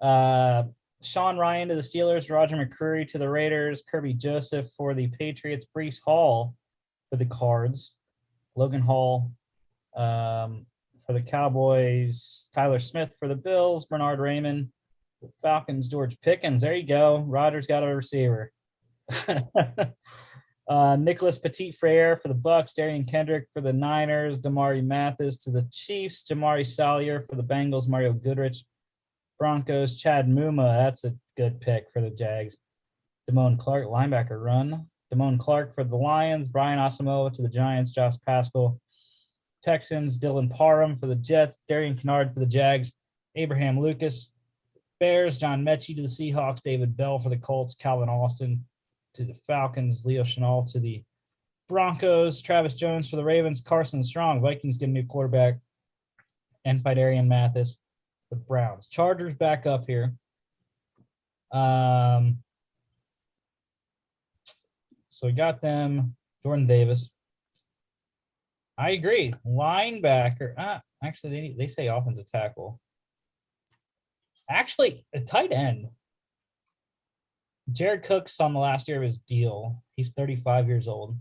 [SPEAKER 1] Sean Ryan to the Steelers, Roger McCreary to the Raiders, Kirby Joseph for the Patriots, Breece Hall for the Cards, Logan Hall for the Cowboys, Tyler Smith for the Bills, Bernard Raymond, the Falcons, George Pickens. There you go. Rodgers got a receiver. Nicholas Petit-Frere for the Bucks, Darian Kendrick for the Niners, Damari Mathis to the Chiefs, Jamari Salyer for the Bengals, Mario Goodrich, Broncos, Chad Muma. That's a good pick for the Jags. Damone Clark, linebacker run. Damone Clark for the Lions, Brian Asamoah to the Giants, Josh Pascal. Texans, Dylan Parham for the Jets, Darian Kennard for the Jags, Abraham Lucas. Bears, John Mechie to the Seahawks, David Bell for the Colts, Calvin Austin to the Falcons, Leo Chenal to the Broncos, Travis Jones for the Ravens, Carson Strong, Vikings get a new quarterback, and Fidarian Mathis, the Browns. Chargers back up here. So we got them, Jordan Davis. I agree. Linebacker. Actually, they say offensive tackle. Actually, a tight end. Jared Cook's on the last year of his deal. He's 35 years old.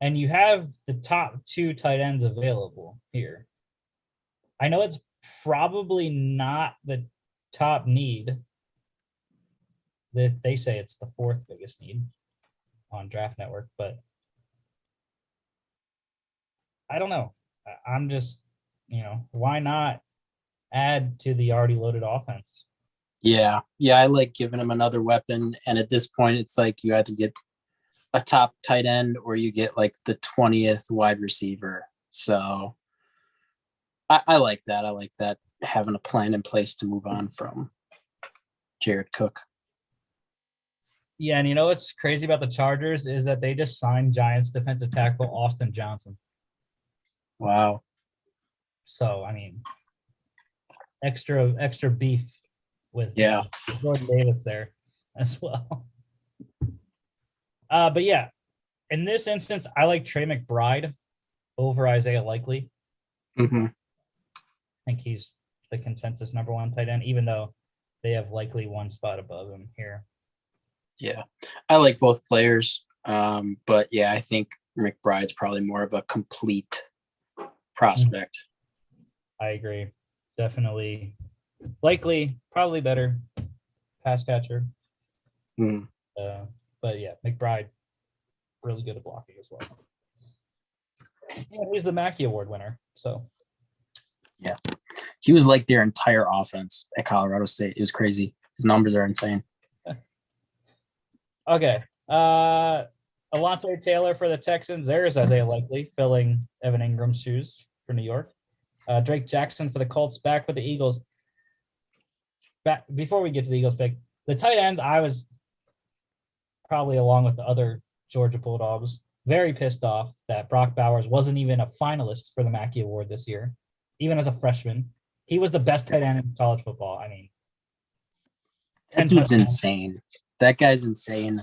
[SPEAKER 1] And you have the top 2 tight ends available here. I know it's probably not the top need. They say it's the 4th biggest need on Draft Network, but I don't know. I'm just, why not add to the already loaded offense?
[SPEAKER 2] Yeah, I like giving him another weapon. And at this point, it's like you either get a top tight end or you get like the 20th wide receiver. So I like that. I like that, having a plan in place to move on from Jared Cook.
[SPEAKER 1] Yeah, and you know what's crazy about the Chargers is that they just signed Giants defensive tackle Austin Johnson.
[SPEAKER 2] Wow.
[SPEAKER 1] So, I mean, extra beef with Jordan Davis there as well. But yeah, in this instance, I like Trey McBride over Isaiah Likely.
[SPEAKER 2] Mm-hmm.
[SPEAKER 1] I think he's the consensus number 1 tight end, even though they have Likely 1 spot above him here.
[SPEAKER 2] Yeah, I like both players. But yeah, I think McBride's probably more of a complete prospect.
[SPEAKER 1] I agree. Definitely. Likely, probably better pass catcher. But yeah, McBride, really good at blocking as well. And he's the Mackey Award winner. So
[SPEAKER 2] yeah, he was like their entire offense at Colorado State. It was crazy. His numbers are insane.
[SPEAKER 1] Okay. Alontae Taylor for the Texans. There's Isaiah Likely filling Evan Ingram's shoes for New York. Drake Jackson for the Colts, back with the Eagles. Before we get to the Eagles pick, the tight end, I was probably, along with the other Georgia Bulldogs, very pissed off that Brock Bowers wasn't even a finalist for the Mackey Award this year, even as a freshman. He was the best tight end in college football. I mean,
[SPEAKER 2] that dude's insane. That guy's insane.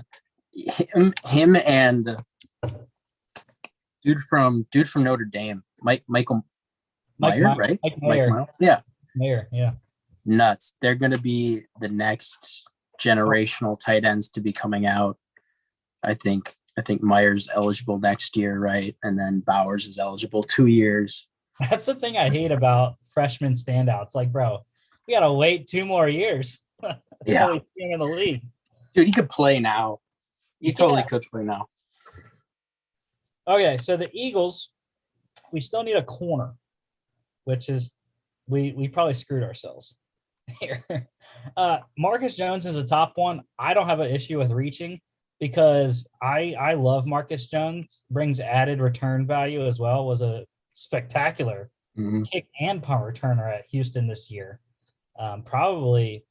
[SPEAKER 2] Him and Dude from Notre Dame, Michael Meyer, right?
[SPEAKER 1] Mike
[SPEAKER 2] Mike
[SPEAKER 1] Mayer.
[SPEAKER 2] Meyer. Yeah,
[SPEAKER 1] Mayer, yeah.
[SPEAKER 2] nuts. They're going to be the next generational tight ends to be coming out. I think Meyer's eligible next year, right? And then Bowers is eligible 2 years.
[SPEAKER 1] That's the thing I hate about freshman standouts. Like, bro, we gotta wait 2 more years.
[SPEAKER 2] Yeah,
[SPEAKER 1] we see him in the league.
[SPEAKER 2] dude, he could play now. He totally could play now.
[SPEAKER 1] Okay, so the Eagles, we still need a corner, which is we probably screwed ourselves here. Marcus Jones is a top one. I don't have an issue with reaching because I love Marcus Jones. Brings added return value as well. Was a spectacular kick and punt returner at Houston this year. Probably,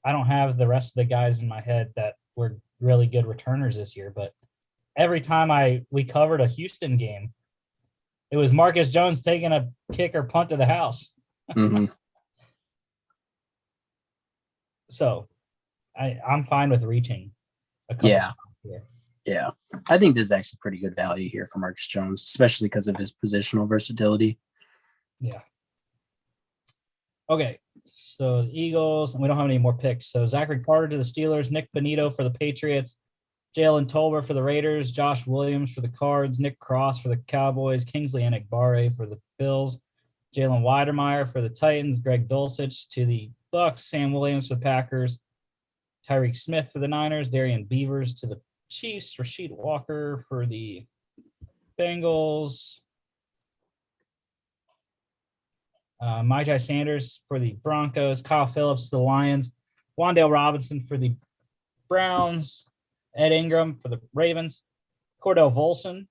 [SPEAKER 1] I don't have the rest of the guys in my head that were really good returners this year, but every time we covered a Houston game, it was Marcus Jones taking a kick or punt to the house. So I'm fine with reaching a couple spots here.
[SPEAKER 2] Yeah. I think this is actually pretty good value here for Marcus Jones, especially because of his positional versatility.
[SPEAKER 1] Yeah. Okay. So the Eagles, and we don't have any more picks. So Zachary Carter to the Steelers, Nick Bonito for the Patriots, Jalen Tolbert for the Raiders, Josh Williams for the Cards, Nick Cross for the Cowboys, Kingsley Enikbare for the Bills, Jalen Weidermeyer for the Titans, Greg Dulcich to the Bucks, Sam Williams for the Packers, Tyreek Smith for the Niners, Darian Beavers to the Chiefs, Rasheed Walker for the Bengals, Myjai Sanders for the Broncos, Kyle Phillips to the Lions, Wan'Dale Robinson for the Browns, Ed Ingram for the Ravens, Cordell Volson,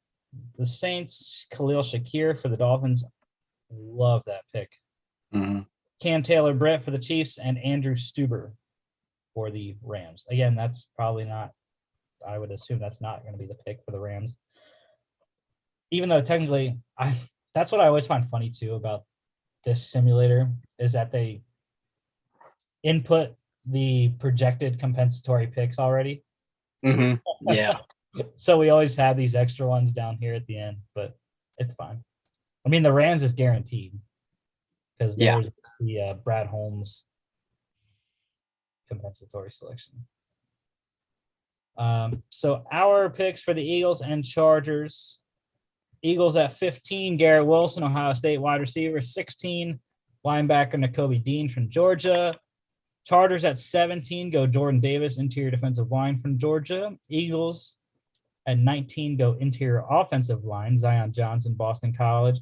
[SPEAKER 1] the Saints, Khalil Shakir for the Dolphins. Love that pick. Cam Taylor-Britt for the Chiefs, and Andrew Stuber for the Rams. Again, that's probably not, I would assume that's not going to be the pick for the Rams. Even though technically, that's what I always find funny too about this simulator is that they input the projected compensatory picks already.
[SPEAKER 2] Yeah.
[SPEAKER 1] So we always have these extra ones down here at the end, but it's fine. I mean, the Rams is guaranteed because there's the Brad Holmes compensatory selection. So our picks for the Eagles and Chargers. Eagles at 15, Garrett Wilson, Ohio State wide receiver. 16, linebacker Nakobe Dean from Georgia. Chargers at 17, go Jordan Davis, interior defensive line from Georgia. Eagles at 19, go interior offensive line, Zion Johnson, Boston College.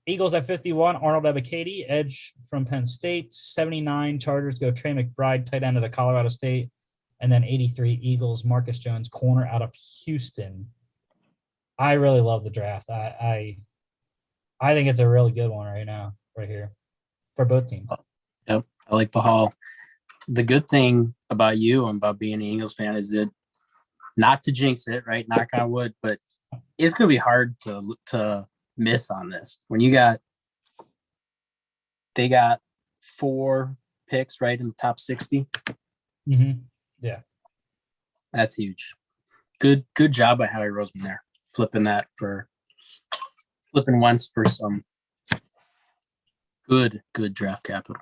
[SPEAKER 1] Eagles at 51, Arnold Ebiketie, edge from Penn State. 79, Chargers go Trey McBride, tight end of the Colorado State. And then 83, Eagles, Marcus Jones, corner out of Houston. I really love the draft. I think it's a really good one right now, right here, for both teams.
[SPEAKER 2] Yep, I like the haul. The good thing about you and about being an Eagles fan is that, not to jinx it, right? Knock on wood, but it's going to be hard to miss on this. When they got 4 picks right in the top 60.
[SPEAKER 1] Yeah,
[SPEAKER 2] that's huge. Good job by Howie Roseman there, flipping Wentz for some good draft capital.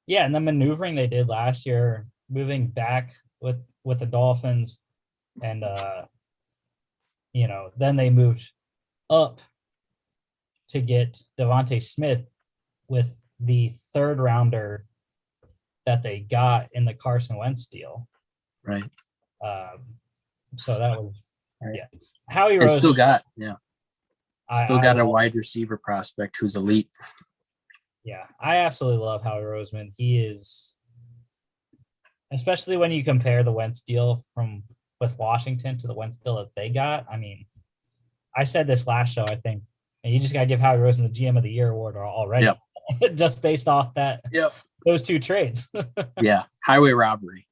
[SPEAKER 1] Yeah, and the maneuvering they did last year, moving back with the Dolphins, and then they moved up to get Devontae Smith with the 3rd rounder that they got in the Carson Wentz deal.
[SPEAKER 2] Right.
[SPEAKER 1] So that was
[SPEAKER 2] right.
[SPEAKER 1] Howie Roseman
[SPEAKER 2] still got a wide receiver prospect who's elite.
[SPEAKER 1] Yeah, I absolutely love Howie Roseman. He is, especially when you compare the Wentz deal with Washington to the Wentz deal that they got. I mean, I said this last show, I think, and you just got to give Howie Roseman the GM of the Year award already, just based off that those 2 trades.
[SPEAKER 2] Yeah, highway robbery.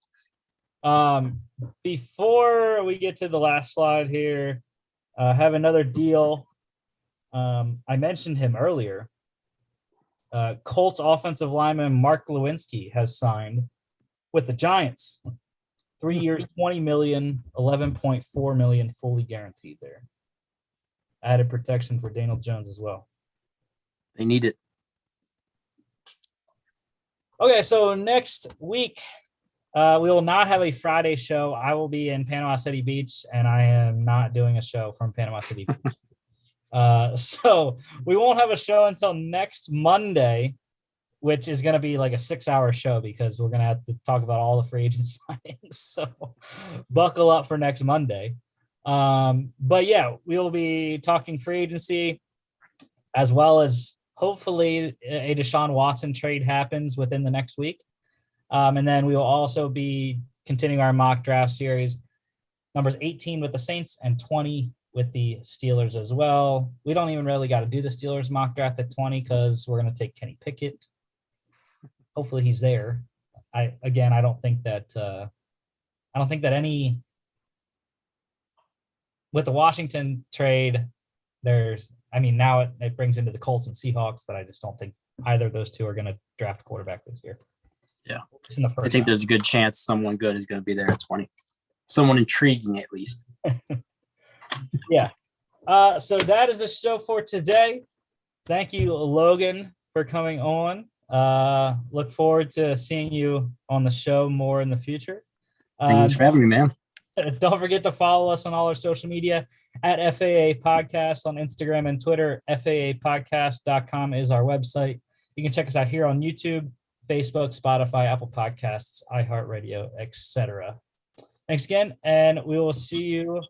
[SPEAKER 1] Before we get to the last slide here, I have another deal. I mentioned him earlier. Colts offensive lineman Mark Lewinsky has signed with the Giants. 3 years, $20 million, $11.4 million fully guaranteed there. added protection for Daniel Jones as well.
[SPEAKER 2] They need it.
[SPEAKER 1] Okay, so next week, we will not have a Friday show. I will be in Panama City Beach, and I am not doing a show from Panama City Beach. So we won't have a show until next Monday, which is going to be like a 6-hour show because we're going to have to talk about all the free agent signings. So buckle up for next Monday. But yeah, we will be talking free agency as well as hopefully a Deshaun Watson trade happens within the next week. And then we will also be continuing our mock draft series, numbers 18 with the Saints and 20 with the Steelers as well. We don't even really got to do the Steelers mock draft at 20 because we're going to take Kenny Pickett. Hopefully he's there. I don't think that any with the Washington trade, now it brings into the Colts and Seahawks, but I just don't think either of those two are going to draft a quarterback this year.
[SPEAKER 2] Yeah.
[SPEAKER 1] It's in the first
[SPEAKER 2] I think
[SPEAKER 1] round.
[SPEAKER 2] there's a good chance someone good is going to be there at 20. Someone intriguing, at least.
[SPEAKER 1] Yeah. So that is the show for today. Thank you, Logan, for coming on. Look forward to seeing you on the show more in the future.
[SPEAKER 2] Thanks for having me, man.
[SPEAKER 1] Don't forget to follow us on all our social media at FAA Podcast on Instagram and Twitter. FAApodcast.com is our website. You can check us out here on YouTube, Facebook, Spotify, Apple Podcasts, iHeartRadio, etc. Thanks again, and we will see you